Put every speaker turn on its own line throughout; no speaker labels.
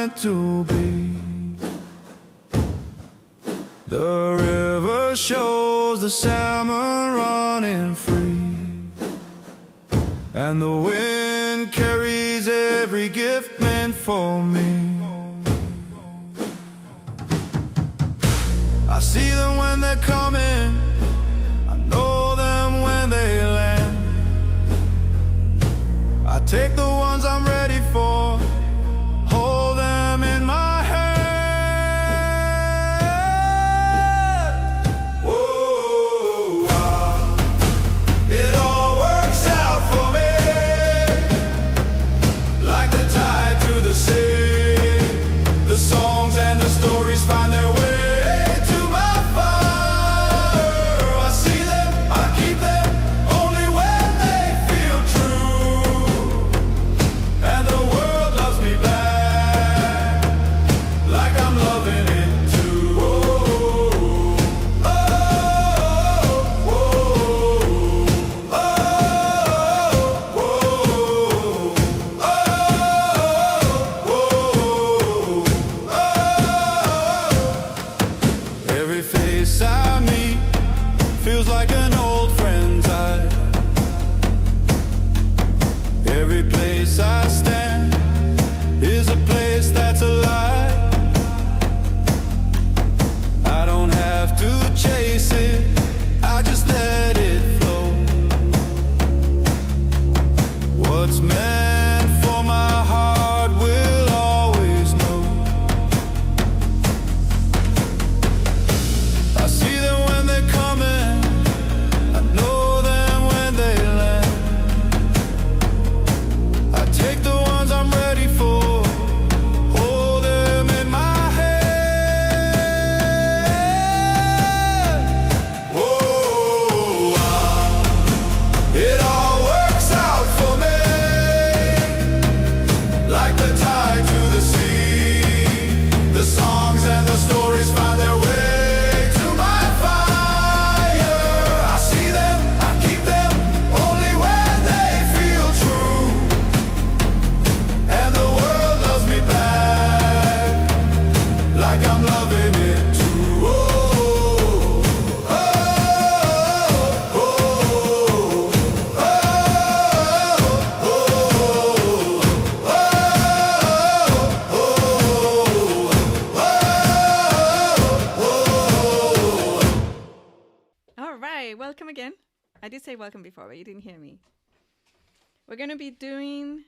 meant to be. The river shows the salmon running free, and the wind carries every gift meant for me. I see them when they're coming, I know them when they land. I take the ones I'm ready for, hold them in my hand. Whoa, wow. It all works out for me, like the tide through the sea. The songs and the stories find their way. Feels like an old friend's eye. Every place I stand is a place that's alive. I don't have to chase it, I just let it flow. What's meant for my heart will always know. I see them when they're coming, take the ones I'm ready for, hold them in my hand. Whoa, wow. It all works out for me, like the tide to the sea. The songs and the stories find their way to my fire. I see them, I keep them, only when they feel true. And the world loves me back, like I'm loving it too. Oh, oh, oh, oh,
All right, welcome again. I did say welcome before, but you didn't hear me. We're going to be doing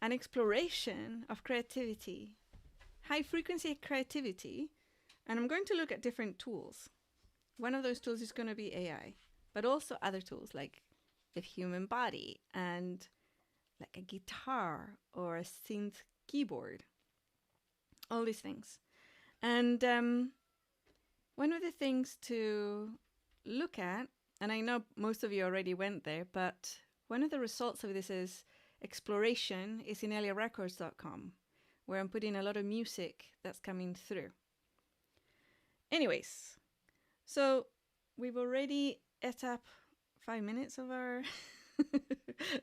an exploration of creativity, high frequency creativity, and I'm going to look at different tools. One of those tools is going to be AI, but also other tools like the human body and like a guitar or a synth keyboard, all these things. And one of the things to look at, and I know most of you already went there, but one of the results of this is exploration is ineliarecords.com, where I'm putting a lot of music that's coming through. Anyways, so we've already ate up 5 minutes of our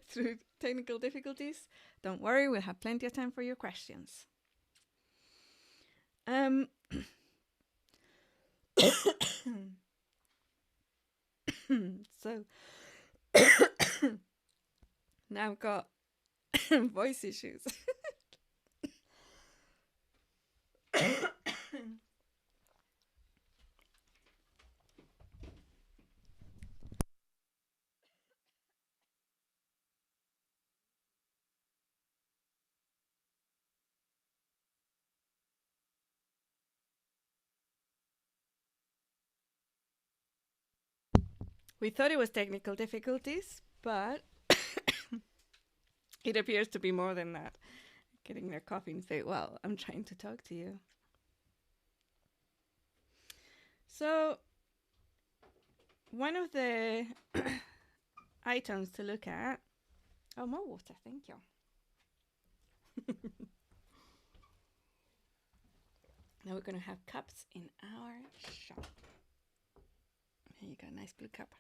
through technical difficulties. Don't worry, we'll have plenty of time for your questions. So now I've got voice issues. We thought it was technical difficulties, but it appears to be more than that. Getting their coughing fit while I'm trying to talk to you. So, one of the items to look at... Oh, more water, thank you. Now we're going to have cups in our shop. Here you go, nice blue cup.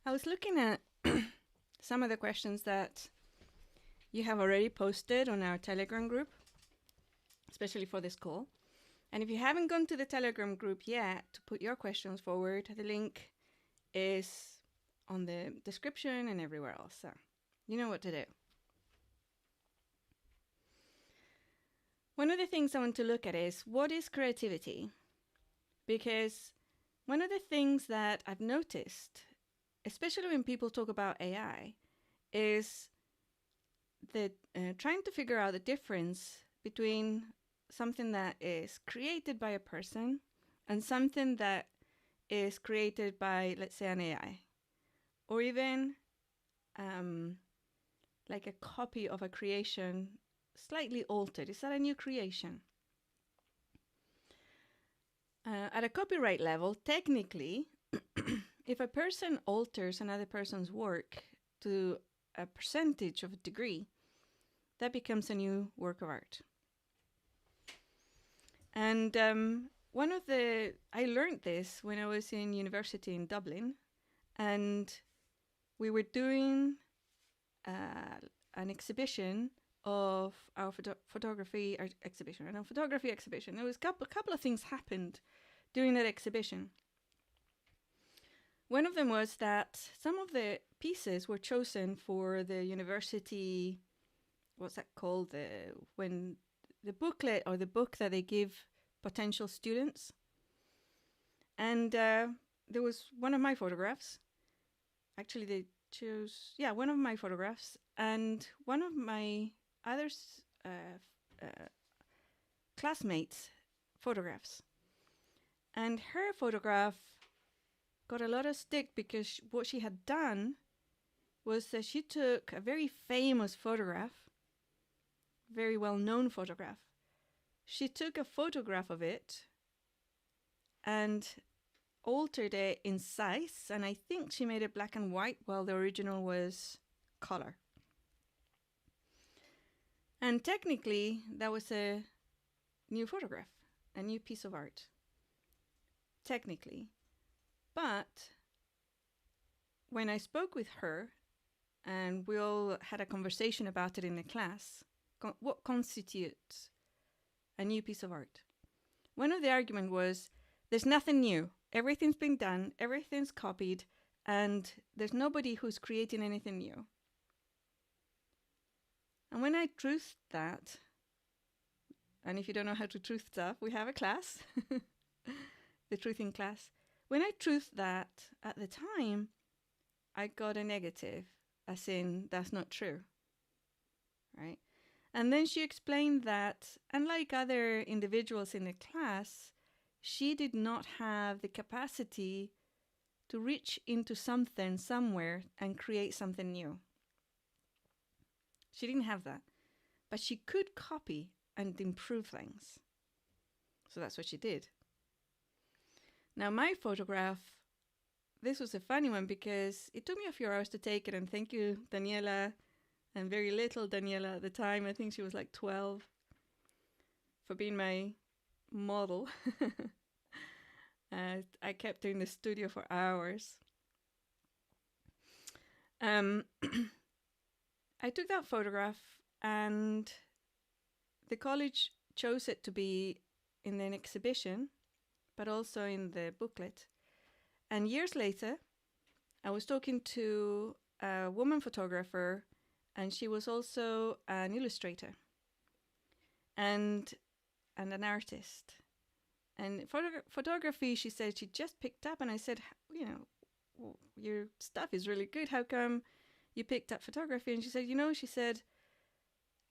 I was looking at some of the questions that you have already posted on our Telegram group, especially for this call. And if you haven't gone to the Telegram group yet to put your questions forward, the link is on the description and everywhere else. So you know what to do. One of the things I want to look at is, what is creativity? Because one of the things that I've noticed, especially when people talk about AI, is that trying to figure out the difference between something that is created by a person and something that is created by, let's say, an AI, or even like a copy of a creation slightly altered. Is that a new creation? At a copyright level, technically, if a person alters another person's work to a percentage of a degree, that becomes a new work of art. And I learned this when I was in university in Dublin, and we were doing an exhibition of our photography exhibition. And a photography exhibition, there was a couple of things happened during that exhibition. One of them was that some of the pieces were chosen for the university, what's that called? When the booklet or the book that they give potential students. And there was one of my photographs. Actually, they chose, one of my photographs. And one of my other classmates' photographs. And her photograph got a lot of stick because what she had done was that she took a very famous photograph, very well-known photograph. She took a photograph of it and altered it in size, and I think she made it black and white while the original was color. And technically, that was a new photograph, a new piece of art. Technically. But when I spoke with her, and we all had a conversation about it in the class, what constitutes a new piece of art? One of the arguments was, there's nothing new. Everything's been done, everything's copied, and there's nobody who's creating anything new. And when I truthed that, and if you don't know how to truth stuff, we have a class, the truthing class. When I truthed that at the time, I got a negative, as in, that's not true, right? And then she explained that, unlike other individuals in the class, she did not have the capacity to reach into something somewhere and create something new. She didn't have that, but she could copy and improve things. So that's what she did. Now my photograph, this was a funny one because it took me a few hours to take it, and thank you, Daniela, and very little Daniela at the time. I think she was like 12, for being my model. I kept her in the studio for hours. I took that photograph, and the college chose it to be in an exhibition, but also in the booklet. And years later, I was talking to a woman photographer, and she was also an illustrator and an artist. And photography, she said she just picked up, and I said, you know, well, your stuff is really good. How come you picked up photography? And she said, she said,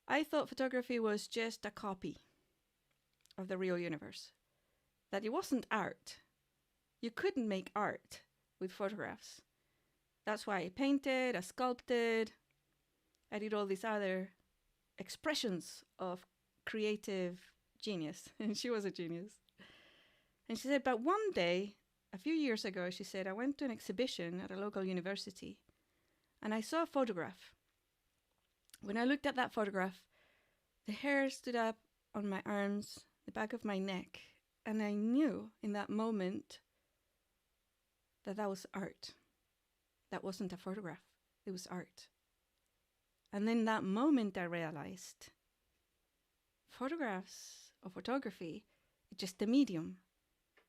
I thought photography was just a copy of the real universe, that it wasn't art. You couldn't make art with photographs. That's why I painted, I sculpted, I did all these other expressions of creative genius. And she was a genius. And she said, but one day, a few years ago, she said, I went to an exhibition at a local university, and I saw a photograph. When I looked at that photograph, the hair stood up on my arms, the back of my neck, and I knew in that moment that that was art. that wasn't a photograph, it was art. And then that moment I realized photographs or photography is just a medium,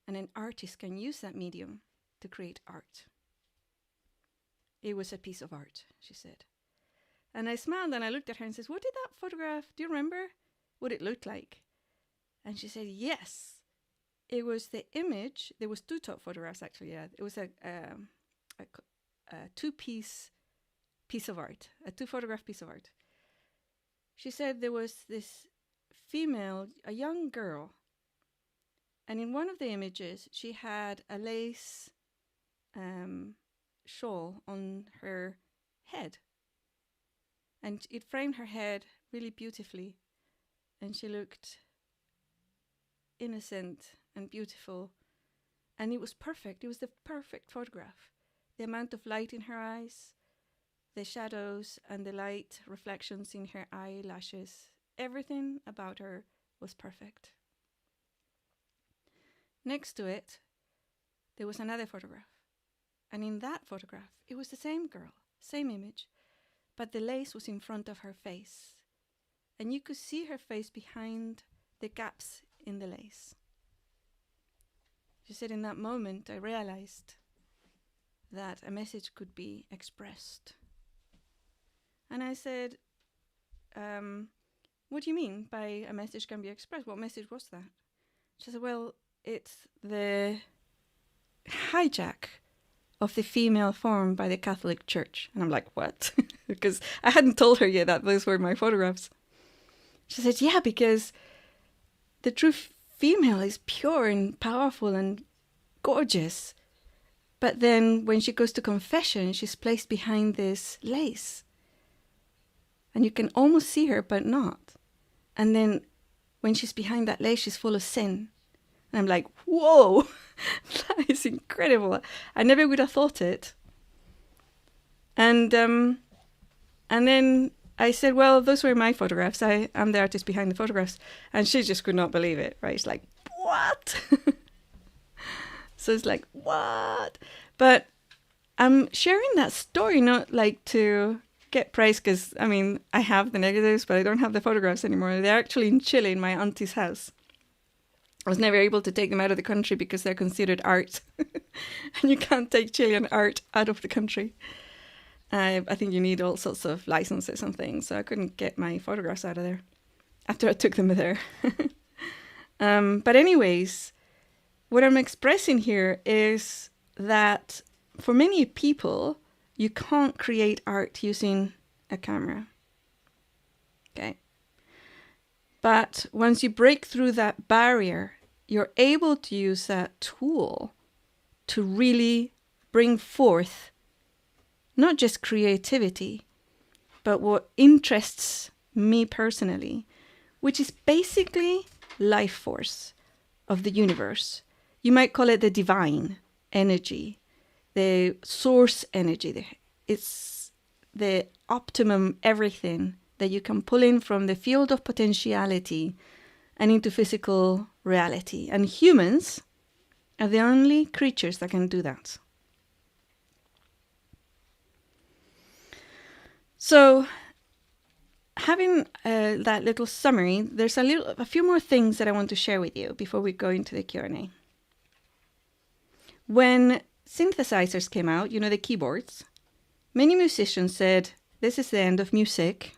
and an artist can use that medium to create art. It was a piece of art, she said. And I smiled and I looked at her and said, what did that photograph, do you remember what it looked like? And she said, yes, it was the image. There was two top photographs actually, yeah. It was a two-piece piece of art, a two-photograph piece of art. She said there was this female, a young girl, and in one of the images she had a lace shawl on her head, and it framed her head really beautifully, and she looked innocent and beautiful, and it was perfect. It was the perfect photograph. The amount of light in her eyes, the shadows and the light reflections in her eyelashes, everything about her was perfect. Next to it, there was another photograph. And in that photograph, it was the same girl, same image, but the lace was in front of her face. And you could see her face behind the gaps in the lace. She said, in that moment, I realized that a message could be expressed. And I said, what do you mean by a message can be expressed? What message was that? She said, well, it's the hijack of the female form by the Catholic Church. And I'm like, what? Because I hadn't told her yet that those were my photographs. She said, yeah, because the true female is pure and powerful and gorgeous. But then when she goes to confession, she's placed behind this lace. And you can almost see her, but not. And then when she's behind that lace, she's full of sin. And I'm like, whoa, that is incredible. I never would have thought it. And then I said, well, those were my photographs. I'm the artist behind the photographs. And she just could not believe it, right? She's like, what? So it's like, what? But I'm sharing that story not like to get praise, because, I mean, I have the negatives, but I don't have the photographs anymore. They're actually in Chile in my auntie's house. I was never able to take them out of the country because they're considered art. And you can't take Chilean art out of the country. I think you need all sorts of licenses and things, so I couldn't get my photographs out of there after I took them there. But anyways, what I'm expressing here is that for many people, you can't create art using a camera. Okay. But once you break through that barrier, you're able to use that tool to really bring forth not just creativity, but what interests me personally, which is basically life force of the universe. You might call it the divine energy, the source energy. It's the optimum everything that you can pull in from the field of potentiality and into physical reality. And humans are the only creatures that can do that. So, having that little summary, there's a few more things that I want to share with you before we go into the Q&A. When synthesizers came out, you know, the keyboards, many musicians said, this is the end of music.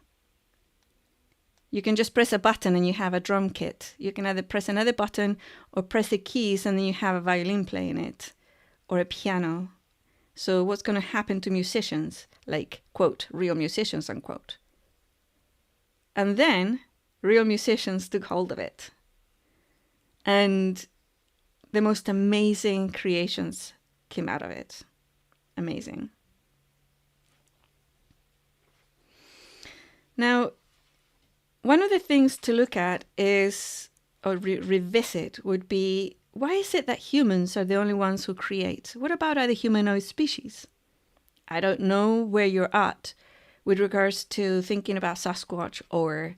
You can just press a button and you have a drum kit. You can either press another button or press the keys and then you have a violin playing it, or a piano. So what's going to happen to musicians, like, quote, real musicians, unquote. And then real musicians took hold of it. And the most amazing creations came out of it. Amazing. Now, one of the things to look at is, or revisit, would be, why is it that humans are the only ones who create? What about other humanoid species? I don't know where you're at with regards to thinking about Sasquatch or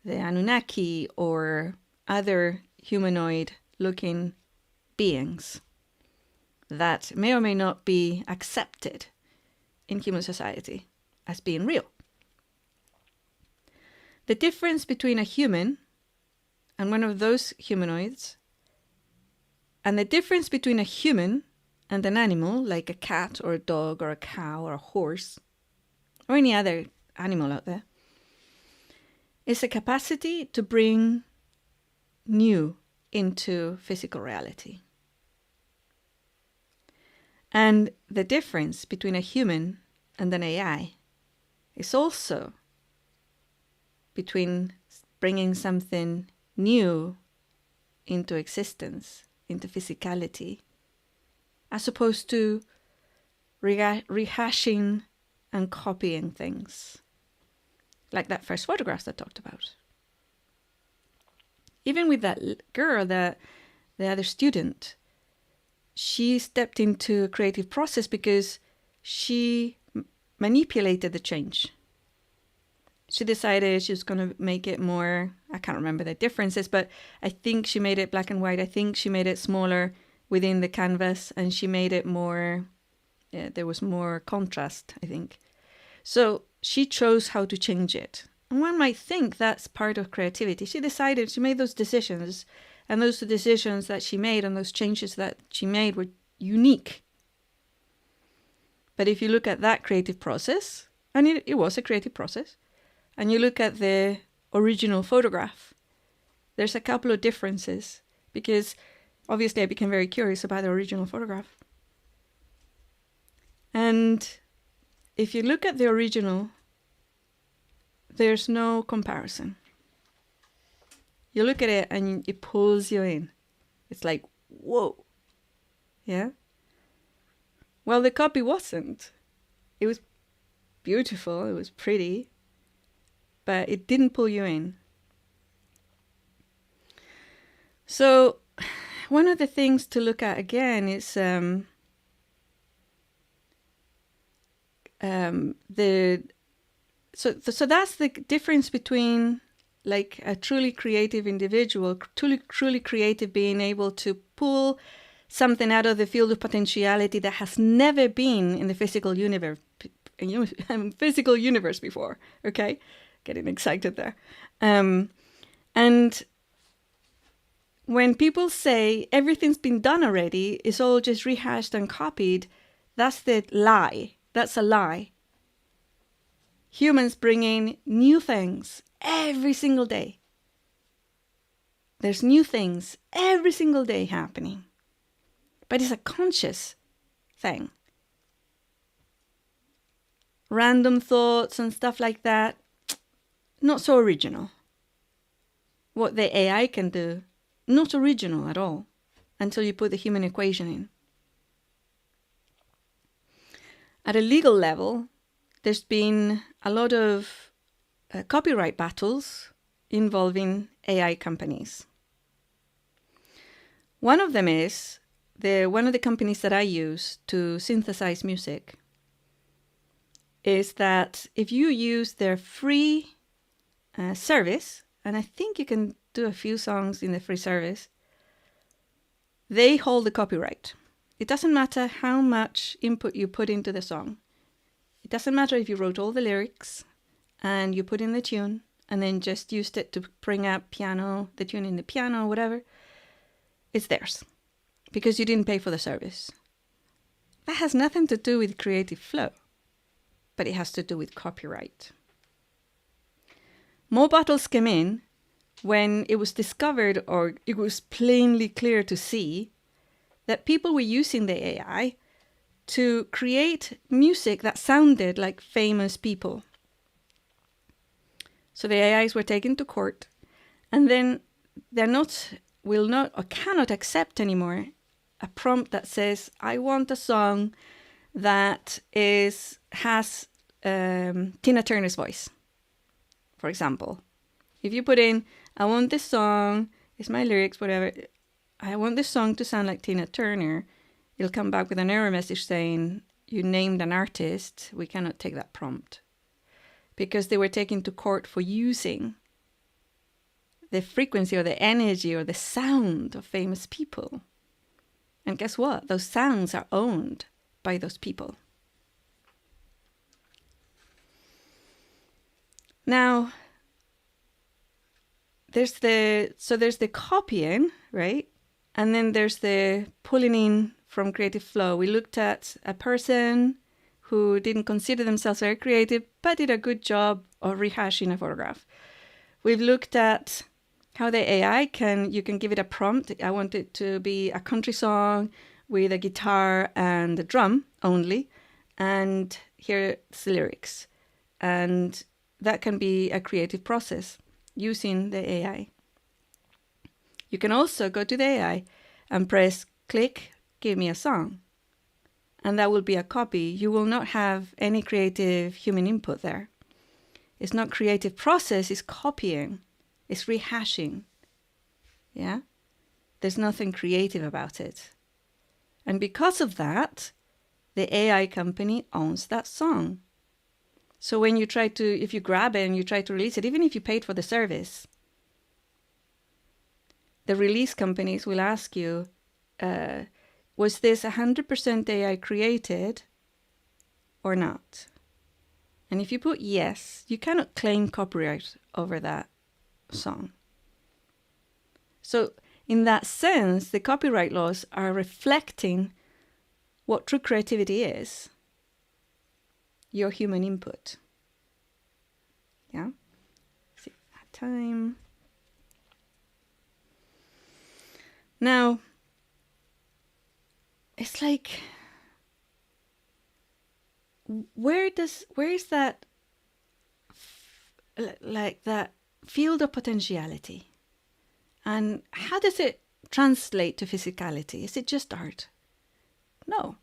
the Anunnaki or other humanoid-looking beings that may or may not be accepted in human society as being real. The difference between a human and one of those humanoids, and the difference between a human and an animal, like a cat or a dog or a cow or a horse, or any other animal out there, is a capacity to bring new into physical reality. And the difference between a human and an AI is also between bringing something new into existence, into physicality, as opposed to rehashing and copying things, like that first photograph I talked about. Even with that girl, the other student, she stepped into a creative process because she manipulated the change. She decided she was going to make it more, I can't remember the differences, but I think she made it black and white. I think she made it smaller within the canvas, and she made it more, there was more contrast, I think. So she chose how to change it. And one might think that's part of creativity. She decided, she made those decisions, and those decisions that she made and those changes that she made were unique. But if you look at that creative process, and it was a creative process, and you look at the original photograph, there's a couple of differences, because obviously I became very curious about the original photograph. And if you look at the original, there's no comparison. You look at it and it pulls you in. It's like, whoa. Yeah? Well, the copy wasn't. It was beautiful, it was pretty, but it didn't pull you in. So one of the things to look at again is so that's the difference between like a truly creative individual, truly creative, being able to pull something out of the field of potentiality that has never been in the physical universe before. Okay, getting excited there. And when people say everything's been done already, it's all just rehashed and copied, that's the lie. That's a lie. Humans bring in new things every single day. There's new things every single day happening. But it's a conscious thing. Random thoughts and stuff like that, not so original. What the AI can do, not original at all, until you put the human equation in. At a legal level, there's been a lot of copyright battles involving AI companies. One of them is one of the companies that I use to synthesize music is that if you use their free service, and I think you can do a few songs in the free service, they hold the copyright. It doesn't matter how much input you put into the song. It doesn't matter if you wrote all the lyrics and you put in the tune and then just used it to bring up the tune in the piano or whatever. It's theirs because you didn't pay for the service. That has nothing to do with creative flow, but it has to do with copyright. More battles came in when it was discovered, or it was plainly clear to see, that people were using the AI to create music that sounded like famous people. So the AIs were taken to court, and then will not or cannot accept anymore a prompt that says, I want a song that has Tina Turner's voice, for example. If you put in, I want this song, it's my lyrics, whatever, I want this song to sound like Tina Turner, it'll come back with an error message saying, you named an artist, we cannot take that prompt. Because they were taken to court for using the frequency or the energy or the sound of famous people. And guess what? Those sounds are owned by those people. Now, there's the copying, right? And then there's the pulling in from creative flow. We looked at a person who didn't consider themselves very creative, but did a good job of rehashing a photograph. We've looked at how the AI you can give it a prompt. I want it to be a country song with a guitar and a drum only, and here's the lyrics. And that can be a creative process using the AI. You can also go to the AI and press click, give me a song. And that will be a copy. You will not have any creative human input there. It's not creative process, it's copying. It's rehashing. Yeah? There's nothing creative about it. And because of that, the AI company owns that song. So when if you grab it and you try to release it, even if you paid for the service, the release companies will ask you, was this 100% AI created or not? And if you put yes, you cannot claim copyright over that song. So in that sense, the copyright laws are reflecting what true creativity is. Your human input. Yeah? See, time. Now, it's like, where is that, like that field of potentiality? And how does it translate to physicality? Is it just art? No.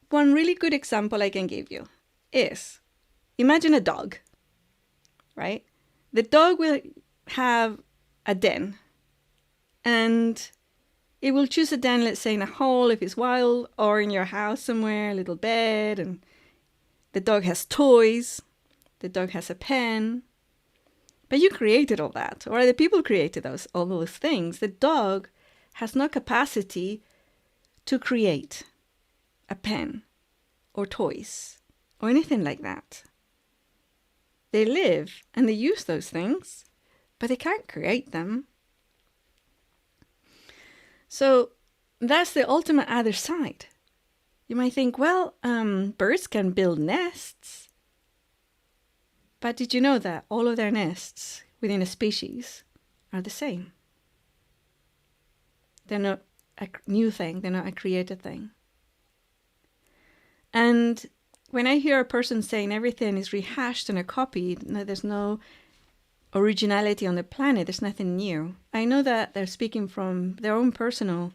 One really good example I can give you is, imagine a dog, right? The dog will have a den, and it will choose a den, let's say in a hole if it's wild, or in your house somewhere, a little bed, and the dog has toys, the dog has a pen. But you created all that, or the people created all those things. The dog has no capacity to create a pen or toys or anything like that. They live and they use those things, but they can't create them. So that's the ultimate other side. You might think, well, birds can build nests. But did you know that all of their nests within a species are the same? They're not a new thing. They're not a created thing. And when I hear a person saying everything is rehashed and a copy, no, there's no originality on the planet, there's nothing new. I know that they're speaking from their own personal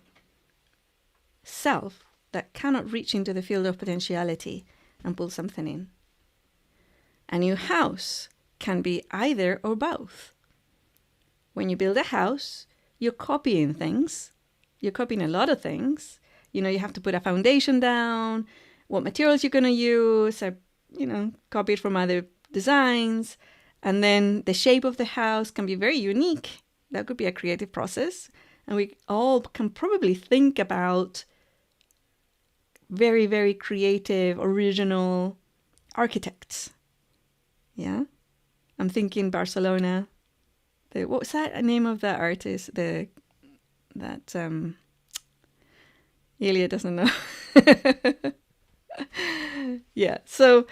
self that cannot reach into the field of potentiality and pull something in. A new house can be either or both. When you build a house, you're copying things. You're copying a lot of things. You have to put a foundation down, what materials you're going to use, copied from other designs. And then the shape of the house can be very unique. That could be a creative process. And we all can probably think about very, very creative, original architects. Yeah? I'm thinking Barcelona. What was that name of that artist? Ilia doesn't know. Yeah, so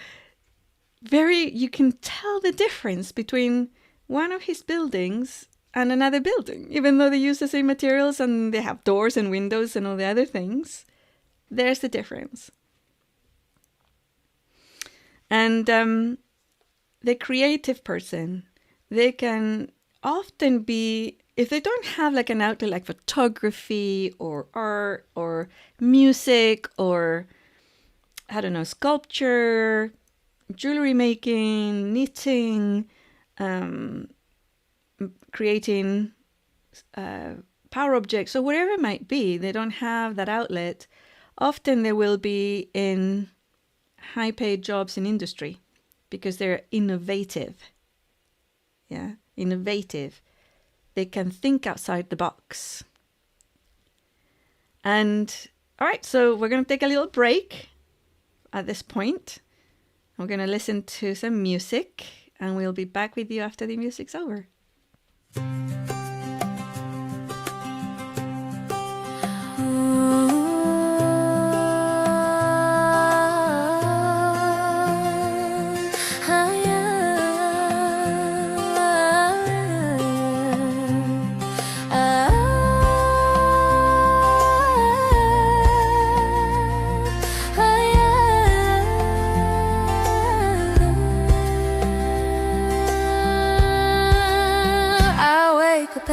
you can tell the difference between one of his buildings and another building, even though they use the same materials and they have doors and windows and all the other things. There's the difference. And the creative person, they can often be, if they don't have like an outlet like photography or art or music or, I don't know, sculpture, jewelry making, knitting, creating power objects, or whatever it might be, they don't have that outlet. Often they will be in high-paid jobs in industry because they're innovative. Yeah, innovative. They can think outside the box. And all right, so we're going to take a little break at this point. We're going to listen to some music, and we'll be back with you after the music's over.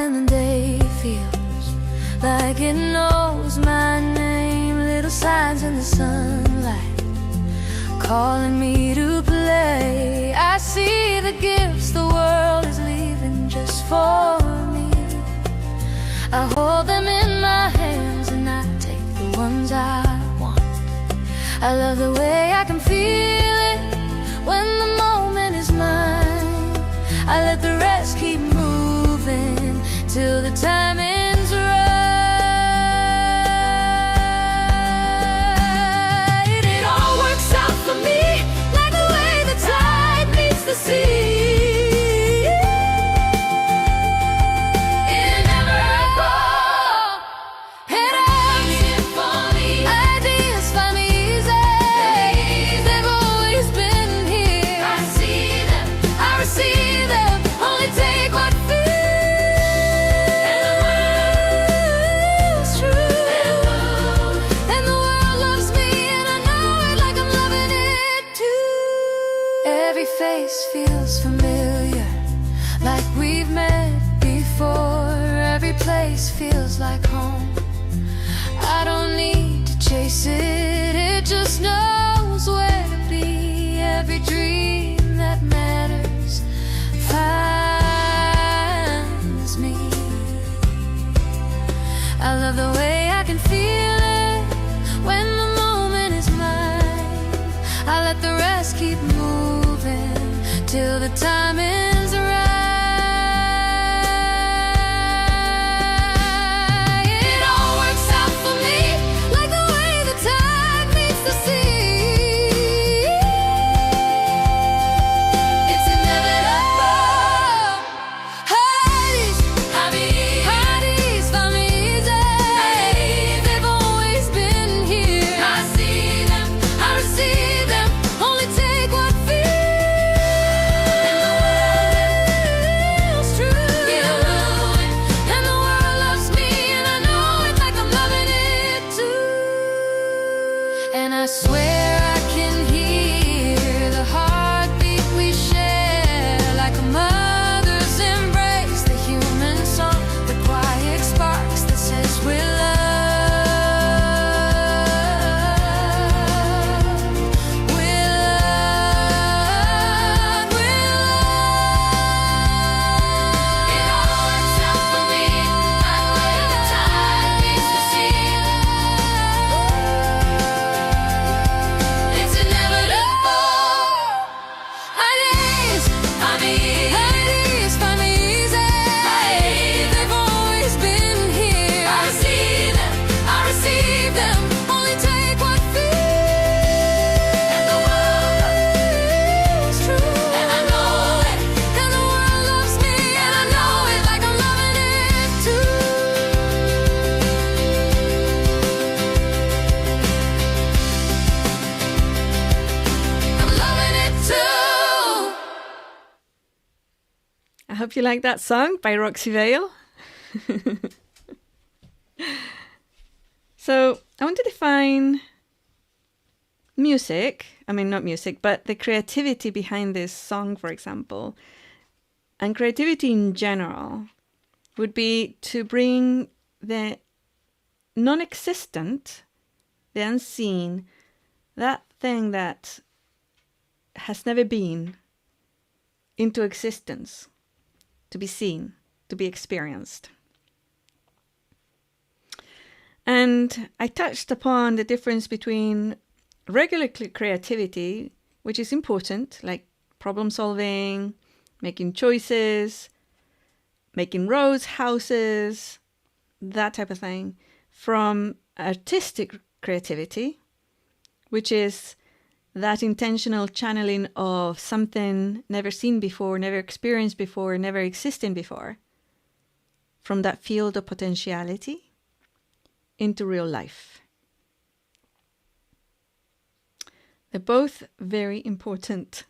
And the day feels like it knows my name. Little signs in the sunlight calling me to play. I see the gifts the world is leaving just for me. I hold them in my hands and I take the ones I want. I love the way I can feel it when the moment is mine. I let the rest keep moving till the time ends right. It all works out for me, like the way the tide meets the sea. Inevitable, it happens here for me. Ideas find me easy. They've always been here. I see them, I receive them. Only take what feels. Face feels familiar, like we've met before. Every place feels like home. I don't need to chase it, it just knows where to be. Every dream that matters finds me. I love the way I can feel it when the moment is mine. I let the rest keep moving till the time is right. It all works out for me, like the way the tide meets the sea. It's inevitable. Hades found me easy. They've always been here. I see them, I receive them. Only take what feels. And I swear I can hear the heartbeat we share, like a mother's embrace, the human song, the quiet sparks that says we're loved, we're loved, we're loved. It all works out for me, like the way the tide meets the sea. It's inevitable. Ideas find me easy. They've always been here. I see them, I receive them. Only take what feels. And the world is true. And I know it. And the world loves me. And I know it like I'm loving it too. I'm loving it too.
I hope you like that song by Roxy Vale. So I want to define music. I mean, not music, but the creativity behind this song, for example. And creativity in general would be to bring the non-existent, the unseen, that thing that has never been, into existence, to be seen, to be experienced. And I touched upon the difference between regular creativity, which is important, like problem solving, making choices, making roads, houses, that type of thing, from artistic creativity, which is that intentional channeling of something never seen before, never experienced before, never existing before, from that field of potentiality into real life. They're both very important.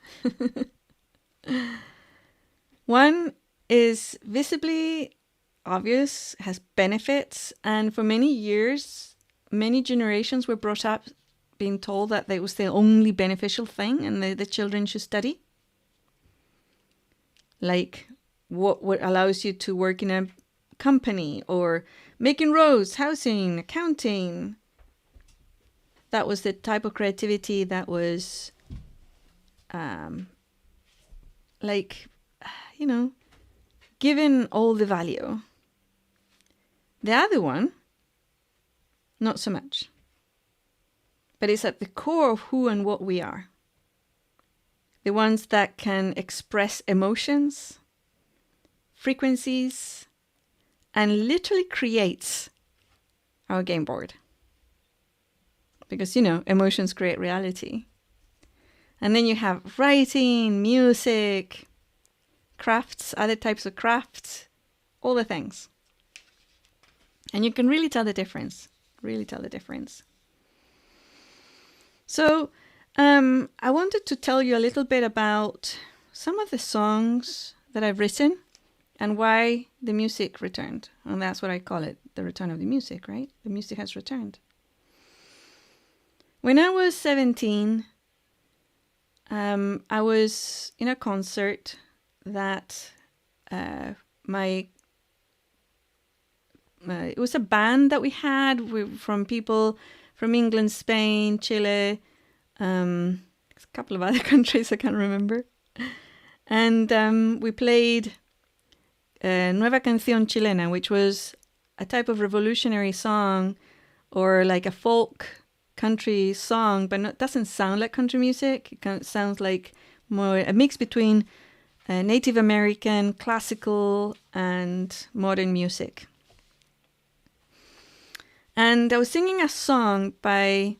One is visibly obvious, has benefits, and for many years, many generations were brought up being told that it was the only beneficial thing and the children should study. Like what allows you to work in a company or making roads, housing, accounting. That was the type of creativity that was given all the value. The other one, not so much. But it's at the core of who and what we are. The ones that can express emotions, frequencies, and literally creates our game board. Because, emotions create reality. And then you have writing, music, crafts, other types of crafts, all the things. And you can really tell the difference. So I wanted to tell you a little bit about some of the songs that I've written and why the music returned. And that's what I call it, the return of the music, right? The music has returned. When I was 17, I was in a concert that it was a band that we had from people from England, Spain, Chile, a couple of other countries I can't remember. And we played Nueva Canción Chilena, which was a type of revolutionary song or like a folk country song, but it doesn't sound like country music. It sounds like more a mix between Native American, classical, and modern music. And I was singing a song by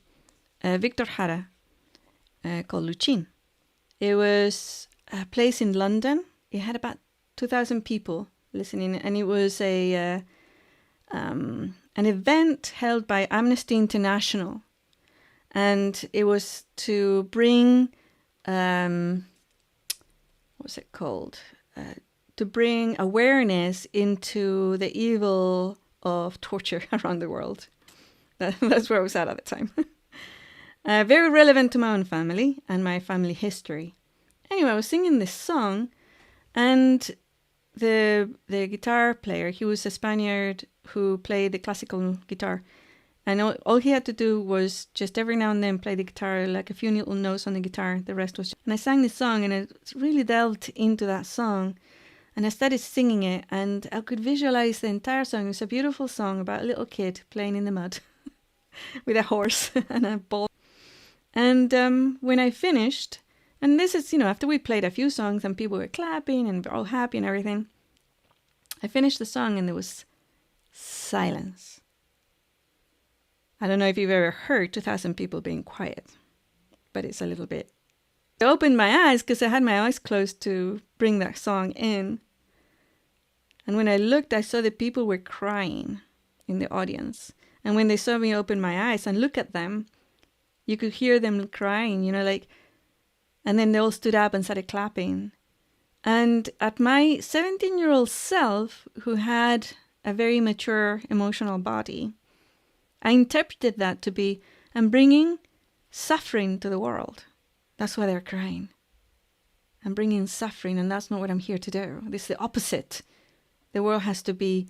Victor Jara called Luchin. It was a place in London. It had about 2,000 people listening, and it was an event held by Amnesty International. And it was to bring, what's it called? To bring awareness into the evil of torture around the world. That's where I was at the time. Very relevant to my own family and my family history. Anyway, I was singing this song, and the guitar player, he was a Spaniard who played the classical guitar. And all he had to do was just every now and then play the guitar, like a few little notes on the guitar. The rest was... And I sang this song, and I really delved into that song. And I started singing it, and I could visualize the entire song. It was a beautiful song about a little kid playing in the mud with a horse and a ball. And when I finished, and this is, after we played a few songs and people were clapping and all happy and everything, I finished the song and there was silence. I don't know if you've ever heard 2,000 people being quiet, but it's a little bit. I opened my eyes because I had my eyes closed to bring that song in. And when I looked, I saw that people were crying in the audience. And when they saw me open my eyes and look at them, you could hear them crying, and then they all stood up and started clapping. And at my 17-year-old self, who had a very mature emotional body, I interpreted that to be, I'm bringing suffering to the world. That's why they're crying. I'm bringing suffering, and that's not what I'm here to do. This is the opposite. The world has to be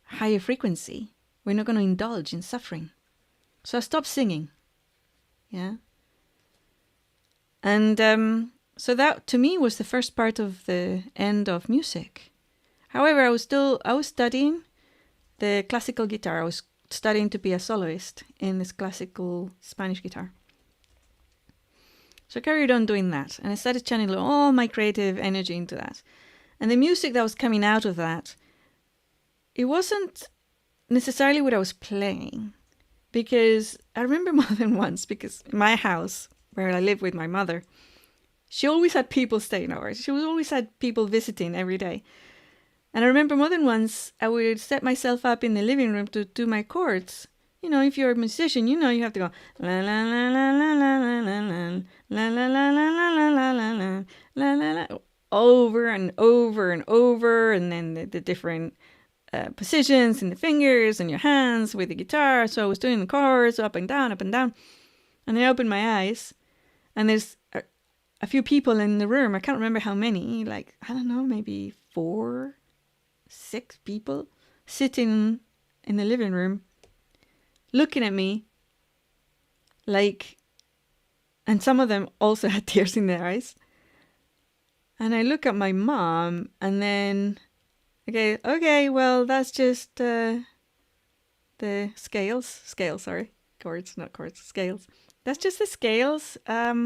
higher frequency. We're not going to indulge in suffering. So I stopped singing. Yeah. And so that, to me, was the first part of the end of music. However, I was studying the classical guitar. I was studying to be a soloist in this classical Spanish guitar. So I carried on doing that, and I started channeling all my creative energy into that. And the music that was coming out of that, it wasn't necessarily what I was playing, because I remember more than once, because in my house, where I live with my mother, she always had people staying over. She always had people visiting every day. And I remember more than once I would set myself up in the living room to do my chords. You know, if you're a musician, you know you have to go la la la la la la la la la la la la la la la la la la la over and over and over, and then the different positions in the fingers and your hands with the guitar. So I was doing the chords up and down, up and down. And I opened my eyes, and there's a few people in the room. I can't remember how many, like, I don't know, maybe 4, 6 people sitting in the living room looking at me like, and some of them also had tears in their eyes. And I look at my mom, and then, okay, well, that's just the scales, sorry, chords, not chords, scales. That's just the scales.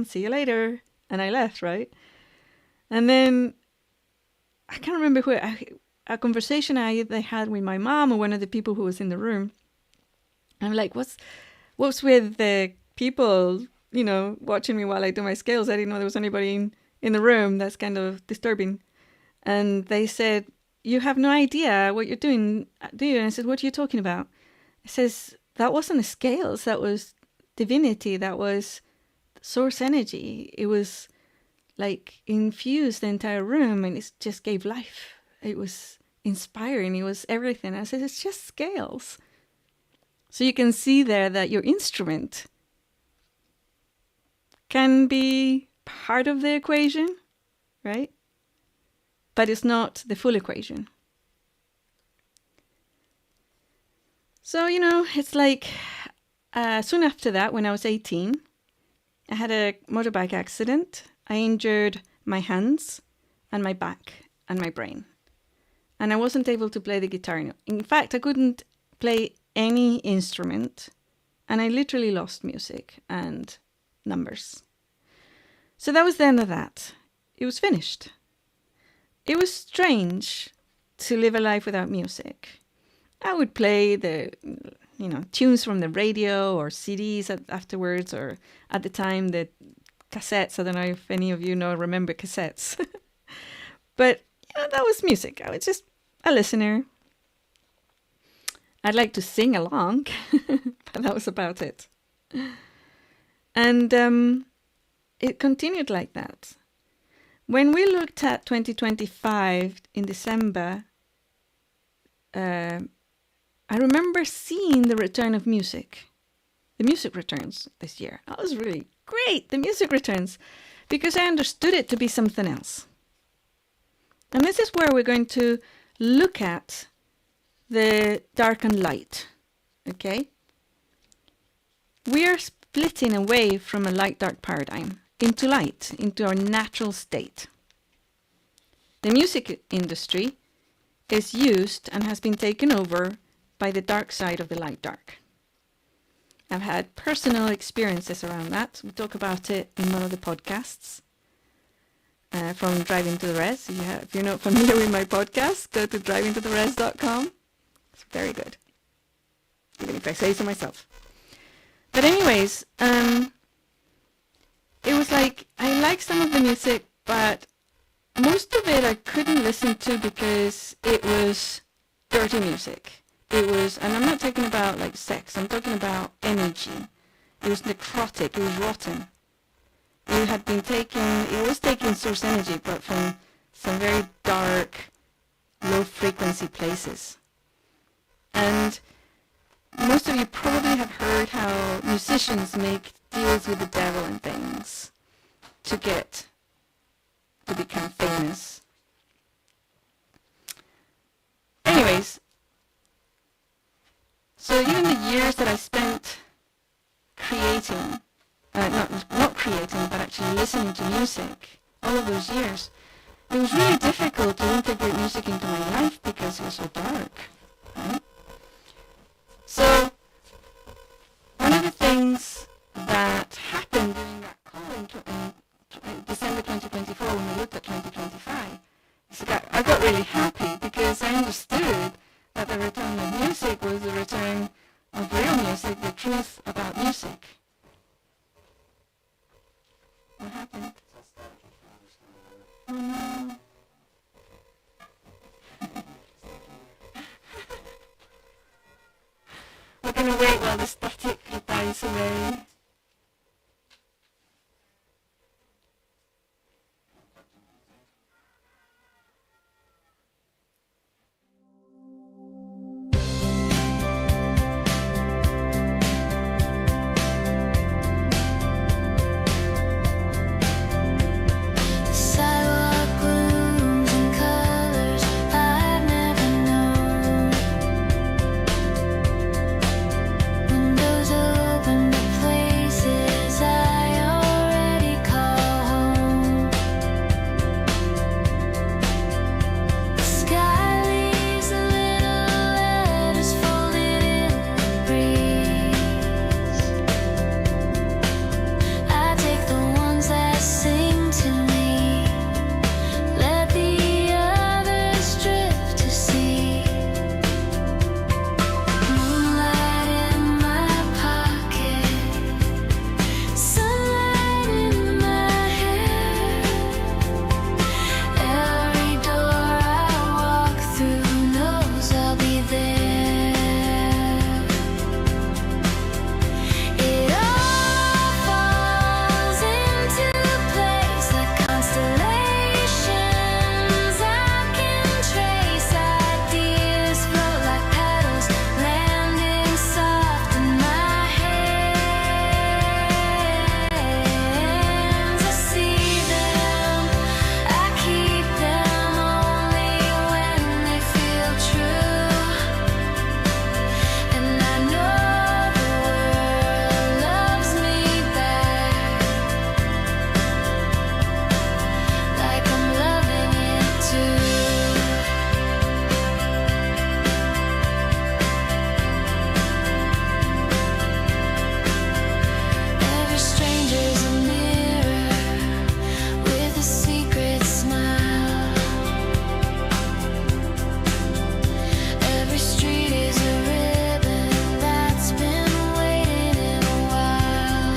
See you later. And I left, right? And then I can't remember a conversation they had with my mom or one of the people who was in the room. I'm like, what's with the people, you know, watching me while I do my scales? I didn't know there was anybody in the room. That's kind of disturbing. And they said, you have no idea what you're doing, do you? And I said, what are you talking about? It says, that wasn't the scales. That was divinity. That was source energy. It was like infused the entire room, and it just gave life. It was inspiring. It was everything. I said, it's just scales. So you can see there that your instrument can be part of the equation, right? But it's not the full equation. So, you know, it's like soon after that, when I was 18, I had a motorbike accident. I injured my hands and my back and my brain. And I wasn't able to play the guitar. In fact, I couldn't play any instrument. And I literally lost music and numbers. So that was the end of that. It was finished. It was strange to live a life without music. I would play the, you know, tunes from the radio or CDs afterwards, or at the time the cassettes. I don't know if any of you remember cassettes. But you know, that was music. I was just a listener. I'd like to sing along, but that was about it. And it continued like that. When we looked at 2025 in December, I remember seeing the return of music. The music returns this year. That was really great, the music returns, because I understood it to be something else. And this is where we're going to look at the dark and light, okay? We are splitting away from a light-dark paradigm into light, into our natural state. The music industry is used and has been taken over by the dark side of the light-dark. I've had personal experiences around that. We talk about it in one of the podcasts from Driving to the Res. If you're not familiar with my podcast, go to drivingtotheres.com. It's very good, even if I say so myself. But anyways, it was like, I liked some of the music, but most of it I couldn't listen to because it was dirty music. It was, and I'm not talking about like sex, I'm talking about energy. It was necrotic, it was rotten. It was taking source energy, but from some very dark, low frequency places. And most of you probably have heard how musicians make deals with the devil and things to become famous. Anyways, so even the years that I spent creating, not creating, but actually listening to music, all of those years, it was really difficult to integrate music into my life because it was so dark, right? So, one of the things that happened during that call in December 2024 when we looked at 2025 is that I got really happy because I understood that the return of music was the return of real music, the truth about music. Soleil.
Sidewalk blooms in colors I've never known. Windows open to places I already call home. The sky leaves the little letters folded in the breeze. I take the ones that sing to me, let the others drift to sea. Moonlight in my pocket, sunlight in my hair. Every door I walk through knows I'll be there. It all falls into place like constellations. I can trace ideas float like petals landing soft in my hands. I see them, I keep them only when they feel true. And I know the world loves me back, like I'm loving it too. Every stranger's a mirror with a secret smile. Every street is a ribbon that's been waiting a while.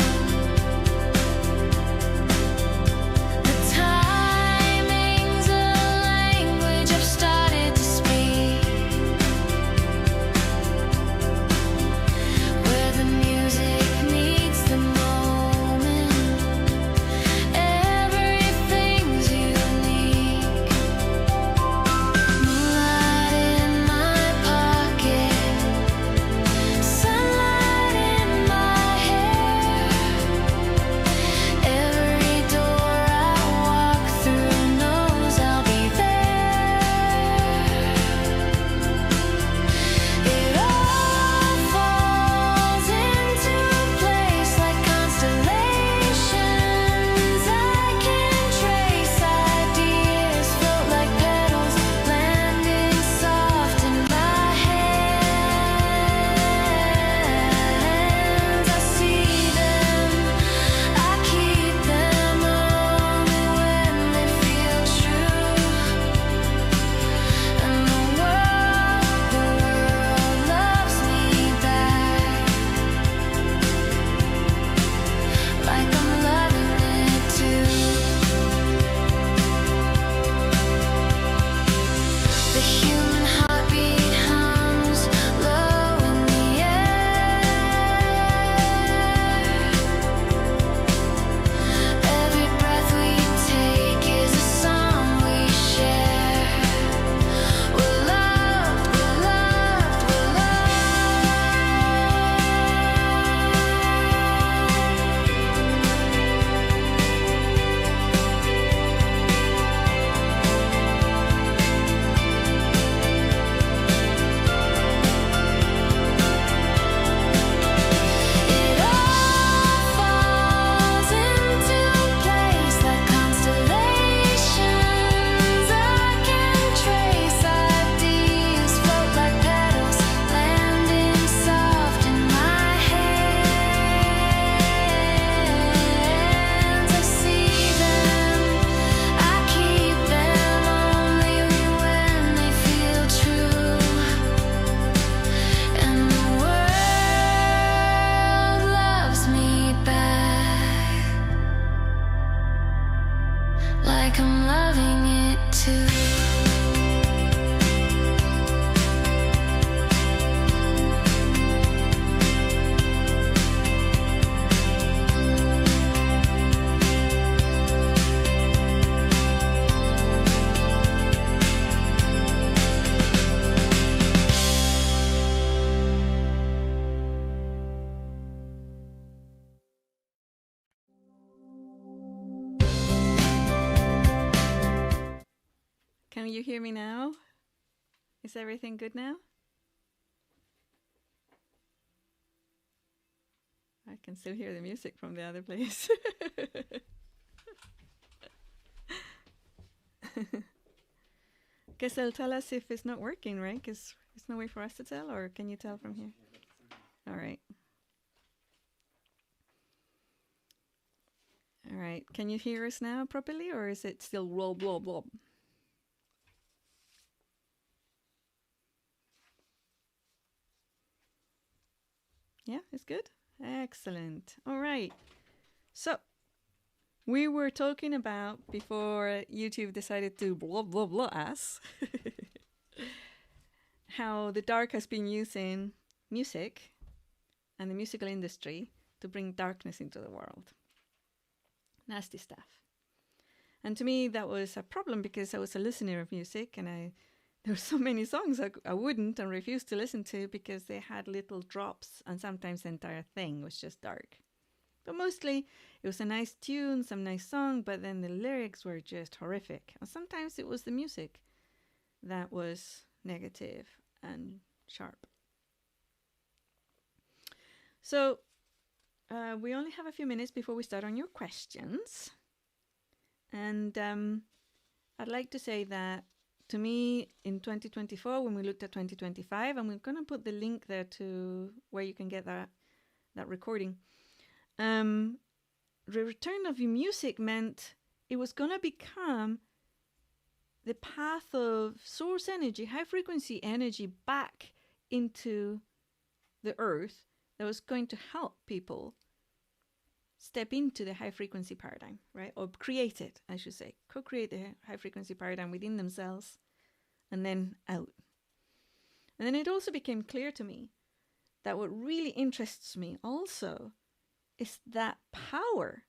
The timing's a language I've started to speak, where the music meets the moment. Everything's unique. Moonlight in my pocket, sunlight in my hair. Every door I walk through knows I'll be there. It all falls into place like constellations. I can trace ideas float like petals landing soft in my hands. I see them, I keep them only when they feel true. And the world loves me back, like I'm loving it too. The human heartbeat hums low in the air. Every breath we take is a song we share. We're loved, we're loved, we're It all falls into place like constellations. I can trace ideas float like petals landing soft in my hands. I see them, I keep them only when they feel true. And the world loves me back, like I'm loving it too.
Can you hear me now? Is everything good now? I can still hear the music from the other place. Guess they'll tell us if it's not working, right? Because there's no way for us to tell, or can you tell from here? All right. All right. Can you hear us now properly, or is it still blah, blah, blah? Yeah, it's good. Excellent. All right. So we were talking about, before YouTube decided to blah, blah, blah us, how the dark has been using music and the musical industry to bring darkness into the world. Nasty stuff. And to me, that was a problem because I was a listener of music, and there were so many songs I wouldn't and refused to listen to because they had little drops, and sometimes the entire thing was just dark. But mostly it was a nice tune, some nice song, but then the lyrics were just horrific. And sometimes it was the music that was negative and sharp. So we only have a few minutes before we start on your questions. And I'd like to say that to me, in 2024, when we looked at 2025, and we're going to put the link there to where you can get that recording. The return of music meant it was going to become the path of source energy, high frequency energy back into the earth that was going to help people step into the high frequency paradigm, right? Or create it, I should say. Co-create the high frequency paradigm within themselves and then out. And then it also became clear to me that what really interests me also is that power,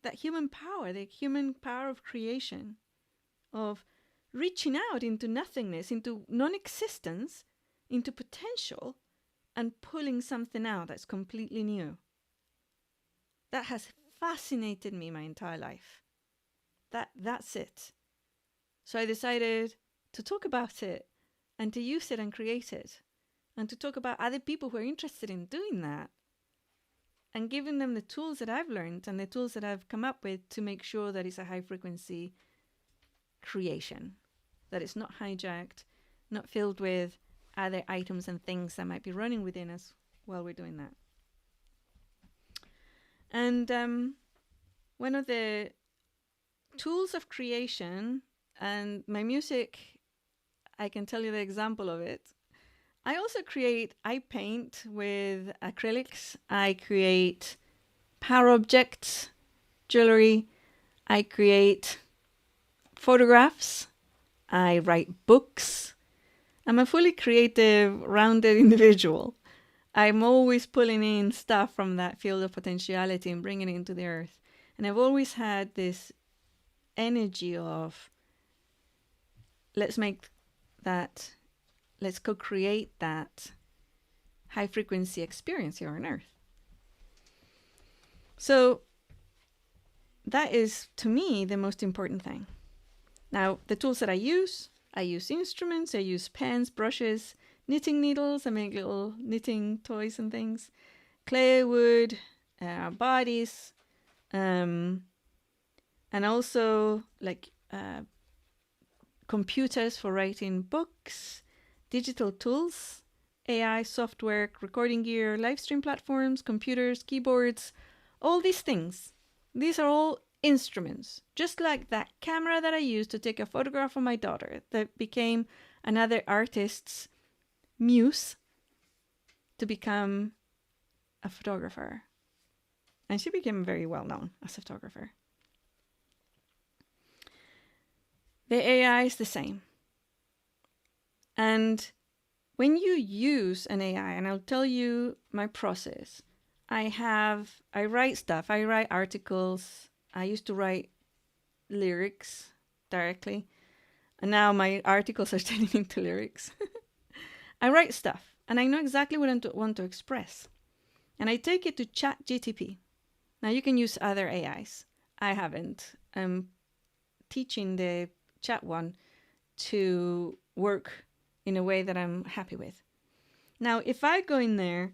that human power, the human power of creation, of reaching out into nothingness, into non-existence, into potential, and pulling something out that's completely new. That has fascinated me my entire life. That's it. So I decided to talk about it and to use it and create it, and to talk about other people who are interested in doing that, and giving them the tools that I've learned and the tools that I've come up with to make sure that it's a high frequency creation, that it's not hijacked, not filled with other items and things that might be running within us while we're doing that. And one of the tools of creation, and my music, I can tell you the example of it. I also I paint with acrylics. I create power objects, jewelry. I create photographs. I write books. I'm a fully creative, rounded individual. I'm always pulling in stuff from that field of potentiality and bringing it into the earth. And I've always had this energy of, let's co-create that high frequency experience here on earth. So that is, to me, the most important thing. Now, the tools that I use instruments, I use pens, brushes, knitting needles. I make little knitting toys and things. Clay, wood, bodies, and also computers for writing books, digital tools, AI, software, recording gear, live stream platforms, computers, keyboards, all these things. These are all instruments, just like that camera that I used to take a photograph of my daughter that became another artist's muse to become a photographer. And she became very well known as a photographer. The AI is the same. And when you use an AI, and I'll tell you my process, I write stuff, I write articles. I used to write lyrics directly, and now my articles are turning into lyrics. I write stuff, and I know exactly what I want to express. And I take it to ChatGTP. Now, you can use other AIs. I haven't. I'm teaching the chat one to work in a way that I'm happy with. Now, if I go in there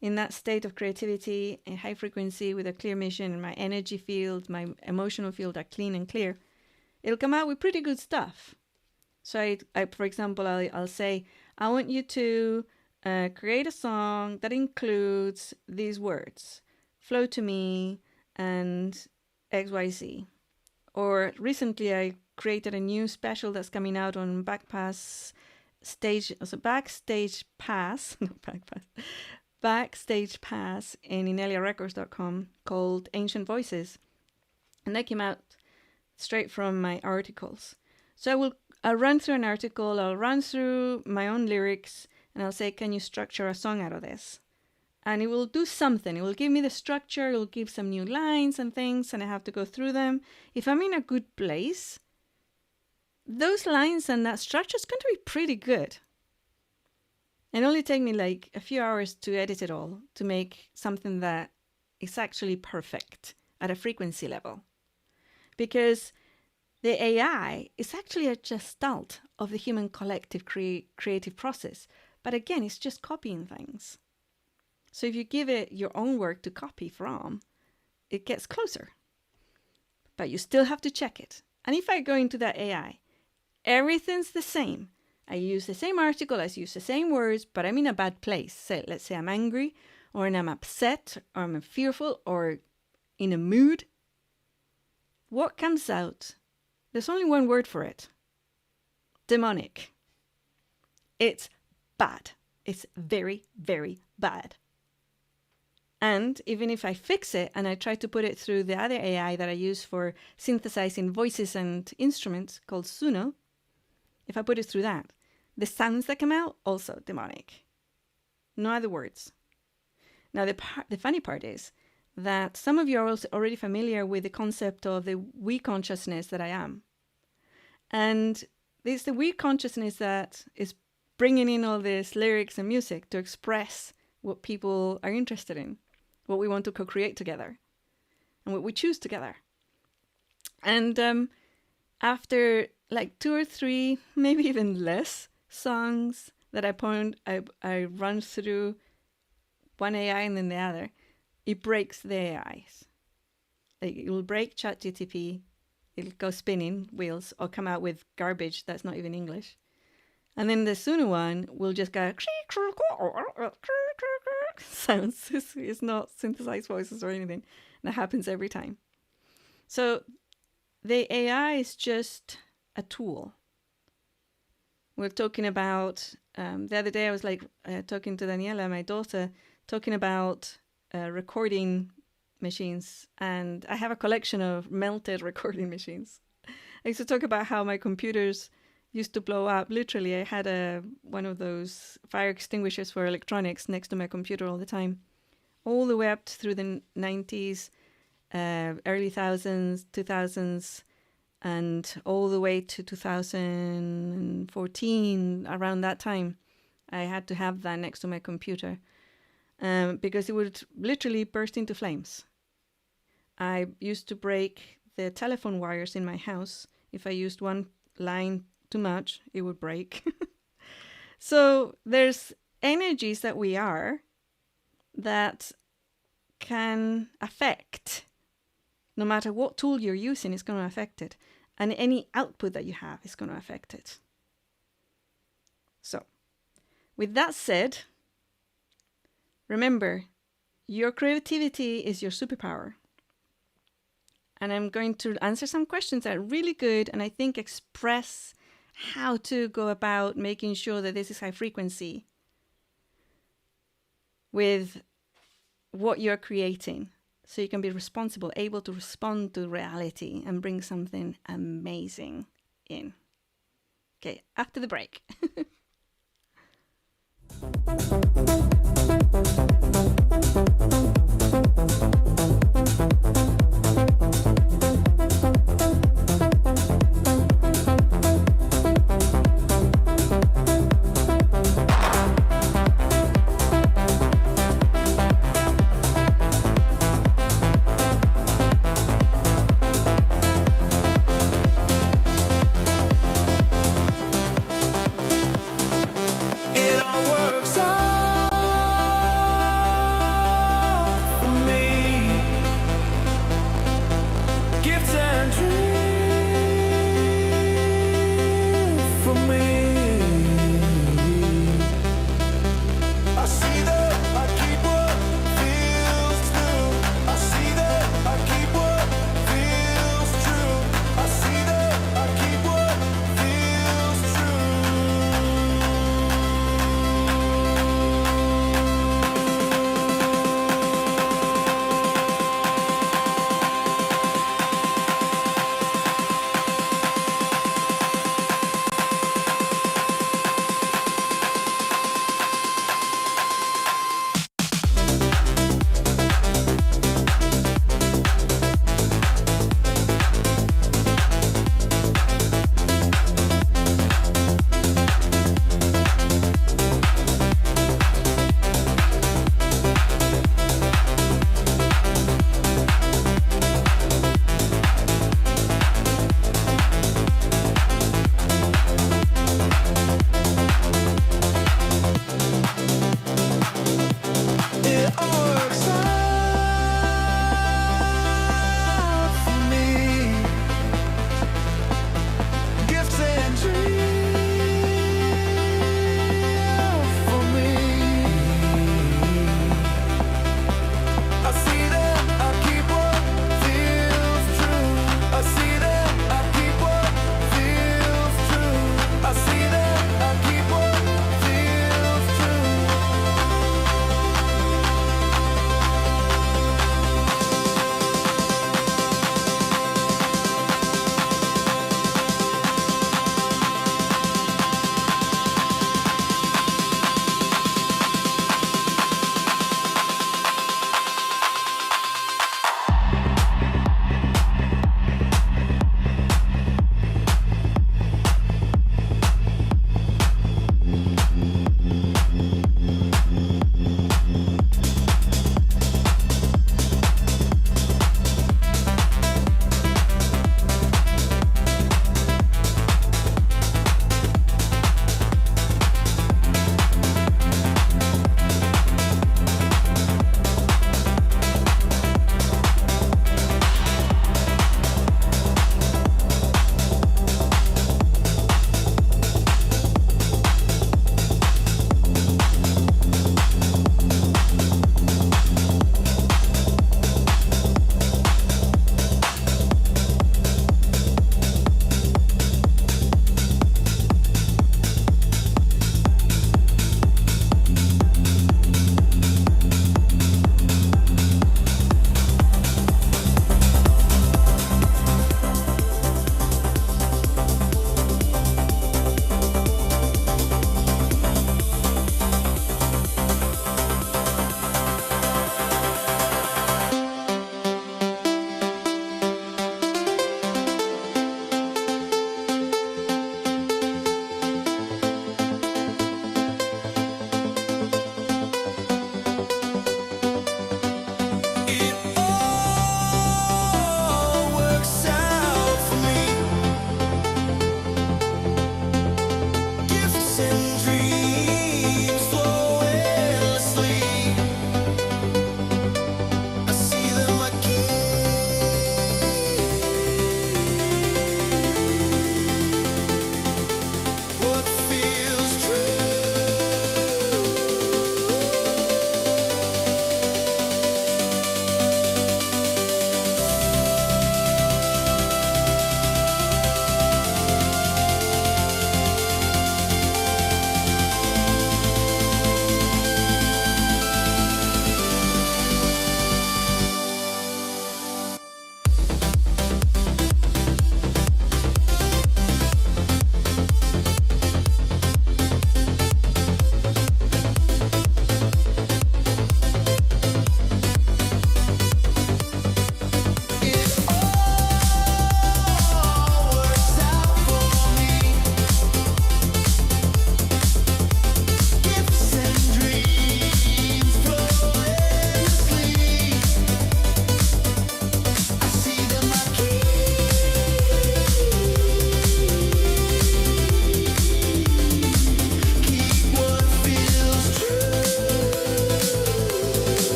in that state of creativity and high frequency with a clear mission, and my energy field, my emotional field are clean and clear, it'll come out with pretty good stuff. So I for example, I'll say, I want you to create a song that includes these words: flow to me and XYZ. Or recently I created a new special that's coming out on Backstage Pass, not Backpass, Backstage Pass in ineliarecords.com called Ancient Voices. And that came out straight from my articles. So I'll run through an article, I'll run through my own lyrics, and I'll say, can you structure a song out of this? And it will do something. It will give me the structure, it will give some new lines and things, and I have to go through them. If I'm in a good place, those lines and that structure is going to be pretty good. It only take me like a few hours to edit it all to make something that is actually perfect at a frequency level. Because the AI is actually a gestalt of the human collective creative process. But again, it's just copying things. So if you give it your own work to copy from, it gets closer. But you still have to check it. And if I go into that AI, everything's the same. I use the same article, I use the same words, but I'm in a bad place. So let's say I'm angry, or I'm upset, or I'm fearful, or in a mood. What comes out? There's only one word for it. Demonic. It's bad. It's very, very bad. And even if I fix it and I try to put it through the other AI that I use for synthesizing voices and instruments called Suno, if I put it through that, the sounds that come out, also demonic. No other words. Now, the funny part is that some of you are also already familiar with the concept of the we consciousness that I am. And it's the we consciousness that is bringing in all these lyrics and music to express what people are interested in, what we want to co-create together, and what we choose together. And after like 2 or 3, maybe even less songs that I run through one AI and then the other, it breaks the AIs. Like, it will break ChatGTP, it'll go spinning wheels or come out with garbage that's not even English. And then the Suno one will just go sounds. It's not synthesized voices or anything. That happens every time. So the AI is just a tool. We're talking about, the other day I was like talking to Daniela, my daughter, talking about recording machines. And I have a collection of melted recording machines. I used to talk about how my computers used to blow up. Literally, I had one of those fire extinguishers for electronics next to my computer all the time. All the way up through the 90s, early 2000s, and all the way to 2014, around that time, I had to have that next to my computer because it would literally burst into flames. I used to break the telephone wires in my house. If I used one line too much, it would break. So there's energies that we are that can affect. No matter what tool you're using, it's going to affect it. And any output that you have is going to affect it. So, with that said, remember, your creativity is your superpower. And I'm going to answer some questions that are really good and I think express how to go about making sure that this is high frequency with what you're creating. So you can be responsible, able to respond to reality and bring something amazing in. Okay, after the break.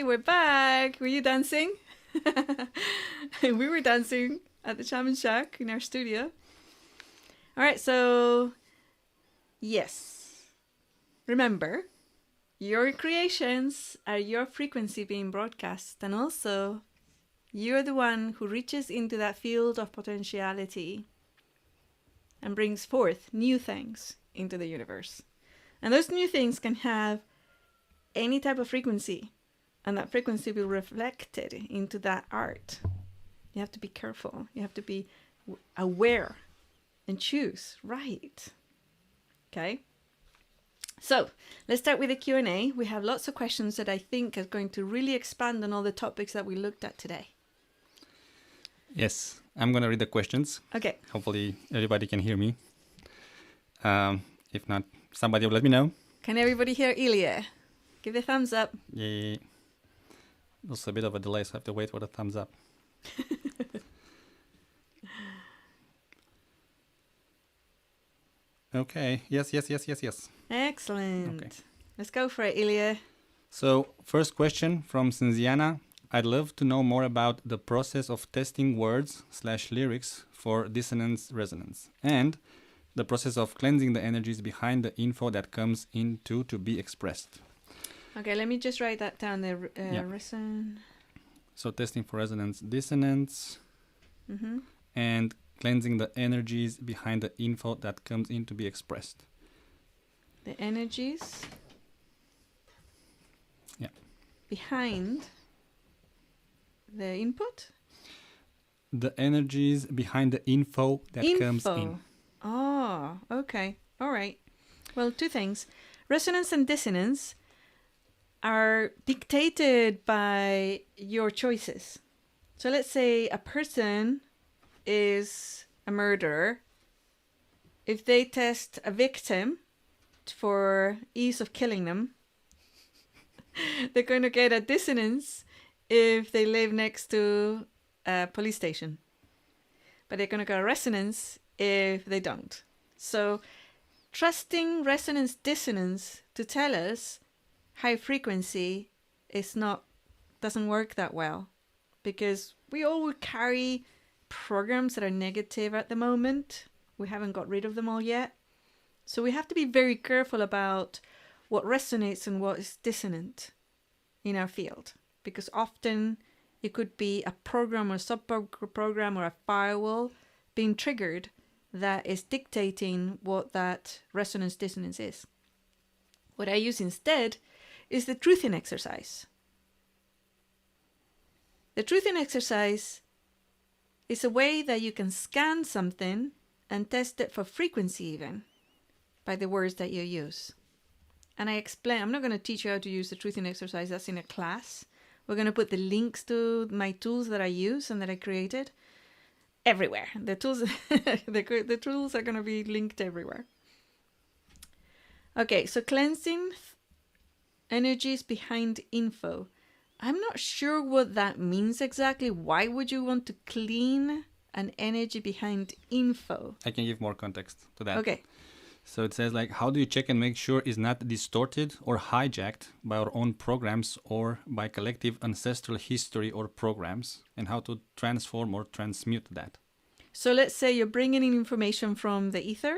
we're back. Were you dancing? We were dancing at the Shaman Shack in our studio. All right, so yes. Remember, your creations are your frequency being broadcast, and also you're the one who reaches into that field of potentiality and brings forth new things into the universe. And those new things can have any type of frequency, and that frequency will be reflected into that art. You have to be careful. You have to be aware and choose right. Okay? So let's start with the Q&A. We have lots of questions that I think are going to really expand on all the topics that we looked at today.
Yes, I'm going to read the questions.
Okay.
Hopefully everybody can hear me. If not, somebody will let me know.
Can everybody hear Ilia? Give a thumbs up.
Yeah. There's a bit of a delay, so I have to wait for the thumbs up. Okay. Yes.
Excellent.
Okay.
Let's go for it, Ilia.
So, first question from Cinziana. I'd love to know more about the process of testing words/lyrics for dissonance resonance and the process of cleansing the energies behind the info that comes into to be expressed.
Okay, let me just write that down there.
So testing for resonance dissonance
Mm-hmm.
and cleansing the energies behind the info that comes in to be expressed.
The energies.
Yeah.
Behind the input.
The energies behind the info that comes in.
Oh, okay. All right. Well, two things. Resonance and dissonance are dictated by your choices. So let's say a person is a murderer. If they test a victim for ease of killing them, they're going to get a dissonance if they live next to a police station. But they're going to get a resonance if they don't. So trusting resonance dissonance to tell us high frequency doesn't work that well, because we all would carry programs that are negative at the moment. We haven't got rid of them all yet. So we have to be very careful about what resonates and what is dissonant in our field, because often it could be a program or sub-program or a firewall being triggered that is dictating what that resonance dissonance is. What I use instead is the truthing exercise. The truthing exercise is a way that you can scan something and test it for frequency even by the words that you use. And I explain, I'm not going to teach you how to use the truthing exercise, that's in a class. We're going to put the links to my tools that I use and that I created everywhere. The tools, the tools are going to be linked everywhere. Okay, so cleansing energies behind info. I'm not sure what that means exactly. Why would you want to clean an energy behind info?
I can give more context to that.
Okay.
So it says like, how do you check and make sure it's not distorted or hijacked by our own programs or by collective ancestral history or programs, and how to transform or transmute that?
So let's say you're bringing in information from the ether,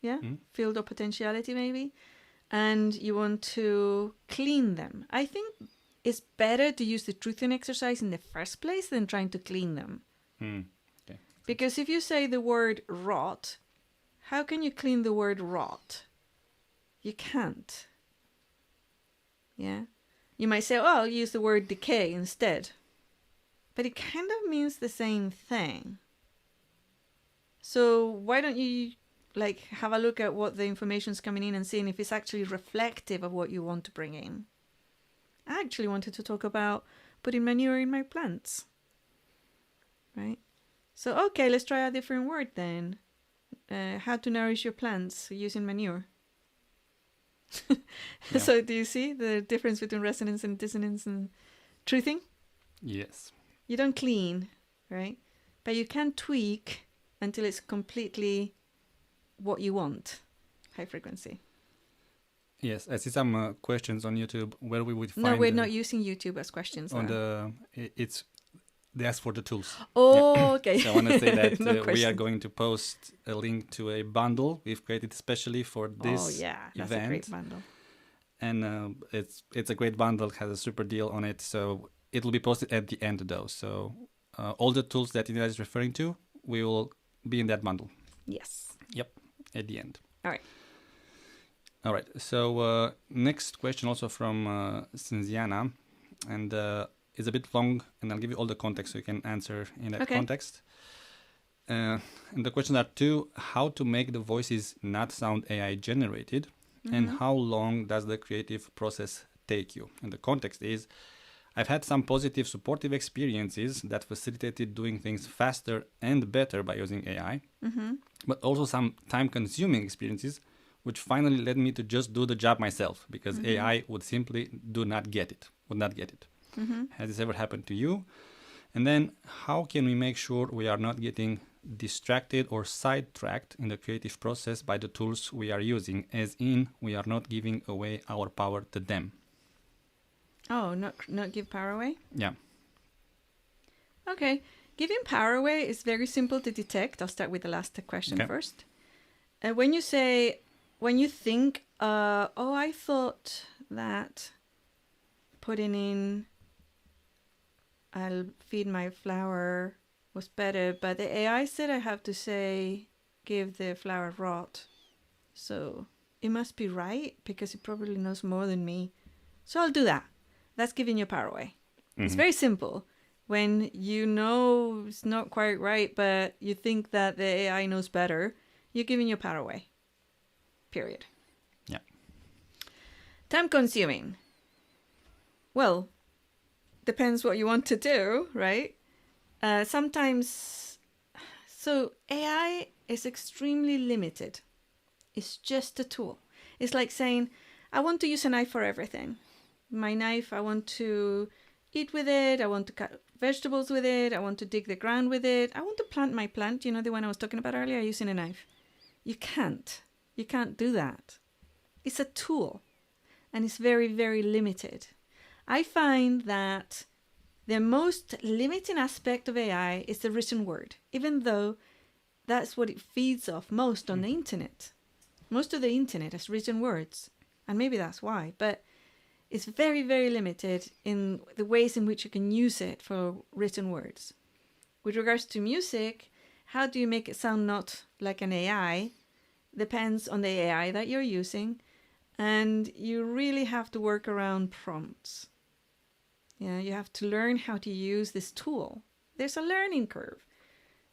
yeah, field of potentiality maybe, and you want to clean them. I think it's better to use the truthing exercise in the first place than trying to clean them.
Okay.
Because if you say the word rot, how can you clean the word rot? You can't. Yeah? You might say, oh, I'll use the word decay instead. But it kind of means the same thing. So why don't you have a look at what the information's coming in and seeing if it's actually reflective of what you want to bring in. I actually wanted to talk about putting manure in my plants. Right? So, okay, let's try a different word then. How to nourish your plants using manure.
Yeah.
So do you see the difference between resonance and dissonance and truthing?
Yes.
You don't clean, right? But you can tweak until it's completely what you want, high frequency.
Yes, I see some questions on YouTube where we would find.
No, we're not using YouTube as questions.
On
though.
it's they ask for the tools.
Oh, okay.
So I want to say that
No
we are
questions.
going to post a link to a bundle we've created especially for this
Oh yeah, that's
event.
a great bundle.
And it's a great bundle, has a super deal on it. So it will be posted at the end though. So all the tools that Inelia is referring to will be in that bundle.
Yes.
Yep, at the end.
All right.
All right. So next question also from Cinziana, and it's a bit long, and I'll give you all the context so you can answer in that
Okay.
context. And the questions are two: how to make the voices not sound AI generated, and how long does the creative process take you? And the context is, I've had some positive supportive experiences that facilitated doing things faster and better by using AI, but also some time-consuming experiences which finally led me to just do the job myself because AI would simply would not get it. Has this ever happened to you? And then how can we make sure we are not getting distracted or sidetracked in the creative process by the tools we are using, as in we are not giving away our power to them?
Oh, not give power away?
Yeah.
Okay. Giving power away is very simple to detect. I'll start with the last question
Okay.
first. When you think, oh, I thought that putting in I'll feed my flower was better, but the AI said I have to say give the flower rot. So it must be right because it probably knows more than me. So I'll do that. That's giving your power away. It's very simple. When you know it's not quite right, but you think that the AI knows better, you're giving your power away. Period.
Yeah.
Time consuming. Well, depends what you want to do, right? Sometimes, so AI is extremely limited. It's just a tool. It's like saying, I want to use a knife for everything. My knife, I want to eat with it. I want to cut vegetables with it. I want to dig the ground with it. I want to plant my plant. You know, the one I was talking about earlier, using a knife. You can't. You can't do that. It's a tool. And it's very, very limited. I find that the most limiting aspect of AI is the written word, even though that's what it feeds off most on the internet. Most of the internet has written words, and maybe that's why, but it's very, very limited in the ways in which you can use it for written words. With regards to music, how do you make it sound not like an AI? Depends on the AI that you're using, and you really have to work around prompts. Yeah, you have to learn how to use this tool. There's a learning curve.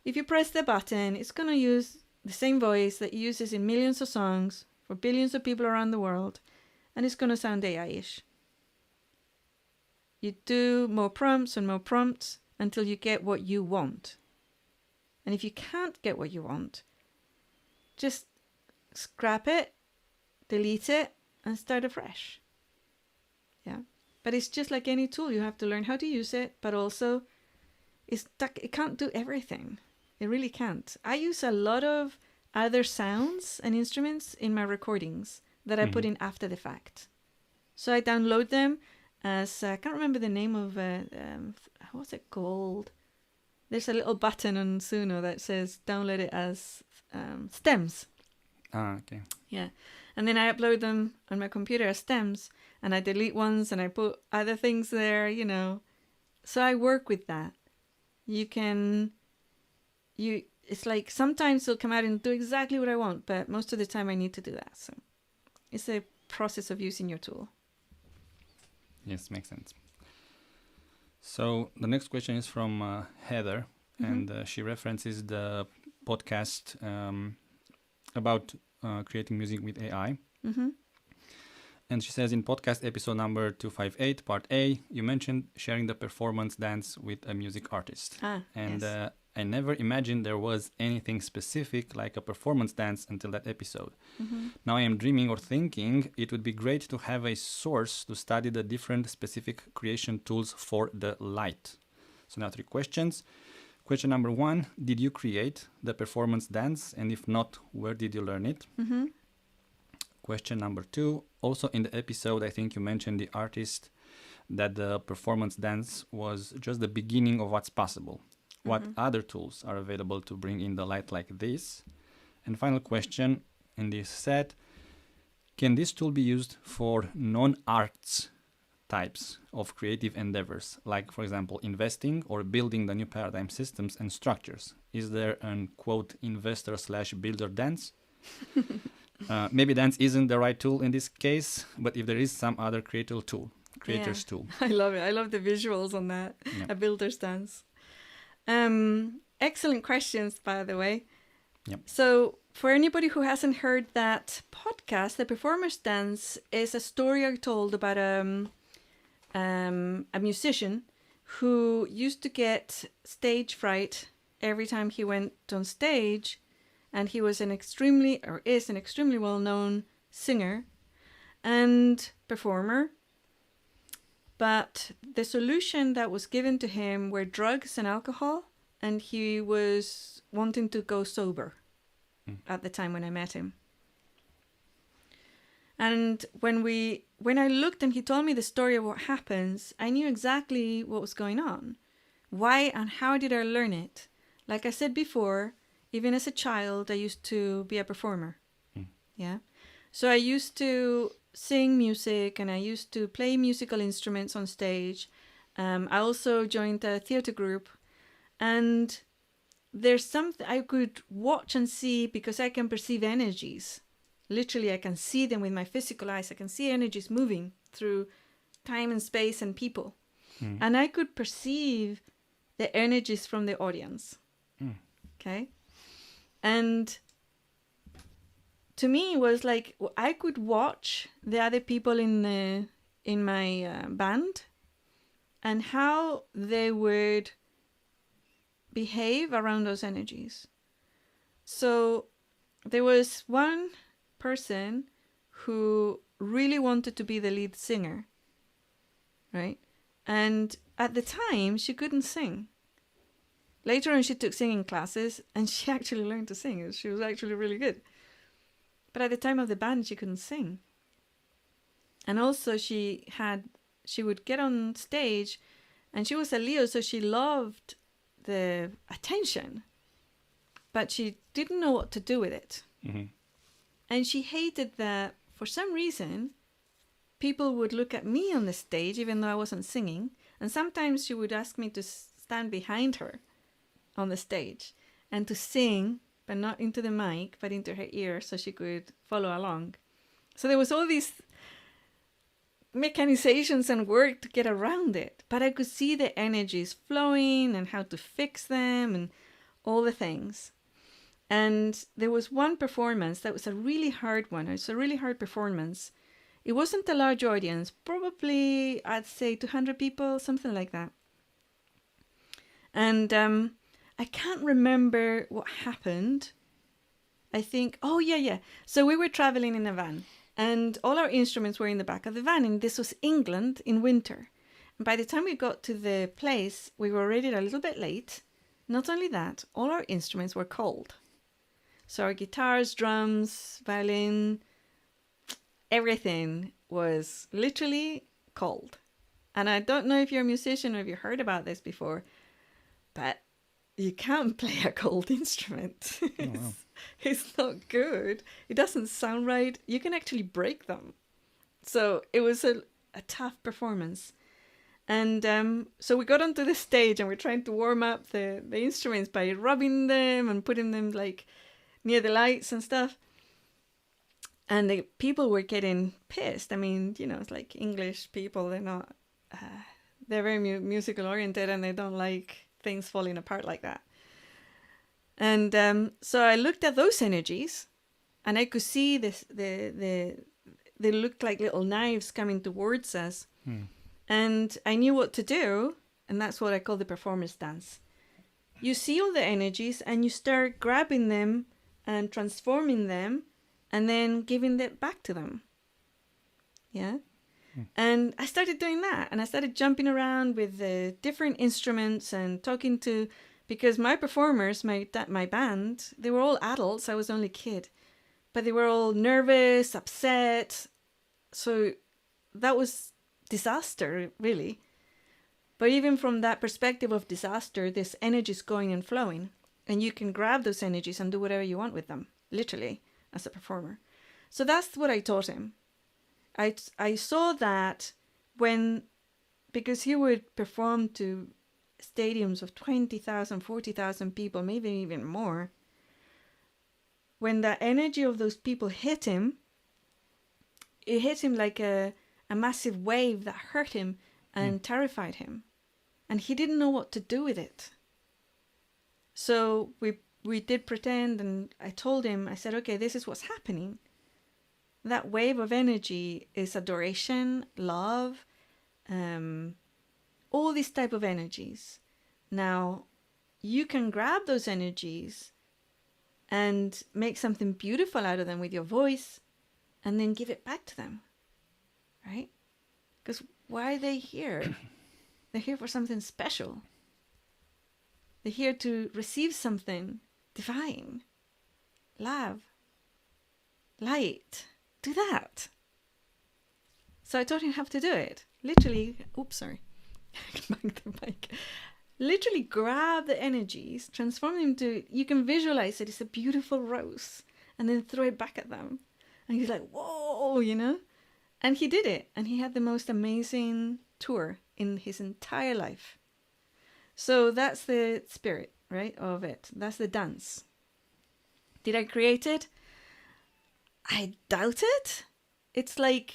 If you press the button, it's going to use the same voice that it uses in millions of songs for billions of people around the world, and it's going to sound AI-ish. You do more prompts and more prompts until you get what you want. And if you can't get what you want, just scrap it, delete it, and start afresh. Yeah. But it's just like any tool. You have to learn how to use it, but also it can't do everything. It really can't. I use a lot of other sounds and instruments in my recordings that I put in after the fact. So I download them as, I can't remember the name of, what's it called? There's a little button on Suno that says download it as stems.
Ah, okay.
Yeah. And then I upload them on my computer as stems, and I delete ones and I put other things there, you know. So I work with that. It's like sometimes it'll come out and do exactly what I want, but most of the time I need to do that. So it's a process of using your tool.
Yes, makes sense. So the next question is from Heather, and she references the podcast about creating music with AI. And she says in podcast episode number 258, part A, you mentioned sharing the performance dance with a music artist. And
yes.
I never imagined there was anything specific like a performance dance until that episode. Now I am dreaming or thinking it would be great to have a source to study the different specific creation tools for the light. So now 3 questions. Question number 1, did you create the performance dance? And if not, where did you learn it? question number 2. Also in the episode, I think you mentioned the artist that the performance dance was just the beginning of what's possible. What other tools are available to bring in the light like this? And final question in this set, can this tool be used for non-arts types of creative endeavors, like, for example, investing or building the new paradigm systems and structures? Is there an, quote, investor/builder dance? Maybe dance isn't the right tool in this case, but if there is some other creator's tool.
I love it. I love the visuals on that.
Yeah.
A builder's dance. Excellent questions, by the way.
Yep.
So for anybody who hasn't heard that podcast, the performance dance is a story I told about a musician who used to get stage fright every time he went on stage, and he was is an extremely well-known singer and performer. But the solution that was given to him were drugs and alcohol, and he was wanting to go sober at the time when I met him. And when I looked and he told me the story of what happens, I knew exactly what was going on. Why and how did I learn it? Like I said before, even as a child, I used to be a performer. Yeah. So I used to sing music and I used to play musical instruments on stage. I also joined a theater group, and there's something I could watch and see because I can perceive energies. Literally, I can see them with my physical eyes. I can see energies moving through time and space and people. And I could perceive the energies from the audience. Okay? And to me, it was like I could watch the other people in my band and how they would behave around those energies. So there was one person who really wanted to be the lead singer, right? And at the time, she couldn't sing. Later on, she took singing classes and she actually learned to sing. She was actually really good. But at the time of the band, she couldn't sing. And also she would get on stage, and she was a Leo, so she loved the attention, but she didn't know what to do with it. And she hated that for some reason people would look at me on the stage even though I wasn't singing, and sometimes she would ask me to stand behind her on the stage and to sing, but not into the mic but into her ear so she could follow along. So there was all these mechanizations and work to get around it, but I could see the energies flowing and how to fix them and all the things. And there was one performance that was a really hard one. It's a really hard performance. It wasn't a large audience, probably I'd say 200 people, something like that. And I can't remember what happened. I think, so we were traveling in a van, and all our instruments were in the back of the van, and this was England in winter. And by the time we got to the place, we were already a little bit late. Not only that, all our instruments were cold. So our guitars, drums, violin, everything was literally cold. And I don't know if you're a musician or if you heard about this before, but you can't play a cold instrument. It's not good. It doesn't sound right. You can actually break them. So it was a tough performance. And so we got onto the stage and we're trying to warm up the instruments by rubbing them and putting them like near the lights and stuff. And the people were getting pissed. I mean, it's like English people, they're not, they're very musical oriented and they don't like things falling apart like that. And so I looked at those energies and I could see this, they looked like little knives coming towards us. And I knew what to do. And that's what I call the performance dance. You see all the energies and you start grabbing them and transforming them and then giving it back to them. Yeah. And I started doing that, and I started jumping around with the different instruments and talking to, because my performers, my band, they were all adults. I was only a kid. but they were all nervous, upset. So that was disaster, really. But even from that perspective of disaster, this energy is going and flowing. And you can grab those energies and do whatever you want with them, literally, as a performer. So that's what I taught him. I saw that because he would perform to stadiums of 20,000, 40,000 people, maybe even more. When the energy of those people hit him, it hit him like a massive wave that hurt him and terrified him. And he didn't know what to do with it. So we did pretend, and I told him, I said, okay, this is what's happening. That wave of energy is adoration, love, all these type of energies. Now, you can grab those energies and make something beautiful out of them with your voice and then give it back to them, right? Because why are they here? They're here for something special. They're here to receive something divine. Love. Light. Do that. So I taught him how to do it. Literally, oops, sorry. Bang the mic. Literally grab the energies, transform them into, you can visualize it as a beautiful rose, and then throw it back at them. And he's like, whoa, you know? And he did it. And he had the most amazing tour in his entire life. So that's the spirit, right, of it. That's the dance. Did I create it? I doubt it. It's like,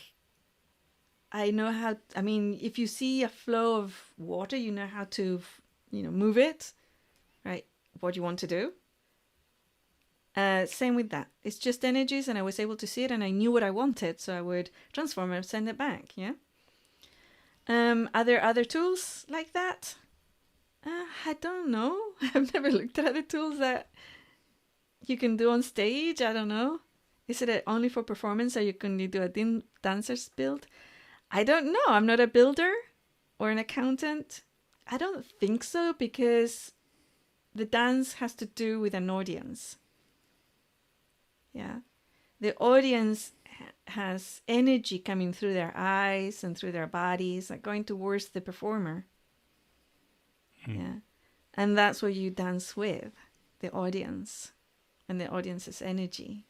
I know how, I mean, if you see a flow of water, you know how to, move it, right? What you want to do. Same with that. It's just energies, and I was able to see it, and I knew what I wanted, so I would transform it and send it back, yeah? Are there other tools like that? I don't know. I've never looked at other tools that you can do on stage. I don't know. Is it only for performance, or you can do a dancer's build? I don't know. I'm not a builder or an accountant. I don't think so, because the dance has to do with an audience. Yeah. The audience has energy coming through their eyes and through their bodies, like going towards the performer. Yeah. And that's what you dance with, the audience and the audience's energy.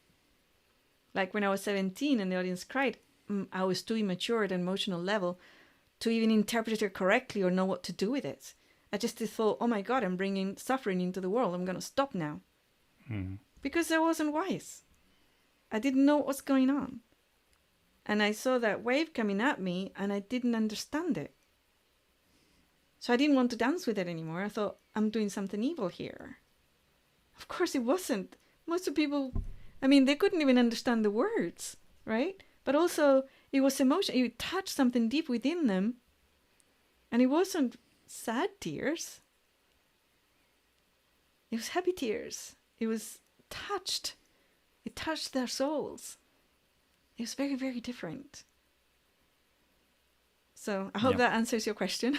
Like when I was 17 and the audience cried, I was too immature at an emotional level to even interpret it correctly or know what to do with it. I just thought, oh my God, I'm bringing suffering into the world. I'm going to stop now. Because I wasn't wise. I didn't know what was going on. And I saw that wave coming at me and I didn't understand it. So I didn't want to dance with it anymore. I thought, I'm doing something evil here. Of course it wasn't. Most of the people, they couldn't even understand the words, right? But also, it was emotion. It touched something deep within them. And it wasn't sad tears. It was happy tears. It was touched. It touched their souls. It was very, very different. So I hope that answers your question.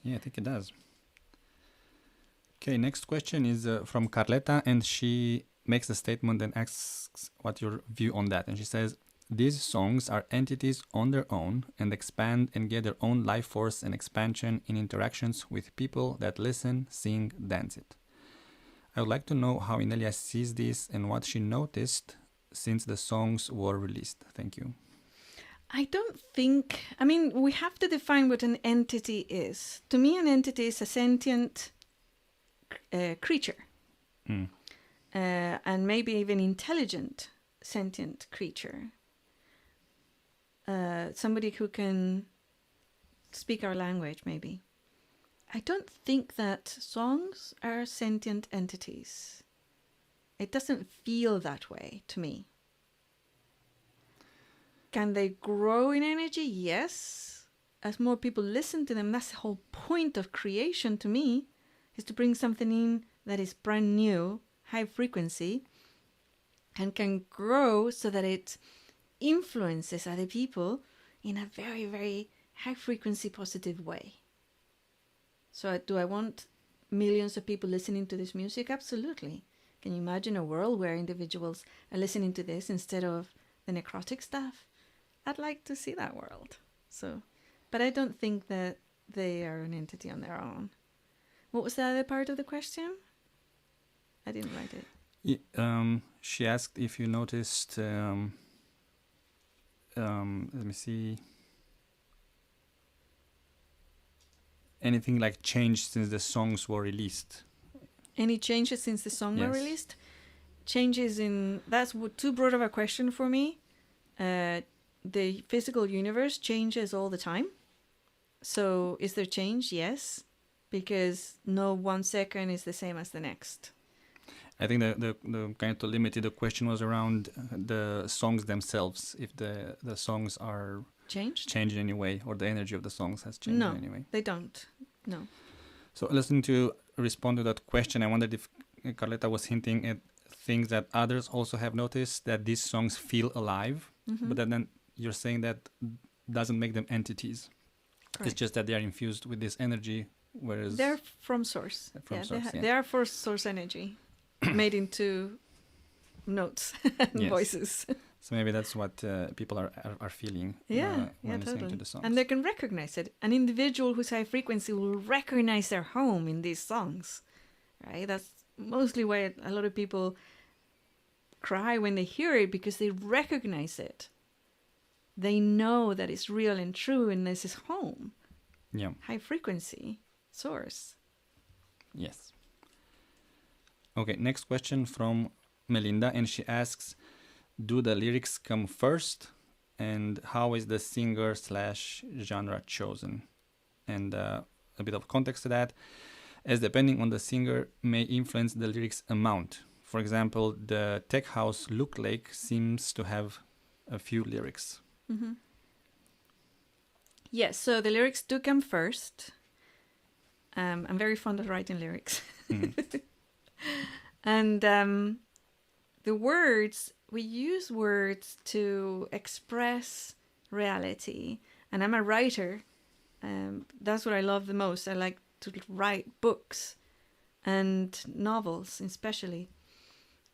Yeah, I think it does. Okay, next question is from Carleta, and she makes a statement and asks what your view on that. And she says, these songs are entities on their own and expand and get their own life force and expansion in interactions with people that listen, sing, dance it. I would like to know how Inelia sees this and what she noticed since the songs were released. Thank you.
I don't think, we have to define what an entity is. To me, an entity is a sentient creature. And maybe even intelligent sentient creature. Somebody who can speak our language, maybe. I don't think that songs are sentient entities. It doesn't feel that way to me. Can they grow in energy? Yes. As more people listen to them, that's the whole point of creation to me, is to bring something in that is brand new, high frequency, and can grow so that it influences other people in a very, very high frequency positive way. So do I want millions of people listening to this music? Absolutely. Can you imagine a world where individuals are listening to this instead of the necrotic stuff? I'd like to see that world. So, but I don't think that they are an entity on their own. What was the other part of the question? I didn't write it.
She asked if you noticed, let me see, anything like changed since the songs were released.
Any changes since the song were
Yes.
released? Changes in... That's too broad of a question for me. The physical universe changes all the time. So is there change? Yes. Because no 1 second is the same as the next.
I think the kind of limited the question was around the songs themselves, if the songs are
Changed?
changed in any way, or the energy of the songs has changed
No,
in any way.
they don't. No.
So listening to respond to that question, I wondered if Carleta was hinting at things that others also have noticed, that these songs feel alive,
Mhm.
but then you're saying that doesn't make them entities.
Correct.
It's just that they are infused with this energy, whereas
They're from source.
From source, yeah.
They are for source energy made into notes and
Yes.
voices.
so maybe that's what people are feeling when listening to the songs.
And they can recognize it. An individual who's high frequency will recognize their home in these songs, right? That's mostly why a lot of people cry when they hear it, because they recognize it. They know that it's real and true, and this is home.
Yeah.
High frequency source.
Yes. Okay, next question from Melinda, and she asks, do the lyrics come first, and how is the singer/genre chosen? And a bit of context to that, as depending on the singer may influence the lyrics amount. For example, the tech house Look Lake seems to have a few lyrics.
Mm-hmm. Yes, so the lyrics do come first. I'm very fond of writing lyrics.
Mhm.
And the words, we use words to express reality. And I'm a writer. That's what I love the most. I like to write books and novels especially.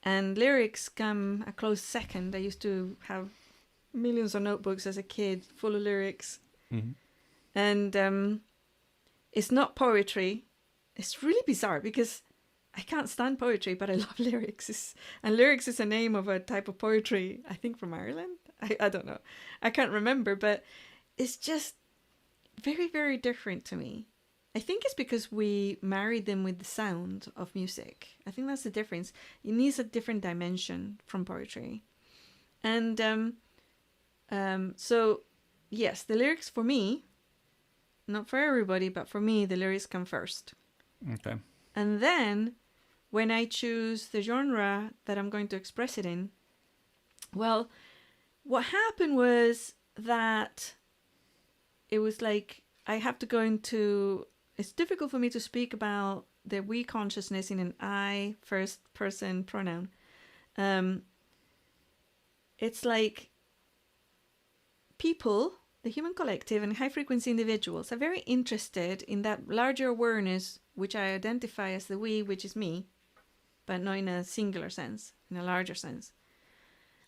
And lyrics come a close second. I used to have millions of notebooks as a kid full of lyrics.
Mhm.
And it's not poetry. It's really bizarre because I can't stand poetry, but I love lyrics. And lyrics is a name of a type of poetry, I think from Ireland. I don't know. I can't remember, but it's just very, very different to me. I think it's because we married them with the sound of music. I think that's the difference. It needs a different dimension from poetry. And so, yes, the lyrics for me, not for everybody, but for me, the lyrics come first.
Okay.
And then when I choose the genre that I'm going to express it in, well, what happened was that it was like I have to go into... It's difficult for me to speak about the we consciousness in an I first person pronoun. It's like people, the human collective and high frequency individuals are very interested in that larger awareness, which I identify as the we, which is me, but not in a singular sense, in a larger sense.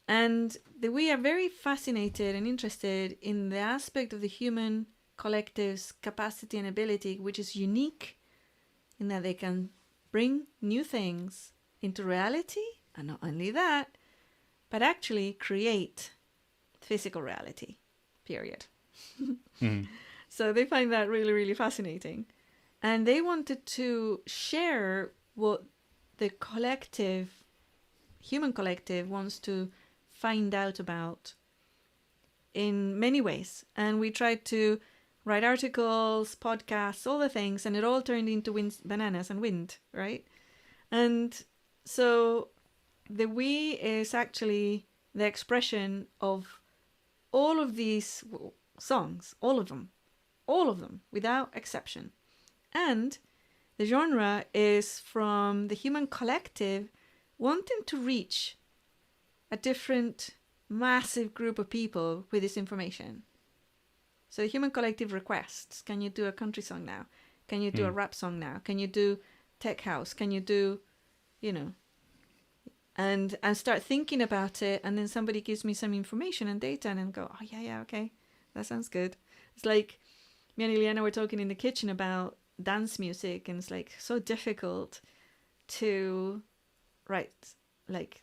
And the we are very fascinated and interested in the aspect of the human collective's capacity and ability, which is unique in that they can bring new things into reality, and not only that, but actually create physical reality, period.
Mhm.
So they find that really, really fascinating. And they wanted to share what the collective, human collective, wants to find out about in many ways. And we tried to write articles, podcasts, all the things, and it all turned into bananas and wind, right? And so the we is actually the expression of all of these songs, all of them, without exception. And the genre is from the human collective wanting to reach a different massive group of people with this information. So the human collective requests, can you do a country song now? Can you do a rap song now? Can you do tech house? Can you do, and start thinking about it, and then somebody gives me some information and data, and then go, oh yeah, okay, that sounds good. It's like me and Ileana were talking in the kitchen about dance music, and it's like so difficult to write, like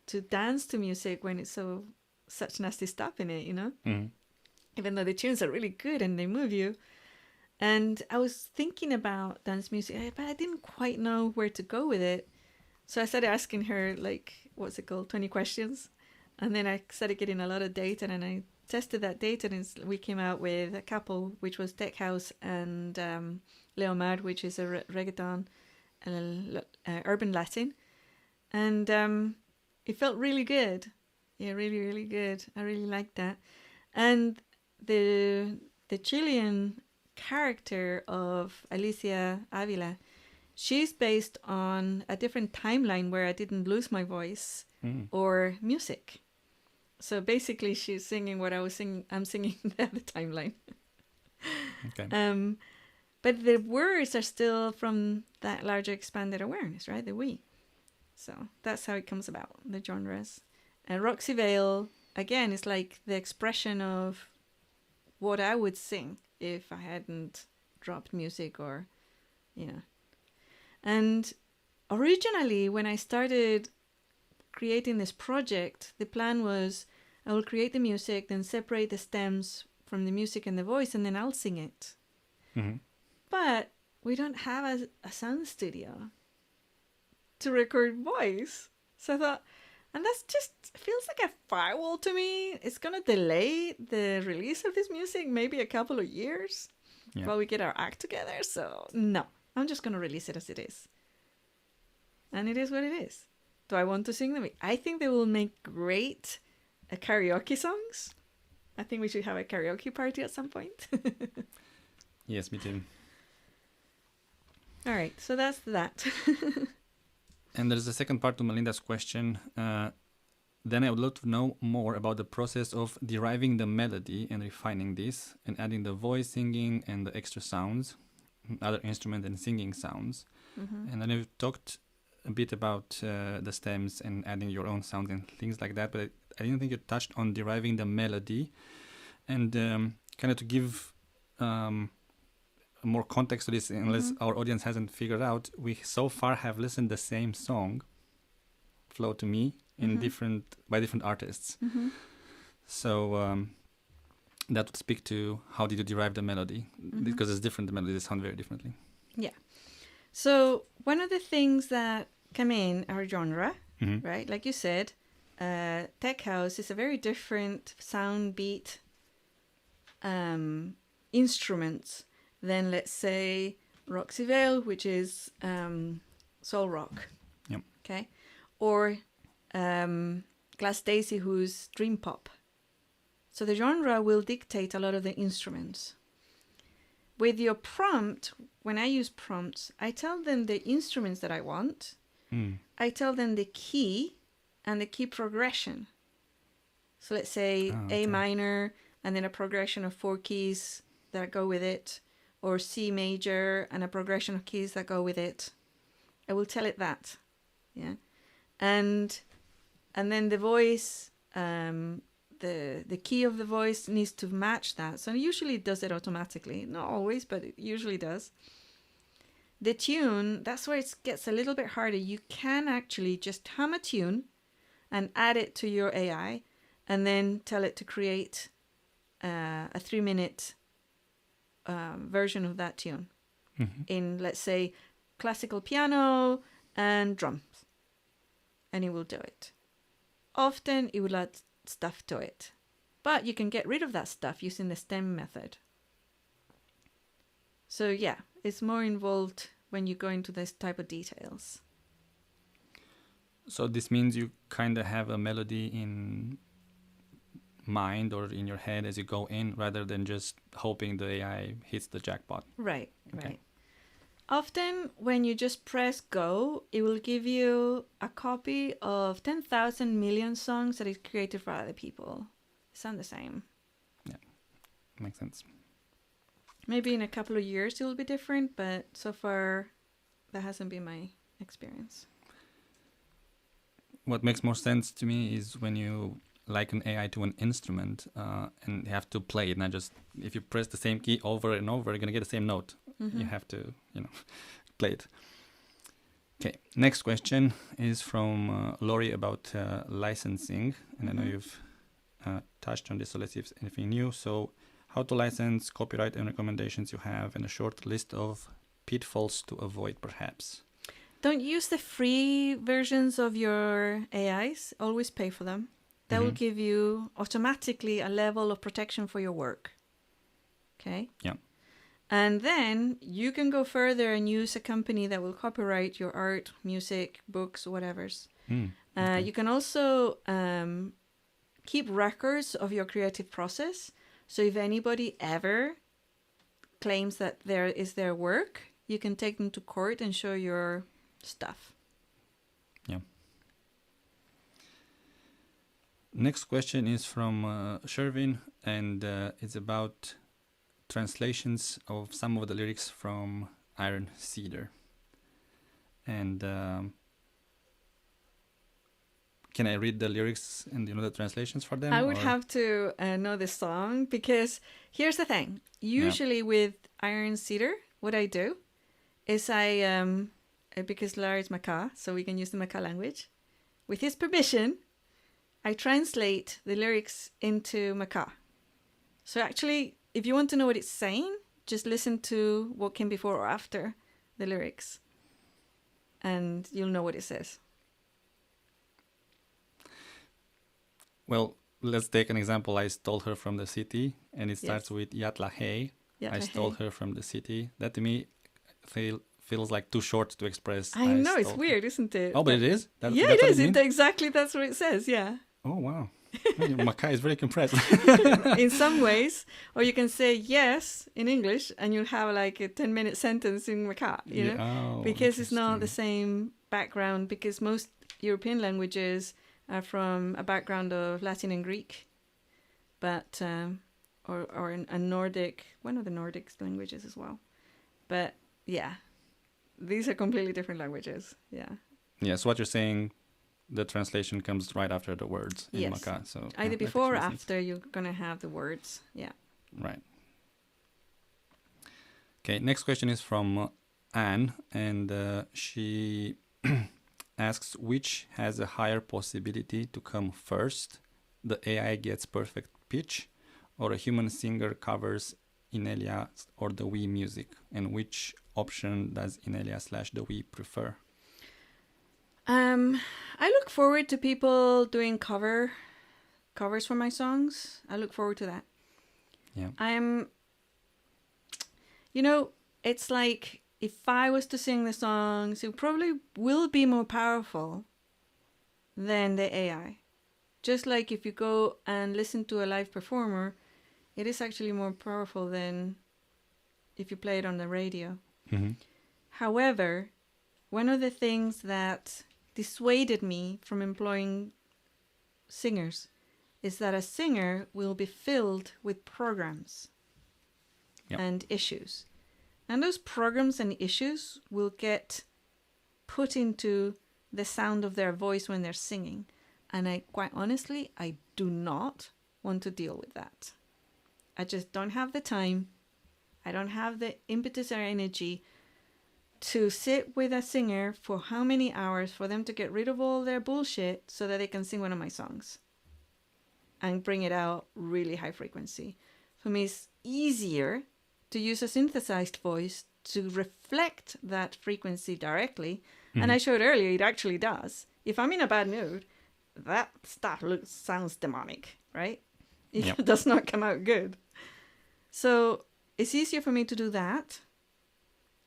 to dance to music when it's such nasty stuff in it, you know?
Mm.
Even though the tunes are really good and they move you. And I was thinking about dance music, but I didn't quite know where to go with it. So I started asking her, like, what's it called, 20 questions. And then I started getting a lot of data, and I tested that data, and we came out with a couple, which was Tech House and Leomar, which is a reggaeton, urban Latin. And it felt really good. Yeah, really, really good. I really liked that. And the Chilean character of Alicia Avila, she's based on a different timeline where I didn't lose my voice or music. So basically, she's singing what I was singing. I'm singing the other timeline.
Okay.
But the words are still from that larger expanded awareness, right? The we. So that's how it comes about, the genres. And Roxy Vale, again, is like the expression of what I would sing if I hadn't dropped music or, you know. And originally, when I started creating this project, the plan was I will create the music, then separate the stems from the music and the voice, and then I'll sing it.
Mm-hmm.
But we don't have a sound studio to record voice. So I thought, and that's just feels like a firewall to me. It's going to delay the release of this music maybe a couple of years while we get our act together. So no, I'm just going to release it as it is. And it is what it is. Do I want to sing them? I think they will make great karaoke songs. I think we should have a karaoke party at some point.
Yes, me too.
All right, so that's that.
And there's a second part to Melinda's question. Then I would love to know more about the process of deriving the melody and refining this and adding the voice singing and the extra sounds, other instrument and singing sounds. Mm-hmm. And then we've talked a bit about the stems and adding your own sounds and things like that, but I didn't think you touched on deriving the melody. And kind of to give more context to this, unless our audience hasn't figured out, we so far have listened the same song, Flow to Me, in by different artists. Mm-hmm. So that would speak to how did you derive the melody, because it's different. The melodies sound very differently. Yeah.
So one of the things that come in our genre, right? Like you said, tech house is a very different sound beat instruments than, let's say, Roxy Vale, which is soul rock.
Yep.
Okay. Or Glass Daisy, who's dream pop. So the genre will dictate a lot of the instruments. With your prompt, when I use prompts, I tell them the instruments that I want. I tell them the key and the key progression. So let's say A minor and then a progression of 4 keys that go with it, or C major and a progression of keys that go with it. I will tell it that. Yeah. And then the voice, the key of the voice needs to match that. So usually it does it automatically. Not always, but it usually does. The tune, that's where it gets a little bit harder. You can actually just hum a tune and add it to your AI and then tell it to create a 3-minute version of that tune in, let's say, classical piano and drums. And it will do it. Often it will add stuff to it. But you can get rid of that stuff using the stem method. So yeah, it's more involved when you go into this type of details.
So this means you kind of have a melody in mind or in your head as you go in, rather than just hoping the AI hits the jackpot.
Right,
okay.
Right. Often when you just press go, it will give you a copy of 10,000 million songs that is created for other people. They sound the same.
Yeah, makes sense.
Maybe in a couple of years it will be different, but so far that hasn't been my experience.
what makes more sense to me is when you liken AI to an instrument and you have to play it, not just if you press the same key over and over, you're going to get the same note.
Mm-hmm.
You have to, play it. Okay, next question is from Lori about licensing. And I know you've touched on this, so let's see if there's anything new. So how to license, copyright and recommendations you have, and a short list of pitfalls to avoid, perhaps.
Don't use the free versions of your AIs. Always pay for them. That will give you automatically a level of protection for your work. Okay?
Yeah.
And then you can go further and use a company that will copyright your art, music, books, whatever's.
Okay.
You can also keep records of your creative process. So if anybody ever claims that there is their work, you can take them to court and show your stuff.
Yeah. Next question is from Shervin, and it's about translations of some of the lyrics from Iron Cedar. And can I read the lyrics and the translations for them?
I would have to know the song, because here's the thing. Usually with Iron Cedar, what I do is because Larry is Maka, so we can use the Maka language. With his permission, I translate the lyrics into Maka. So actually, if you want to know what it's saying, just listen to what came before or after the lyrics, and you'll know what it says.
Well, let's take an example. I stole her from the city, and it starts with Yatla Hey. I stole her from the city. That to me feels like too short to express.
I know, it's
stole
weird, isn't it?
Oh, but it is?
Yeah,
That's
it
what
is.
means?
Exactly, that's what it says, yeah.
Oh, wow. Makai is very compressed.
In some ways. Or you can say yes in English, and you'll have like a 10-minute sentence in Maka, you know?
Oh,
because it's not the
interesting.
same background, because most European languages are from a background of Latin and Greek, but or a Nordic, one of the Nordic languages as well. But yeah, these are completely different languages. Yeah.
Yeah, so what you're saying, the translation comes right after the words in
Yes.
Maka. So
Either
that
before or
makes more sense.
after, you're gonna have the words. Yeah.
Right. Okay, next question is from Anne, and she asks which has a higher possibility to come first: the AI gets perfect pitch, or a human singer covers Inelia or the Wii music, and which option does Inelia/the Wii prefer?
I look forward to people doing covers for my songs. I look forward to that.
Yeah.
It's like if I was to sing the songs, it probably will be more powerful than the AI. Just like if you go and listen to a live performer, it is actually more powerful than if you play it on the radio.
Mm-hmm.
However, one of the things that dissuaded me from employing singers is that a singer will be filled with programs and issues. And those programs and issues will get put into the sound of their voice when they're singing. And I do not want to deal with that. I just don't have the time. I don't have the impetus or energy to sit with a singer for how many hours for them to get rid of all their bullshit so that they can sing one of my songs and bring it out really high frequency. For me, it's easier to use a synthesized voice to reflect that frequency directly. Mm-hmm. And I showed earlier, it actually does. If I'm in a bad mood, that stuff sounds demonic, right? It does not come out good. So it's easier for me to do that.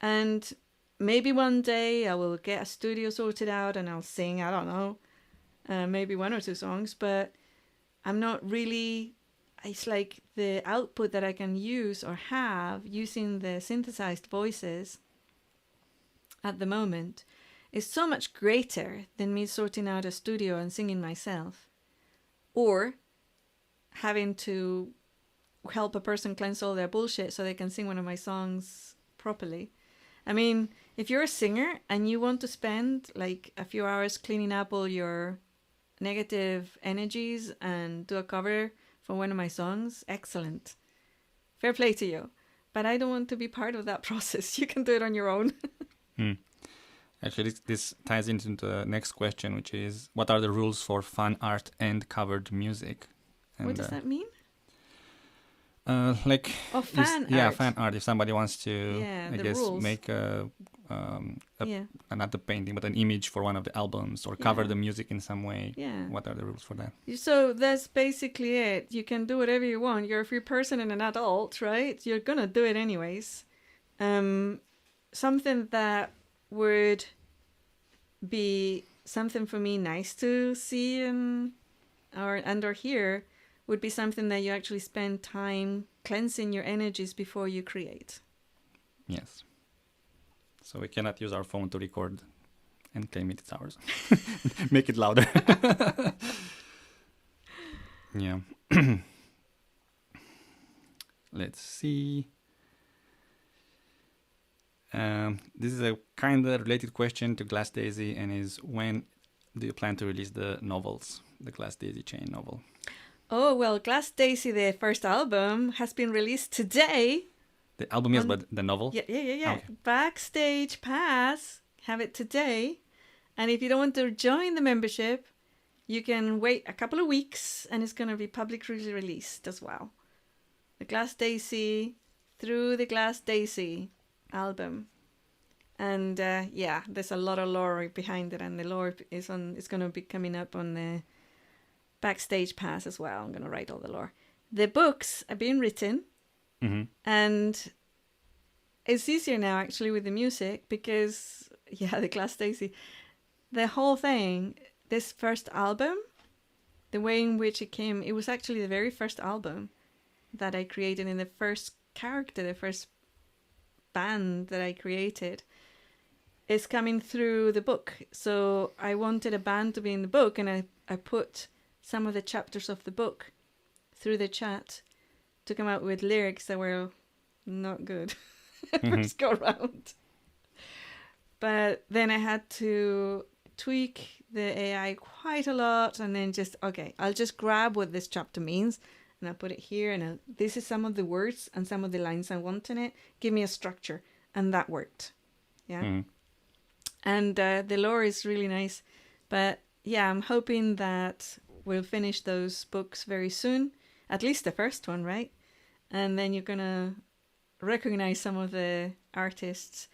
And maybe one day I will get a studio sorted out and I'll sing, I don't know, maybe one or two songs, but I'm not really, it's like the output that I can use or have using the synthesized voices at the moment is so much greater than me sorting out a studio and singing myself, or having to help a person cleanse all their bullshit so they can sing one of my songs properly. I mean, if you're a singer and you want to spend like a few hours cleaning up all your negative energies and do a cover for one of my songs, excellent. Fair play to you. But I don't want to be part of that process. You can do it on your own.
Actually, this ties into the next question, which is, what are the rules for fan art and covered music? And,
What does that mean?
Like,
Oh, fan art.
Yeah, fan art. If somebody wants to,
Yeah,
I
the
guess,
rules.
make
Yeah.
not a painting, but an image for one of the albums, or cover
Yeah.
the music in some way.
Yeah.
What are the rules for that?
So that's basically it. You can do whatever you want. You're a free person and an adult, right? You're gonna do it anyways. Something that would be something for me nice to see or hear would be something that you actually spend time cleansing your energies before you create.
Yes. So we cannot use our phone to record and claim it's ours. Make it louder. Yeah. Let's see. This is a kind of related question to Glass Daisy, and is, when do you plan to release the novels, the Glass Daisy chain novel?
Oh, well, Glass Daisy, the first album, has been released today.
The album, yes, but the novel?
Yeah.
Okay.
Backstage Pass, have it today. And if you don't want to join the membership, you can wait a couple of weeks and it's going to be publicly released as well. The Glass Daisy through the Glass Daisy album. And there's a lot of lore behind it, and the lore is going to be coming up on the Backstage Pass as well. I'm going to write all the lore. The books are being written.
Mm-hmm.
And it's easier now actually with the music because, the Glass Daisy, the whole thing, this first album, the way in which it came, it was actually the very first album that I created, in the first character, the first band that I created is coming through the book. So I wanted a band to be in the book, and I put some of the chapters of the book through the chat to come out with lyrics that were not good first go around. But then I had to tweak the AI quite a lot, and then I'll just grab what this chapter means, and I'll put it here, and this is some of the words and some of the lines I want in it. Give me a structure, and that worked. Yeah.
Mm-hmm.
And the lore is really nice. But yeah, I'm hoping that we'll finish those books very soon. At least the first one, right? And then you're going to recognize some of the artists.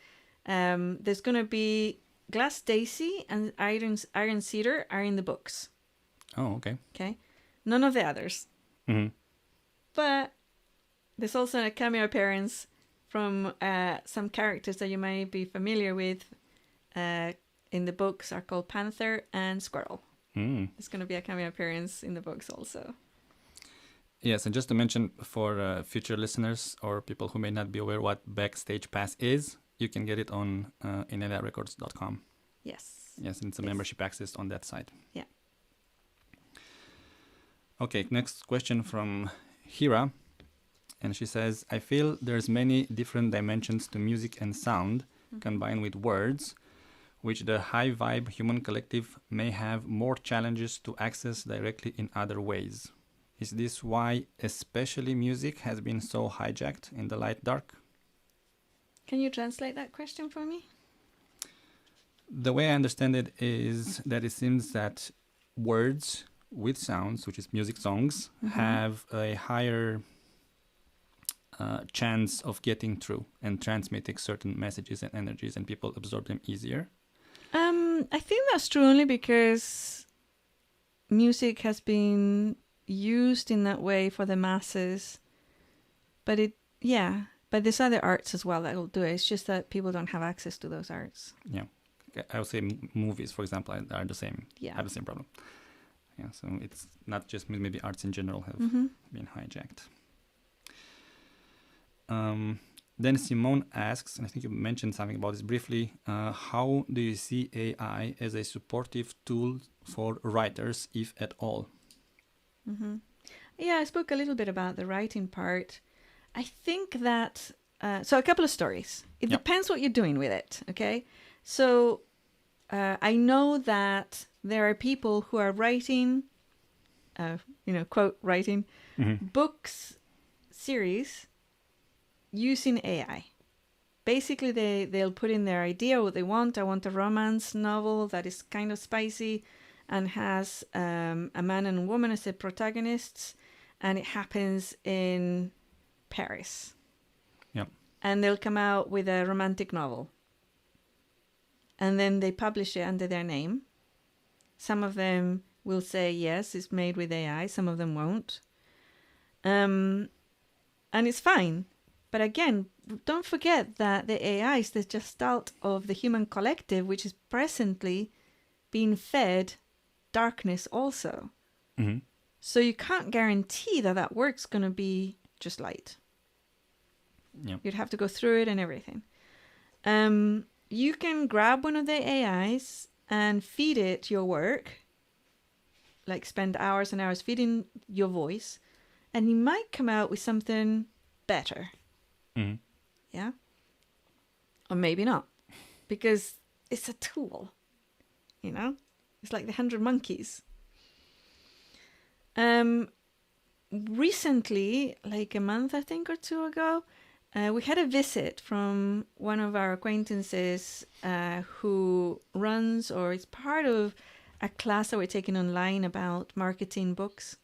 There's going to be Glass Daisy and Iron Cedar are in the books.
Oh, okay.
Okay. None of the others.
Mm-hmm.
But there's also a cameo appearance from some characters that you might be familiar with in the books are called Panther and Squirrel.
Mm.
There's going to be a cameo appearance in the books also.
Yes, and just to mention for future listeners or people who may not be aware what Backstage Pass is, you can get it on ineliarecords.com.
Yes.
Yes, and it's a membership access on that site.
Yeah.
Okay, next question from Hira. And she says, I feel there's many different dimensions to music and sound combined with words, which the high vibe human collective may have more challenges to access directly in other ways. Is this why especially music has been so hijacked in the light dark?
Can you translate that question for me?
The way I understand it is that it seems that words with sounds, which is music songs, have a higher chance of getting through and transmitting certain messages and energies, and people absorb them easier.
I think that's true only because music has been used in that way for the masses. But there's other arts as well that will do it. It's just that people don't have access to those arts.
Yeah. I would say movies, for example, are the same.
Yeah.
Have the same problem. Yeah, so it's not just maybe arts in general have been hijacked. Then Simone asks, and I think you mentioned something about this briefly, how do you see AI as a supportive tool for writers, if at all?
Yeah, I spoke a little bit about the writing part. I think that, so a couple of stories. It depends what you're doing with it, okay? So I know that there are people who are writing, quote, writing books series using AI. Basically, they'll put in their idea, what they want. I want a romance novel that is kind of spicy and has a man and a woman as the protagonists, and it happens in Paris.
Yeah.
And they'll come out with a romantic novel. And then they publish it under their name. Some of them will say, yes, it's made with AI. Some of them won't. And it's fine. But again, don't forget that the AI is the gestalt of the human collective, which is presently being fed darkness also.
Mm-hmm.
So you can't guarantee that that work's going to be just light.
Yeah.
You'd have to go through it and everything. You can grab one of the AIs and feed it your work, like spend hours and hours feeding your voice, and you might come out with something better.
Mm-hmm.
Yeah? Or maybe not, because it's a tool, you know? It's like the 100 monkeys. Recently, like a month, I think, or two ago, we had a visit from one of our acquaintances who runs or is part of a class that we're taking online about marketing books.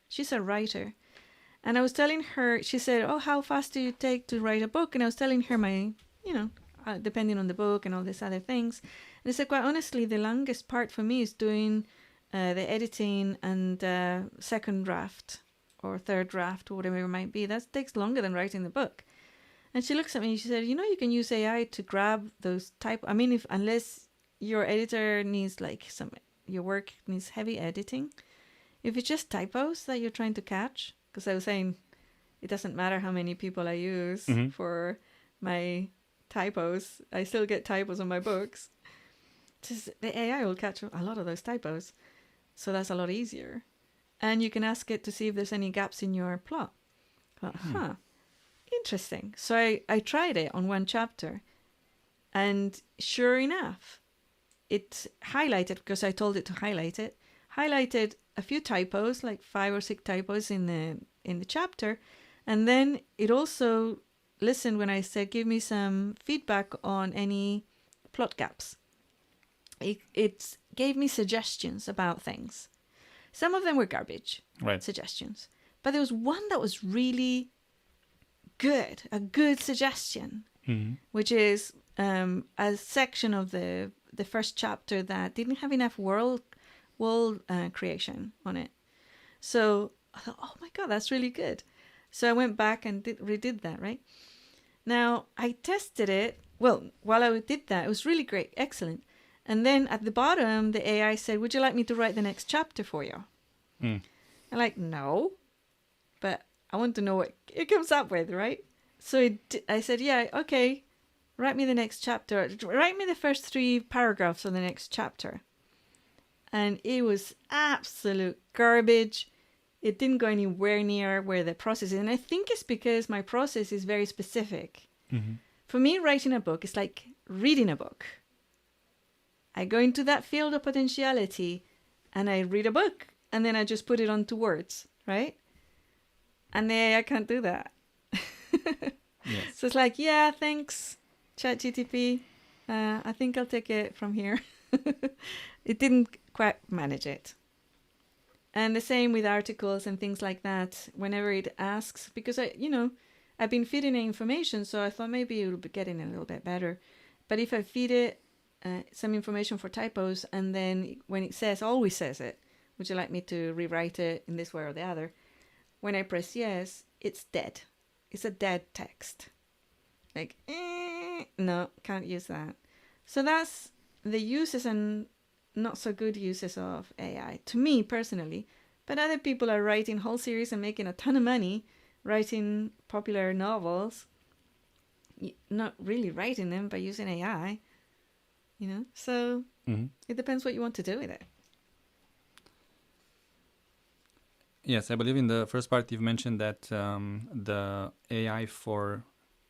She's a writer. And I was telling her, she said, oh, how fast do you take to write a book? And I was telling her my, depending on the book and all these other things. And I said, quite honestly, the longest part for me is doing the editing and second draft or third draft or whatever it might be. That takes longer than writing the book. And she looks at me and she said, you can use AI to grab those unless your editor needs your work needs heavy editing. If it's just typos that you're trying to catch, because I was saying it doesn't matter how many people I use for my typos. I still get typos on my books. Just the AI will catch a lot of those typos. So that's a lot easier. And you can ask it to see if there's any gaps in your plot. I thought, interesting. So I tried it on one chapter. And sure enough, it highlighted, because I told it to highlight it, highlighted a few typos, like 5 or 6 typos in the chapter. And then it also listened when I said, give me some feedback on any plot gaps. It gave me suggestions about things. Some of them were garbage suggestions. But there was one that was really good, a good suggestion, which is a section of the first chapter that didn't have enough world creation on it. So I thought, oh my God, that's really good. So I went back and redid that, right? Now, I tested it. Well, while I did that, it was really great, excellent. And then at the bottom, the AI said, would you like me to write the next chapter for you? I'm like, no, but I want to know what it comes up with, right? So I said, yeah, okay, write me the next chapter. Write me the first 3 paragraphs of the next chapter. And it was absolute garbage. It didn't go anywhere near where the process is. And I think it's because my process is very specific. For me, writing a book is like reading a book. I go into that field of potentiality and I read a book and then I just put it onto words, right? And the AI can't do that.
Yes.
So it's like, yeah, thanks, ChatGTP. I think I'll take it from here. It didn't quite manage it. And the same with articles and things like that. Whenever it asks, because I've been feeding it information, so I thought maybe it would be getting a little bit better. But if I feed it some information for typos, and then when it always says it, would you like me to rewrite it in this way or the other? When I press yes, it's dead. It's a dead text. Like, no, can't use that. So that's the uses and not so good uses of AI, to me personally. But other people are writing whole series and making a ton of money writing popular novels, not really writing them by using AI, So it depends what you want to do with it.
Yes, I believe in the first part you've mentioned that the AI for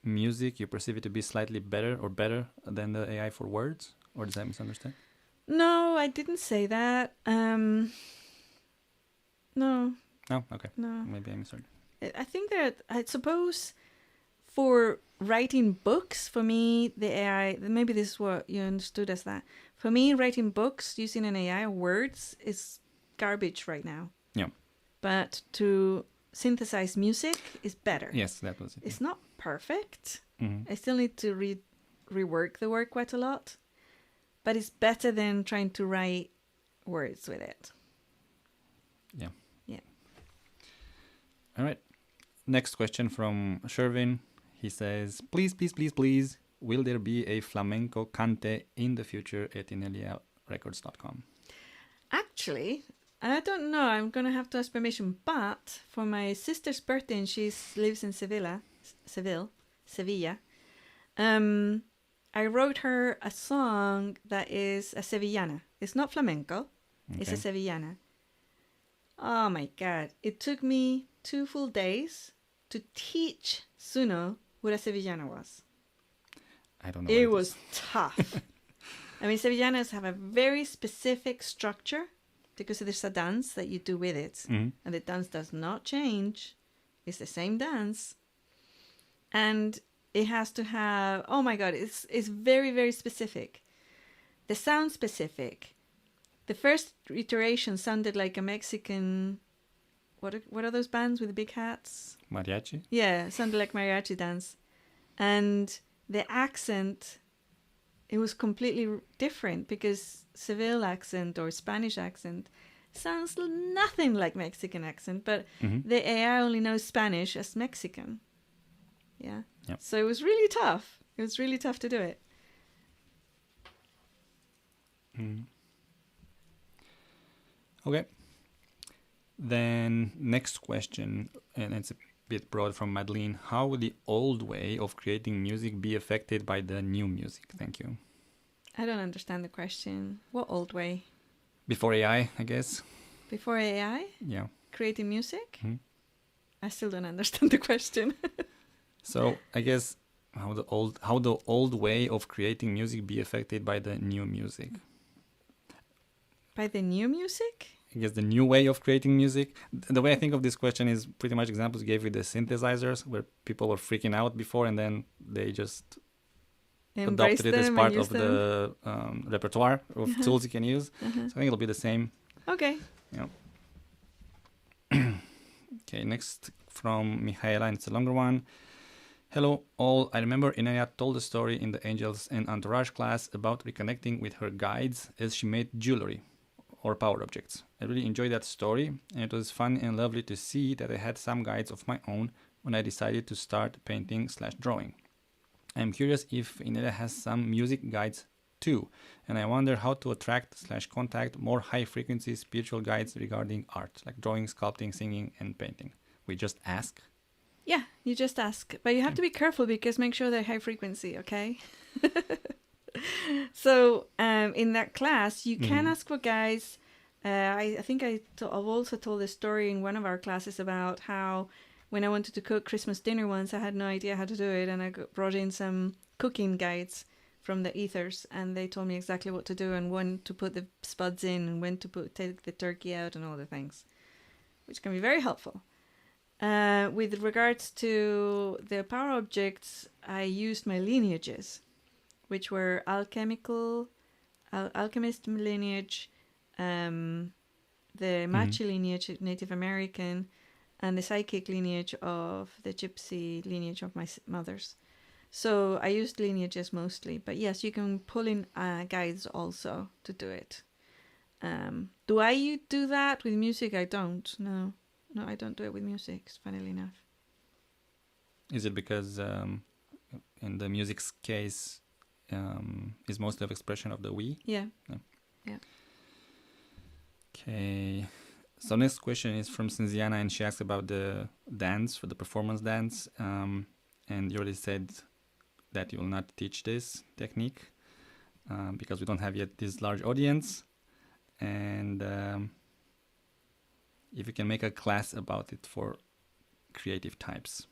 music, you perceive it to be slightly better than the AI for words, or did I misunderstand?
No, I didn't say that. No,
Oh, okay.
no.
Maybe I misheard.
I think that, I suppose, for writing books, for me, the AI, maybe this is what you understood as that. For me, writing books using an AI, words, is garbage right now.
Yeah.
But to synthesize music is better.
Yes, that was it.
It's not perfect.
Mhm.
I still need to rework the work quite a lot. But it's better than trying to write words with it.
Yeah.
Yeah.
All right. Next question from Shervin. He says, please, please, please, please, will there be a flamenco cante in the future at ineliarecords.com?
Actually, I don't know. I'm going to have to ask permission. But for my sister's birthday, and she lives in Sevilla, I wrote her a song that is a Sevillana. It's not flamenco. It's a
Okay.
Sevillana. Oh my God. It took me 2 full days to teach Suno what a Sevillana was.
I don't know.
It
what
was tough. I mean, Sevillanas have a very specific structure because there's a dance that you do with it.
Mhm.
And the dance does not change. It's the same dance. And it has to have, oh my God, it's very, very specific. The sound specific. The first iteration sounded like a Mexican, what are those bands with the big hats?
Mariachi?
Yeah, it sounded like mariachi dance. And the accent, it was completely different because Seville accent or Spanish accent sounds nothing like Mexican accent, but
Mhm.
the AI only knows Spanish as Mexican. Yeah.
Yep.
So it was really tough. It was really tough to do it.
Mhm. Okay. Then next question, and it's a bit broad from Madeline. How would the old way of creating music be affected by the new music? Thank you.
I don't understand the question. What old way?
Before AI, I guess.
Before AI?
Yeah.
Creating music?
Mhm.
I still don't understand the question.
So I guess how the old way of creating music be affected by the new music.
By the new music?
I guess the new way of creating music. The way I think of this question is pretty much examples you gave with the synthesizers, where people were freaking out before and then they just
Embrace
adopted it as
them
part
and
of
use them?
the repertoire of tools you can use.
Uh-huh.
So I think it'll be the same.
Okay.
Okay, next from Michaela, and it's a longer one. Hello all, I remember Inelia told a story in the Angels and Entourage class about reconnecting with her guides as she made jewelry or power objects. I really enjoyed that story, and it was fun and lovely to see that I had some guides of my own when I decided to start painting/drawing. I'm curious if Inelia has some music guides too, and I wonder how to attract/contact more high-frequency spiritual guides regarding art, like drawing, sculpting, singing, and painting. We just ask.
Yeah, you just ask. But you have to be careful because make sure they're high frequency, okay? So in that class, you can ask for guides. I think I've also told a story in one of our classes about how when I wanted to cook Christmas dinner once, I had no idea how to do it. And I brought in some cooking guides from the ethers. And they told me exactly what to do and when to put the spuds in and when to take the turkey out and all the things, which can be very helpful. With regards to the power objects, I used my lineages, which were alchemist lineage, the Machi lineage, Native American, and the psychic lineage of the Gypsy lineage of my mother's. So I used lineages mostly, but yes, you can pull in guides also to do it. Do I do that with music? I don't. No, I don't do it with music, funnily enough.
Is it because in the music's case is mostly of expression of the we?
Yeah.
Okay. So next question is from Cinziana, and she asks about the dance, for the performance dance. And you already said that you will not teach this technique because we don't have yet this large audience. And if you can make a class about it for creative types.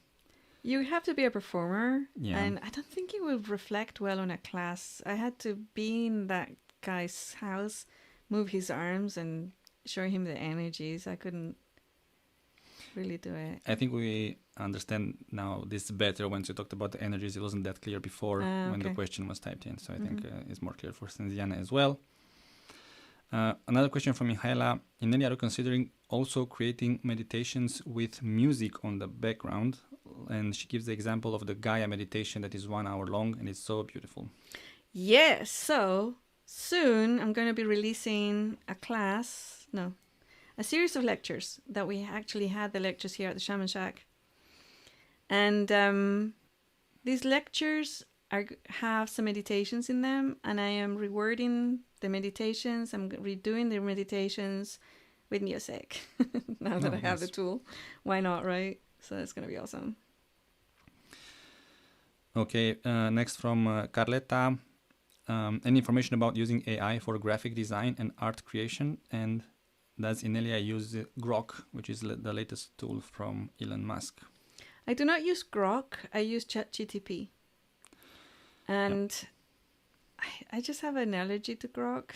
You have to be a performer,
Yeah.
and I don't think it will reflect well on a class. I had to be in that guy's house, move his arms and show him the energies. I couldn't really do it.
I think we understand now this better. Once you talked about the energies, it wasn't that clear before when the
Okay.
question was typed in. So I think it's more clear for Senziana as well. Another question from Mihaela. Inelia, are you considering also creating meditations with music on the background? And she gives the example of the Gaia meditation that is 1 hour long and it's so beautiful.
Yes, so soon I'm going to be releasing a series of lectures that we actually had the lectures here at the Shaman Shack. And these lectures have some meditations in them, and I am rewording the meditations. I'm redoing the meditations with music. Now that I have the tool, why not, right? So it's going to be awesome.
Okay, next from Carletta. Any information about using AI for graphic design and art creation? And does Inelia use Grok, which is the latest tool from Elon Musk?
I do not use Grok. I use ChatGTP. And I just have an allergy to Grok.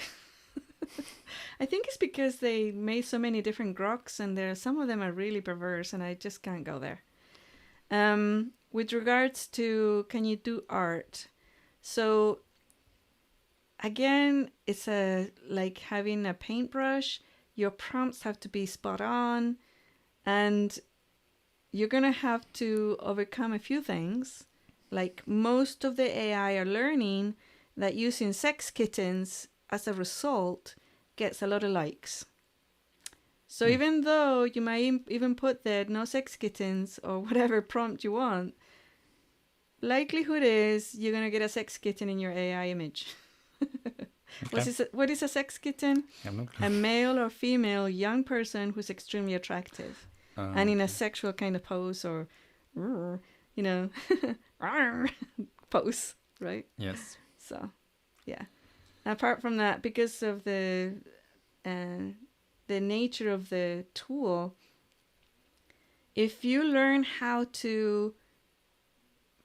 I think it's because they made so many different Groks, and some of them are really perverse, and I just can't go there. With regards to can you do art? So again, it's like having a paintbrush. Your prompts have to be spot on, and you're gonna have to overcome a few things. Like most of the AI are learning that using sex kittens as a result gets a lot of likes. So even though you might even put there no sex kittens or whatever prompt you want, likelihood is you're going to get a sex kitten in your AI image. What is a sex kitten? A male or female young person who's extremely attractive and in a sexual kind of pose or, you know, pose, right?
Yes.
So, yeah. Apart from that, because of the nature of the tool, if you learn how to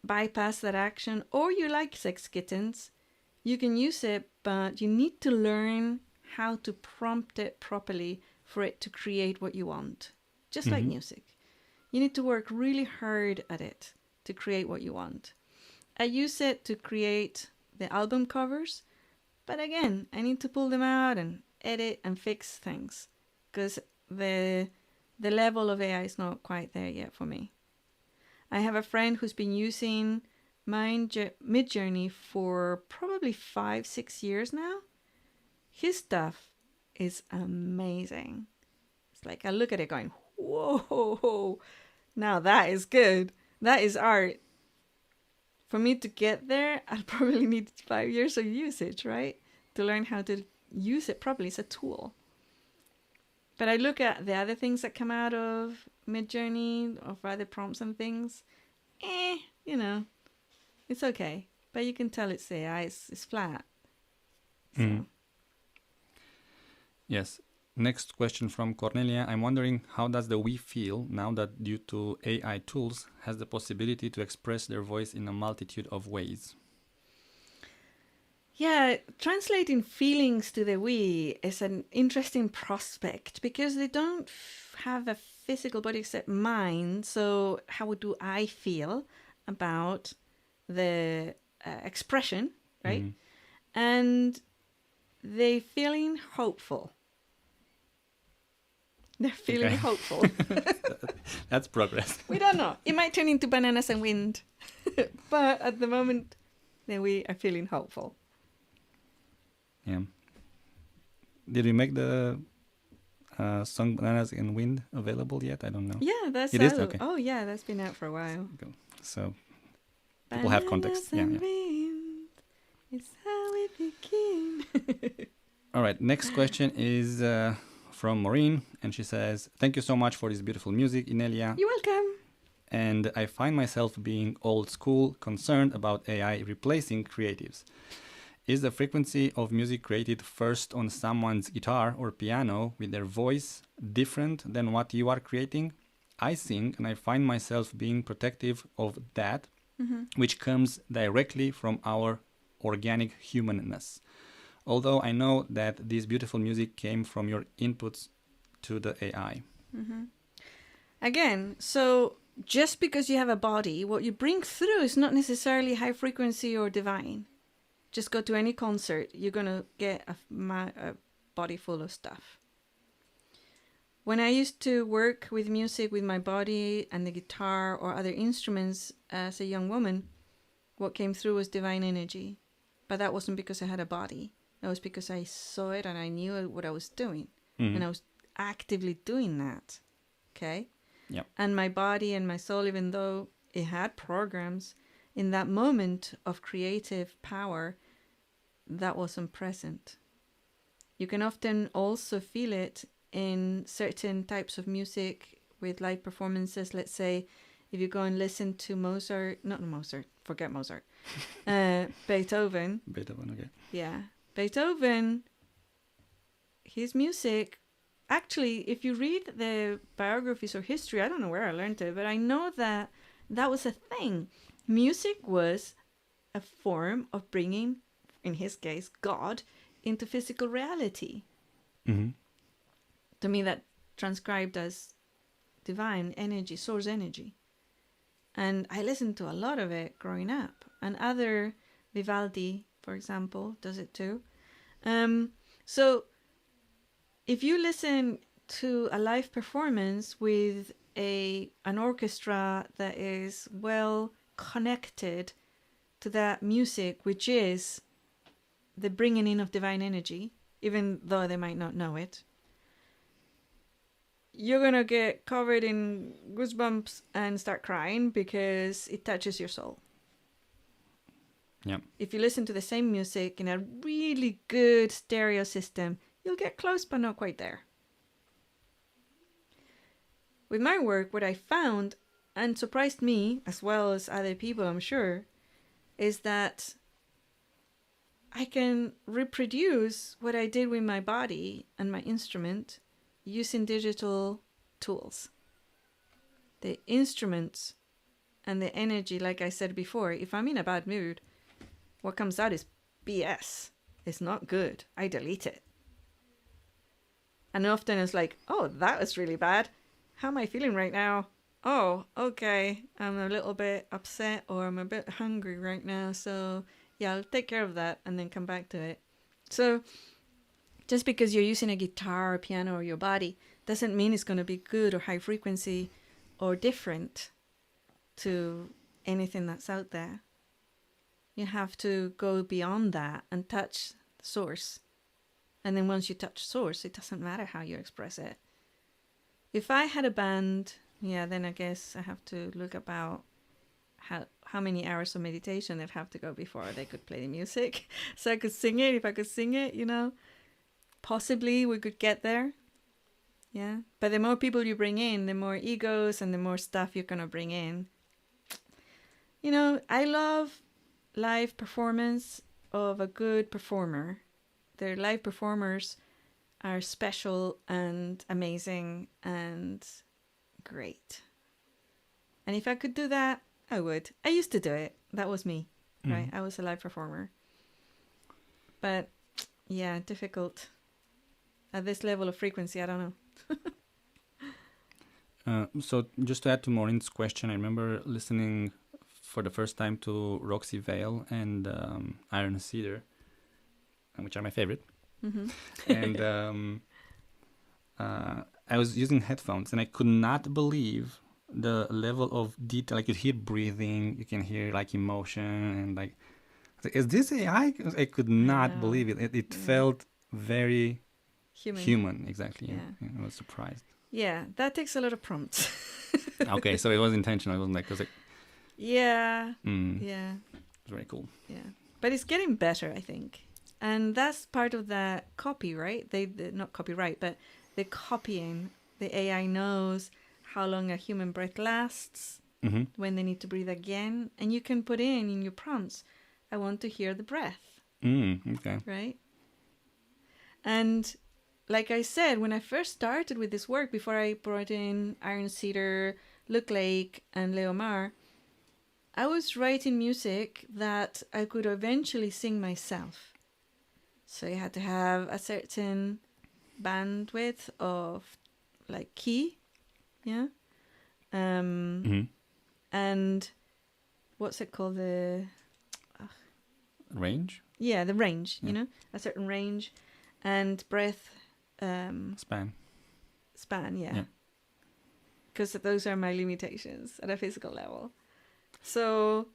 bypass that action, or you like sex kittens, you can use it, but you need to learn how to prompt it properly for it to create what you want. Just like music. You need to work really hard at it to create what you want. I use it to create the album covers, but again, I need to pull them out and edit and fix things because the level of AI is not quite there yet for me. I have a friend who's been using Midjourney for probably 5-6 years now. His stuff is amazing. It's like I look at it going, whoa, now that is good. That is art. For me to get there, I'll probably need 5 years of usage, right? To learn how to use it properly. It's a tool. But I look at the other things that come out of Midjourney, of other prompts and things. You know, it's okay. But you can tell it's AI. It's flat. So.
Yes. Next question from Cornelia. I'm wondering, how does the we feel now that due to AI tools has the possibility to express their voice in a multitude of ways?
Yeah, translating feelings to the we is an interesting prospect because they don't have a physical body except mind. So how do I feel about the expression, right? And they feeling hopeful. They're feeling hopeful.
That's progress.
We don't know. It might turn into bananas and wind. But at the moment, then we are feeling hopeful.
Yeah. Did we make the song Bananas and Wind available yet? I don't know.
Yeah, that's
it
out.
is? Okay.
Oh, yeah, that's been out for a while.
So people have context.
Bananas
Yeah,
and wind, it's how we begin.
All right. Next question is from Maureen, and she says, "Thank you so much for this beautiful music, Inelia.
You're welcome.
And I find myself being old school, concerned about AI replacing creatives. Is the frequency of music created first on someone's guitar or piano with their voice different than what you are creating? I sing and I find myself being protective of that, which comes directly from our organic humanness. Although I know that this beautiful music came from your inputs to the AI.
Again, so just because you have a body, what you bring through is not necessarily high frequency or divine. Just go to any concert, you're going to get a body full of stuff. When I used to work with music with my body and the guitar or other instruments as a young woman, what came through was divine energy. But that wasn't because I had a body. That was because I saw it and I knew what I was doing.
Mhm.
And I was actively doing that. Okay?
Yep.
And my body and my soul, even though it had programs, in that moment of creative power, that wasn't present. You can often also feel it in certain types of music with live performances. Let's say if you go and listen to forget Mozart, Beethoven.
Beethoven, okay.
Yeah. Beethoven, his music, actually, if you read the biographies or history, I don't know where I learned it, but I know that that was a thing. Music was a form of bringing, in his case, God into physical reality.
Mm-hmm.
To me, that transcribed as divine energy, source energy. And I listened to a lot of it growing up. And other, Vivaldi, for example, does it too. So if you listen to a live performance with an orchestra that is well connected to that music, which is the bringing in of divine energy, even though they might not know it, you're going to get covered in goosebumps and start crying because it touches your soul.
Yeah.
If you listen to the same music in a really good stereo system, you'll get close but not quite there. With my work, what I found, and surprised me as well as other people, I'm sure, is that I can reproduce what I did with my body and my instrument using digital tools. The instruments and the energy, like I said before, if I'm in a bad mood, what comes out is BS. It's not good. I delete it. And often it's like, oh, that was really bad. How am I feeling right now? Oh, okay. I'm a little bit upset or I'm a bit hungry right now. So yeah, I'll take care of that and then come back to it. So just because you're using a guitar or piano or your body doesn't mean it's going to be good or high frequency or different to anything that's out there. You have to go beyond that and touch the source. And then once you touch source, it doesn't matter how you express it. If I had a band, then I guess I have to look about how many hours of meditation they'd have to go before they could play the music. So I could sing it, if I could sing it, possibly we could get there. Yeah. But the more people you bring in, the more egos and the more stuff you're going to bring in. I love live performance of a good performer. Their live performers are special and amazing and great. And if I could do that, I would. I used to do it. That was me, right? I was a live performer. But yeah, difficult. At this level of frequency, I don't know.
So just to add to Maureen's question, I remember listening for the first time to Roxy Vale and Iron Cedar, which are my favorite.
Mm-hmm.
And I was using headphones and I could not believe the level of detail. Like you hear breathing, you can hear like emotion and like, is this AI? I could not believe it. It felt very human. Exactly. Yeah. I was surprised.
Yeah, that takes a lot of prompts.
Okay, so it was intentional. It wasn't like,
yeah.
Yeah. It's very cool.
Yeah. But it's getting better, I think. And that's part of the copy, right? Not copyright, but the copying. The AI knows how long a human breath lasts, when they need to breathe again. And you can put in your prompts, I want to hear the breath.
Okay.
Right? And like I said, when I first started with this work, before I brought in Iron Cedar, Luke Lake, and Leo Mar, I was writing music that I could eventually sing myself. So you had to have a certain bandwidth of like key, yeah.
Mhm.
And what's it called? The
Range?
the range.
Yeah.
You know, a certain range, and breath
Span.
span.
Yeah.
Yeah, because those are my limitations at a physical level. So,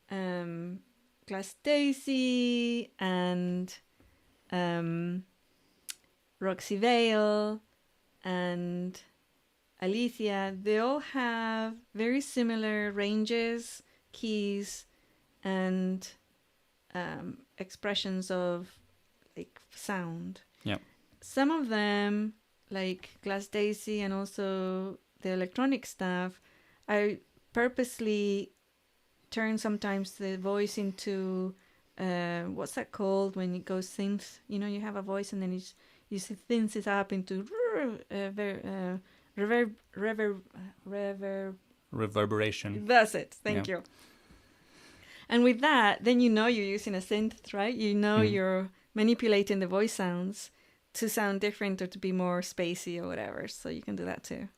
Glass Daisy and Roxy Vale and Alicia, they all have very similar ranges, keys, and expressions of like sound.
Yeah.
Some of them, like Glass Daisy and also the electronic stuff, I purposely turn sometimes the voice into what's that called when it goes synth? You know, you have a voice and then you synth it up into reverb.
Reverberation.
That's it. Thank you. And with that, then you know you're using a synth, right? You know you're manipulating the voice sounds to sound different or to be more spacey or whatever. So you can do that too.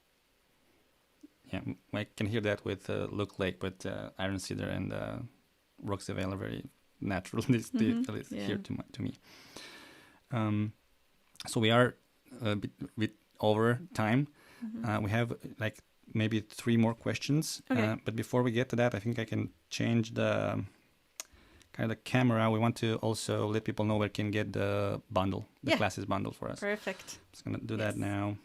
Yeah, I can hear that with Look Lake, but Iron Cedar and Roxy Vale are very natural, at least here to me. So we are a bit over time. We have like maybe 3 more questions.
Okay.
But before we get to that, I think I can change the kind of the camera. We want to also let people know where they can get the bundle, the classes bundle for us.
Perfect.
Just going to do that now.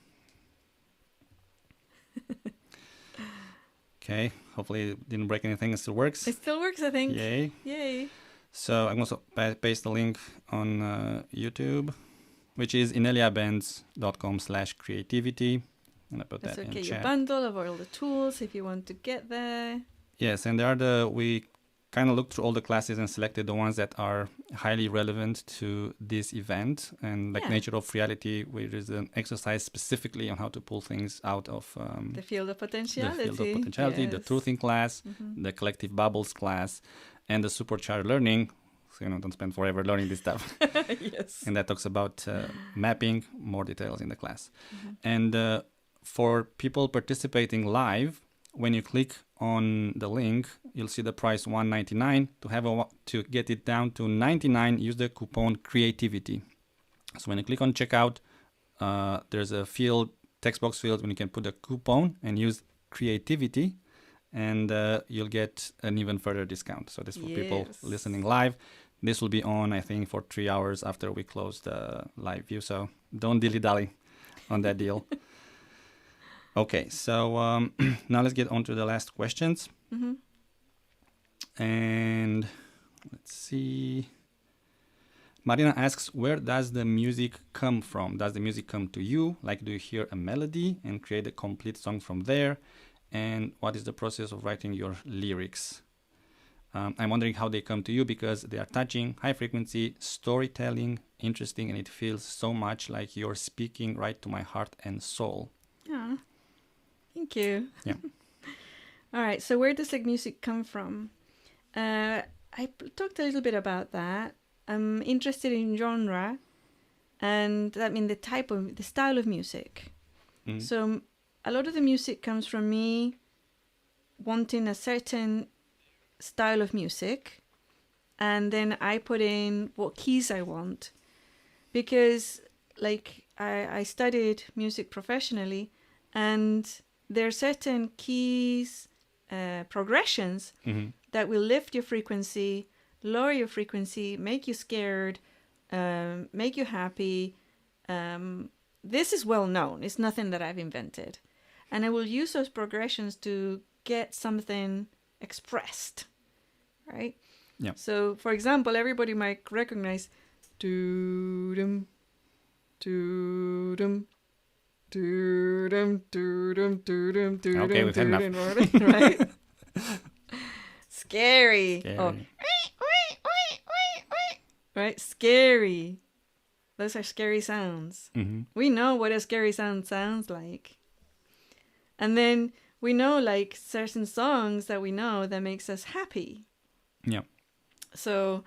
Okay, hopefully it didn't break anything. It still works.
It still works, I think.
Yay.
Yay.
So I'm also paste the link on YouTube, which is ineliabenz.com/creativity. And I put
That's
that in
okay.
chat.
Your bundle of all the tools if you want to get there.
Yes, and we kind of looked through all the classes and selected the ones that are highly relevant to this event. And like Nature of Reality, where there's an exercise specifically on how to pull things out of
the field of potentiality.
The truthing class, the collective bubbles class, and the supercharged learning. So, don't spend forever learning this stuff.
Yes.
And that talks about mapping, more details in the class. And for people participating live, when you click on the link, you'll see the price $199. To get it down to $99, use the coupon creativity. So when you click on checkout, there's a text box field when you can put a coupon and use creativity, and you'll get an even further discount. So this is for people listening live. This will be on, I think, for 3 hours after we close the live view. So don't dilly-dally on that deal. Okay, so now let's get on to the last questions. And let's see. Marina asks, where does the music come from? Does the music come to you? Like, do you hear a melody and create a complete song from there? And what is the process of writing your lyrics? I'm wondering how they come to you, because they are touching, high frequency, storytelling, interesting, and it feels so much like you're speaking right to my heart and soul.
Yeah. Thank you.
Yeah.
All right. So where does the music come from? I talked a little bit about that. I'm interested in genre, and I mean the style of music. So a lot of the music comes from me wanting a certain style of music, and then I put in what keys I want, because like I studied music professionally, and there are certain keys, progressions that will lift your frequency, lower your frequency, make you scared, make you happy. This is well known. It's nothing that I've invented. And I will use those progressions to get something expressed, right?
Yeah.
So, for example, everybody might recognize doo-dum, doo-dum, doo-dum, doo-dum, doo-dum, doo-dum,
Okay, we've had enough.
right? Scary.
Scary.
Oh. Right? Scary. Those are scary sounds. We know what a scary sound sounds like. And then we know like certain songs that we know that makes us happy.
Yeah.
So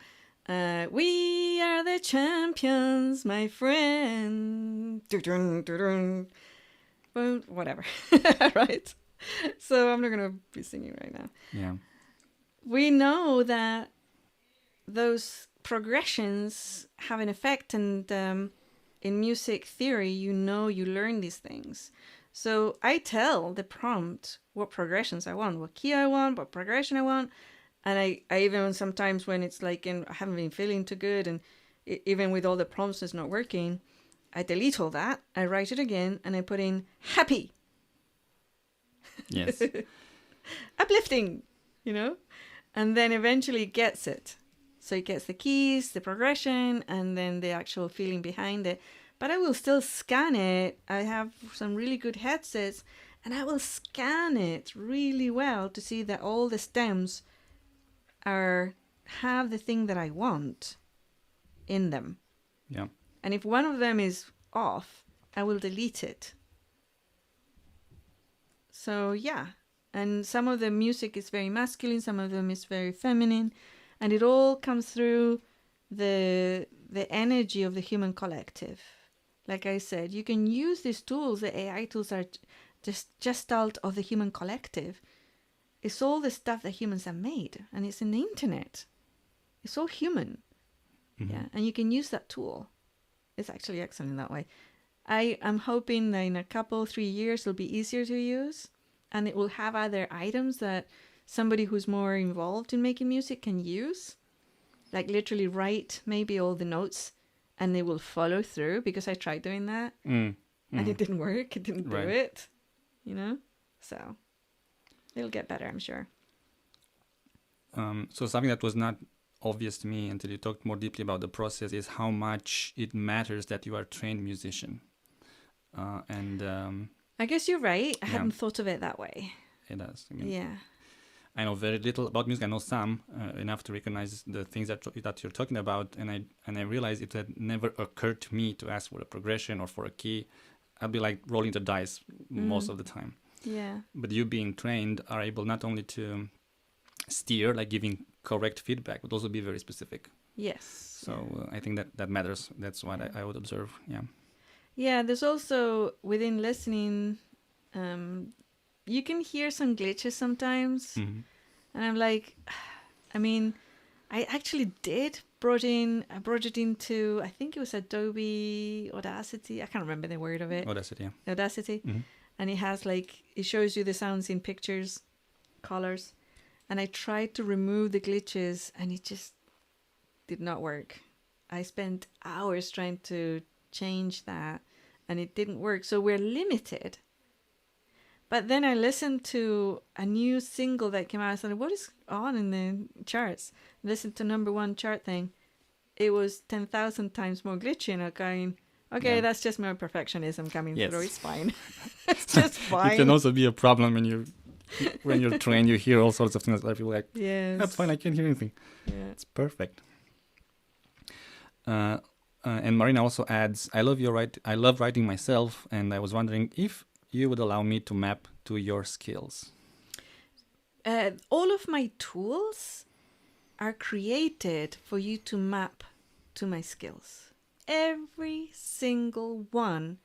We are the champions, my friend. Dun, dun, dun, dun. Well, whatever. Right? So I'm not going to be singing right now.
Yeah.
We know that those progressions have an effect, and in music theory, you learn these things. So I tell the prompt what progressions I want, what key I want, what progression I want. And I even sometimes when it's like I haven't been feeling too good, and even with all the prompts it's not working, I delete all that, I write it again, and I put in happy.
Yes.
Uplifting, and then eventually it gets it. So it gets the keys, the progression, and then the actual feeling behind it. But I will still scan it. I have some really good headsets, and I will scan it really well to see that all the stems have the thing that I want in them.
Yeah.
And if one of them is off, I will delete it. So yeah, and some of the music is very masculine, some of them is very feminine, and it all comes through the energy of the human collective. Like I said, you can use these tools. The AI tools are just gestalt of the human collective. It's all the stuff that humans have made, and it's in the internet. It's all human.
Mm-hmm.
Yeah, and you can use that tool. It's actually excellent that way. I am hoping that in a couple, 3 years, it'll be easier to use, and it will have other items that somebody who's more involved in making music can use. Like literally write maybe all the notes, and they will follow through, because I tried doing that, and it didn't work. It didn't do it, So it'll get better, I'm sure.
So something that was not obvious to me until you talked more deeply about the process is how much it matters that you are a trained musician.
I guess you're right. I hadn't thought of it that way.
It does.
Yeah.
I know very little about music. I know some enough to recognize the things that you're talking about, and I realized it had never occurred to me to ask for a progression or for a key. I'd be like rolling the dice most of the time.
Yeah.
But you being trained are able not only to steer, like giving correct feedback, but also be very specific.
Yes.
So I think that matters. That's what I would observe. Yeah.
Yeah, there's also within listening, you can hear some glitches sometimes.
Mm-hmm.
And I'm like, I actually brought it into, I think it was Adobe Audacity. I can't remember the word of it.
Audacity, yeah.
Audacity.
Mm-hmm.
And it has it shows you the sounds in pictures, colors. And I tried to remove the glitches, and it just did not work. I spent hours trying to change that, and it didn't work. So we're limited. But then I listened to a new single that came out. I said, what is on in the charts? Listened to #1 chart thing. It was 10,000 times more glitchy, and I'm going, okay, that's just my perfectionism coming through. It's fine. It's just fine.
It can also be a problem when you're trained. You hear all sorts of things that people like.
Yes.
That's fine. I can't hear anything.
Yeah.
It's perfect. And Marina also adds, I love writing myself, and I was wondering if you would allow me to map to your skills.
All of my tools are created for you to map to my skills. Every single one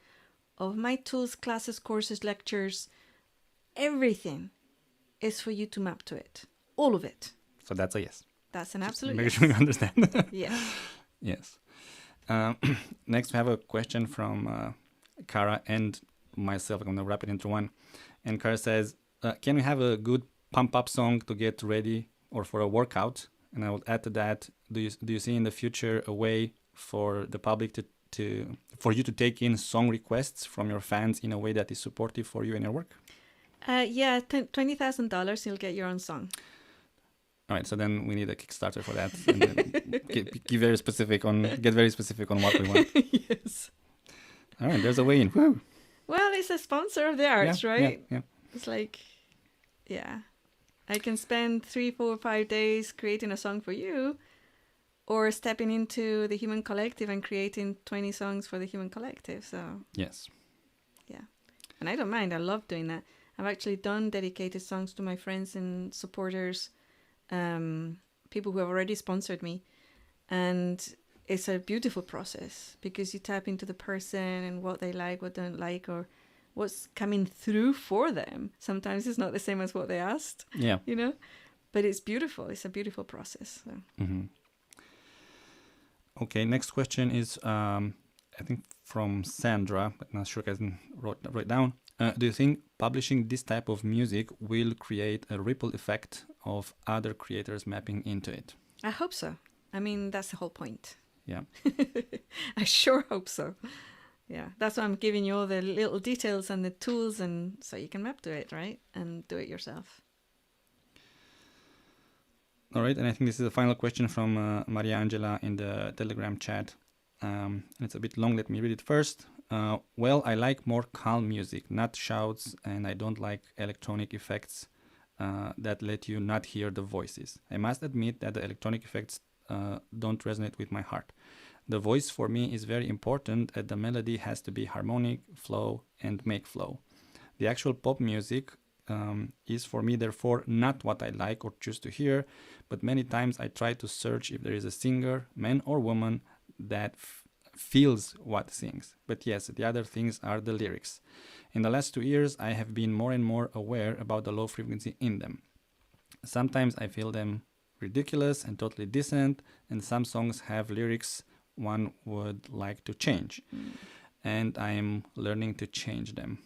of my tools, classes, courses, lectures, everything is for you to map to it. All of it.
So that's a yes.
That's an absolute
Make
yes.
sure you understand.
Yes.
Yes. Next, we have a question from Kara and myself. I'm going to wrap it into one. And Kara says, can we have a good pump-up song to get ready or for a workout? And I will add to that, do you see in the future a way for the public for you to take in song requests from your fans in a way that is supportive for you in your work?
Yeah, $20,000, you'll get your own song.
All right, so then we need a Kickstarter for that. And then get very specific on what we want.
Yes.
All right, there's a way in. Woo!
Well, it's a sponsor of the arts, right?
Yeah.
It's like, yeah. I can spend 3, 4, 5 days creating a song for you, or stepping into the Human Collective and creating 20 songs for the Human Collective. So
Yes.
yeah. And I don't mind. I love doing that. I've actually done dedicated songs to my friends and supporters, people who have already sponsored me. And it's a beautiful process because you tap into the person and what they like, what they don't like, or what's coming through for them. Sometimes it's not the same as what they asked,
Yeah.
you know, but it's beautiful. It's a beautiful process. So.
Okay, next question is, I think from Sandra, but not sure I can write down. Do you think publishing this type of music will create a ripple effect of other creators mapping into it?
I hope so. I mean, that's the whole point.
Yeah.
I sure hope so. Yeah, that's why I'm giving you all the little details and the tools, and so you can map to it, right? And do it yourself.
All right, and I think this is the final question from Maria Angela in the Telegram chat. It's a bit long, let me read it first. Well, I like more calm music, not shouts, and I don't like electronic effects that let you not hear the voices. I must admit that the electronic effects don't resonate with my heart. The voice for me is very important, and the melody has to be harmonic, flow, and make flow. The actual pop music is for me therefore not what I like or choose to hear, but many times I try to search if there is a singer, man or woman, that feels what sings. But yes, the other things are the lyrics. In the last 2 years, I have been more and more aware about the low frequency in them. Sometimes I feel them ridiculous and totally decent, and some songs have lyrics one would like to change. And I am learning to change them.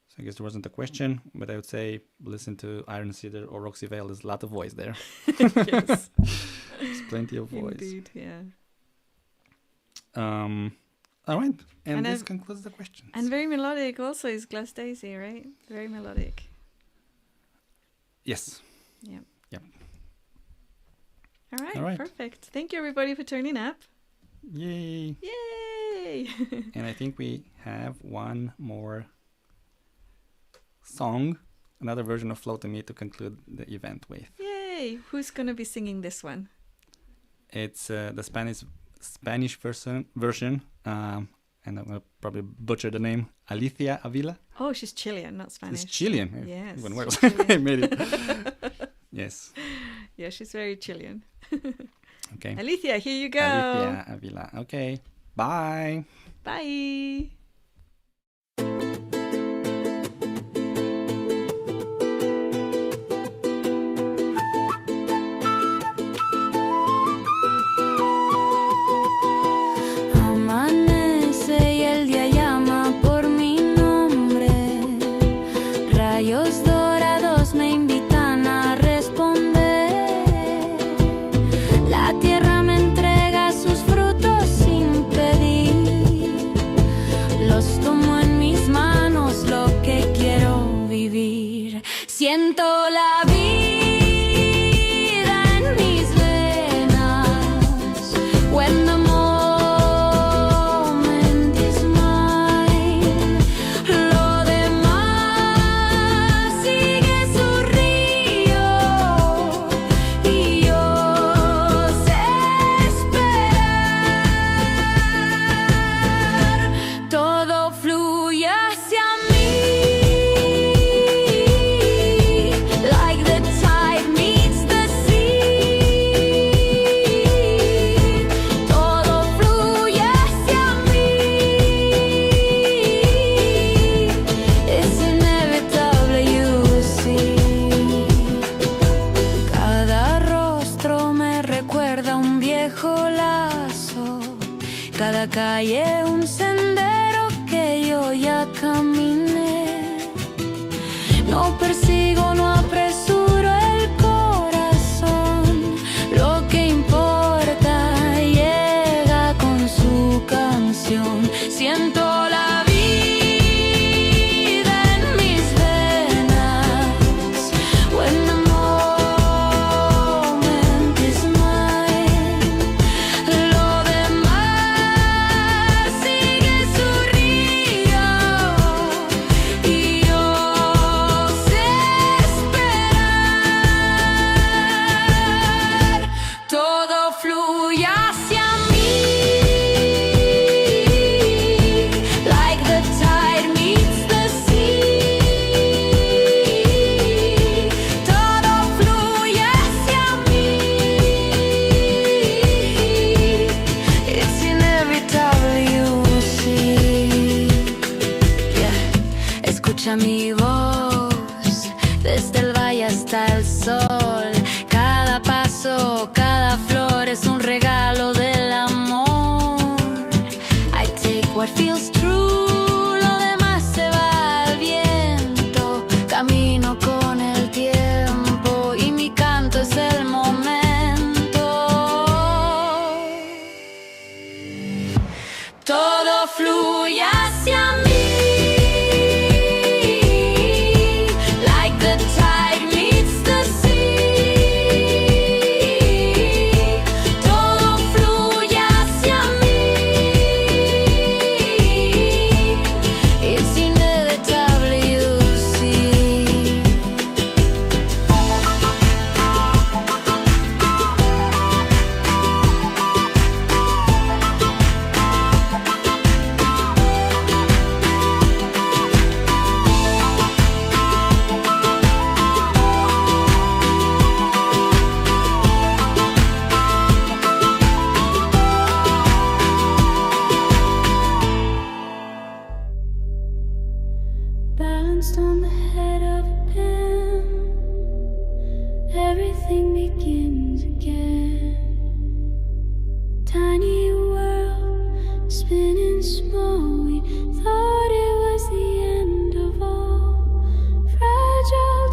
So I guess there wasn't a question, but I would say listen to Iron Cedar or Roxy Vale. There's a lot of voice there.
Yes.
There's plenty of voice.
Indeed, yeah.
All right, and
And
this
I've-
concludes the questions.
And very melodic also is Glass Daisy, right? Very melodic.
Yes.
Yeah.
Yep.
All
All right.
Perfect. Thank you, everybody, for turning up.
Yay.
Yay!
And I think we have one more song, another version of Flow to Me to conclude the event with.
Yay! Who's going to be singing this one?
It's the Spanish version, and I'm going to probably butcher the name, Alicia Avila.
Oh, she's Chilean, not Spanish.
It's Chilean.
Yes.
Even worse.
she's Chilean.
I made it. Yes.
Yeah, she's very Chilean.
Okay.
Alicia, here you go.
Alicia Avila. Okay. Bye.
Bye.
Amanece y el día llama por mi nombre. Rayos dorados me invitan a responder. La tierra me entrega sus frutos sin pedir. Los tomo en mis manos, lo que quiero vivir. Siento la vida en mis venas. When the moment is mine, lo demás sigue su río y yo sé esperar. Todo fluye hacia mí, like the tide meets the sea. Todo fluye hacia mí, es inevitable, you see. Cada rostro me recuerda un viejo lazo, cada calle un sendero que yo ya caminé. No persigo, no apresuro el corazón, lo que importa llega con su canción. Siento la vida en mis venas. When the moment is mine, lo demás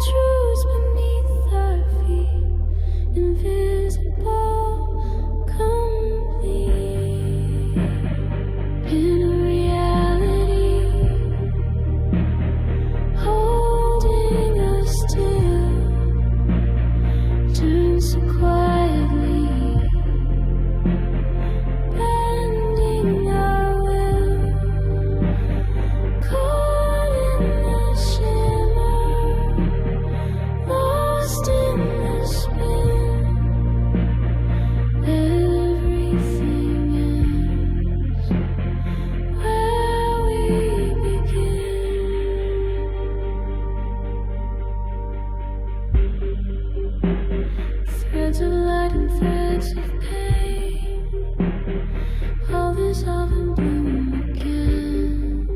truths beneath our feet, invisible, complete. In a reality holding us still, turn so quietly, bending our will, caught in the shimmer, lost in the spin. Everything ends where we begin. Threads of light and threads of pain, all dissolve and bloom again.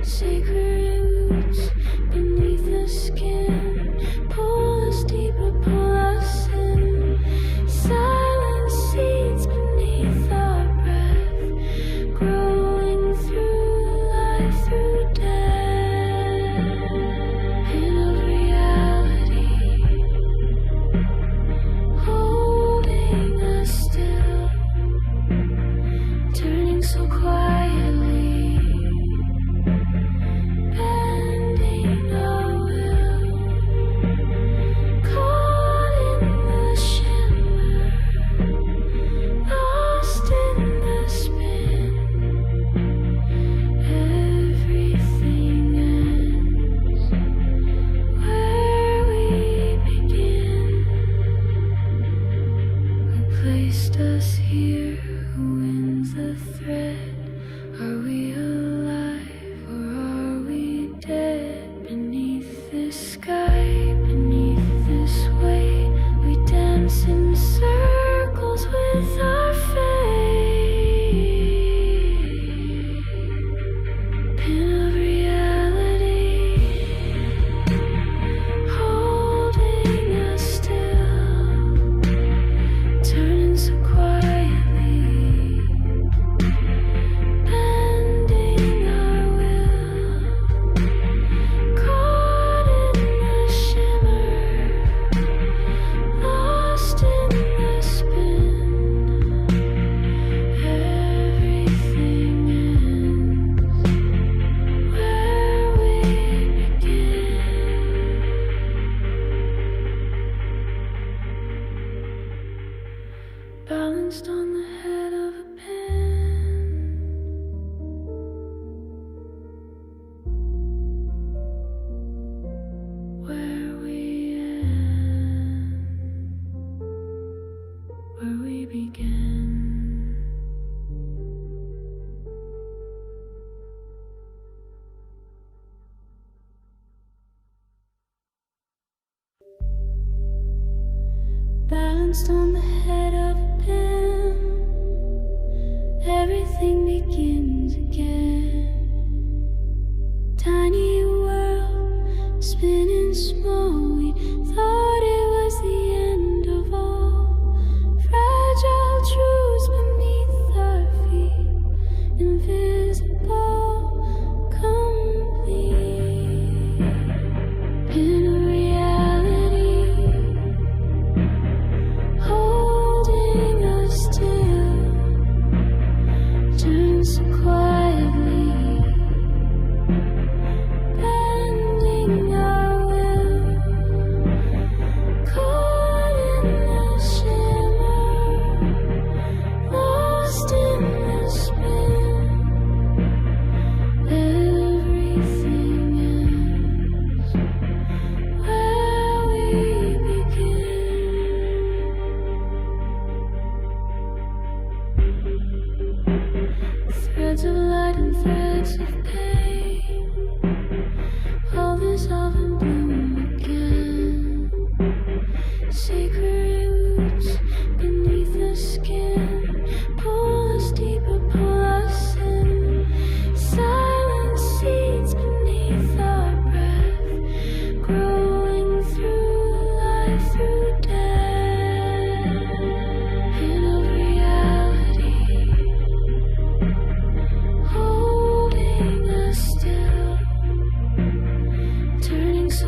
Sacred roots beneath the skin, pull us deeper, pull us in. Silent seeds beneath our breath, growing through life, through death. In a reality holding us still, turning so quietly, bending our will, caught in the shimmer, lost in the spin. Everything ends where we begin. Who placed us here? Who wins the thread? Are we alive or are we dead? Beneath this sky, beneath this weight, we dance in circles with our fate. Pin of reality holding us still, turning so quietly, bending our will, caught in the shimmer, lost in the spin. Everything ends where we begin. Balanced on the head of a pin, where we end, where we begin. Balanced on the head of a pin, everything begins again. Tiny world, spinning small, we thought it was the end of all. Fragile truths beneath our feet, invisible, complete. In a reality holding us still, turn so quietly, bending our will,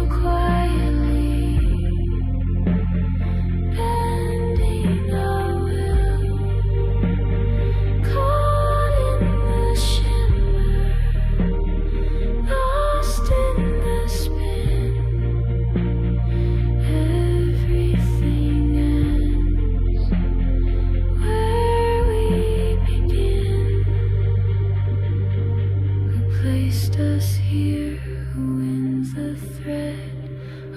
so quietly, bending our will, caught in the shimmer, lost in the spin. Everything ends where we begin. Who placed us here? Who wins the thread?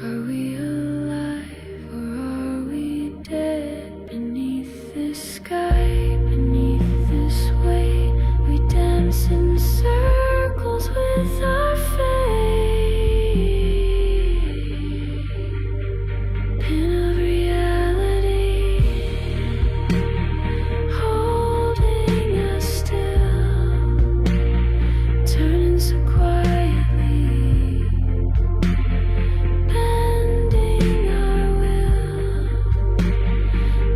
Are we alive or are we dead? Beneath this sky, beneath this weight, we dance in circles with our fate. Pin of reality, holding us still, turning so quietly, bending our will,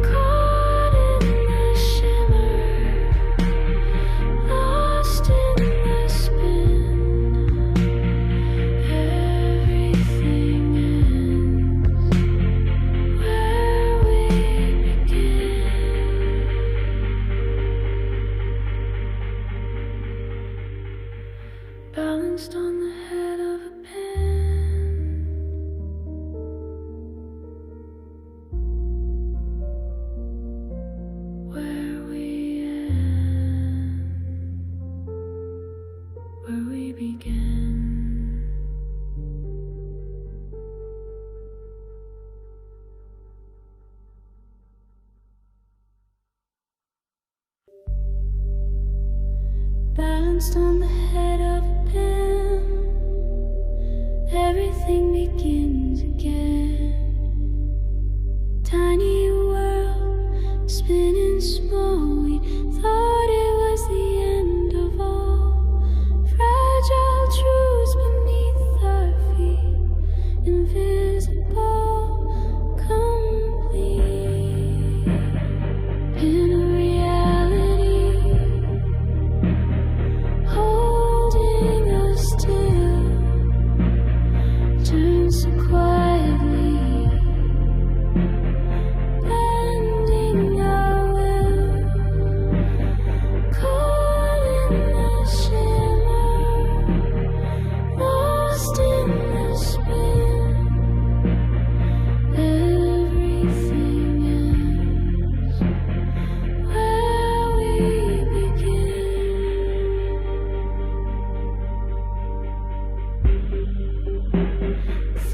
caught in the shimmer, lost in the spin. Everything ends where we begin. Balanced on the head of a pin, where we end, where we begin. Balanced on the head of a pin, everything begins again. Tiny world, spinning small, we thought it was the end of all. Fragile truths beneath our feet, invisible, complete. In a reality, holding us still, turn so quietly, bending our will, caught in the shimmer, lost in the spin. Everything ends where we begin.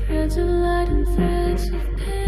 Threads of light and threads of pain.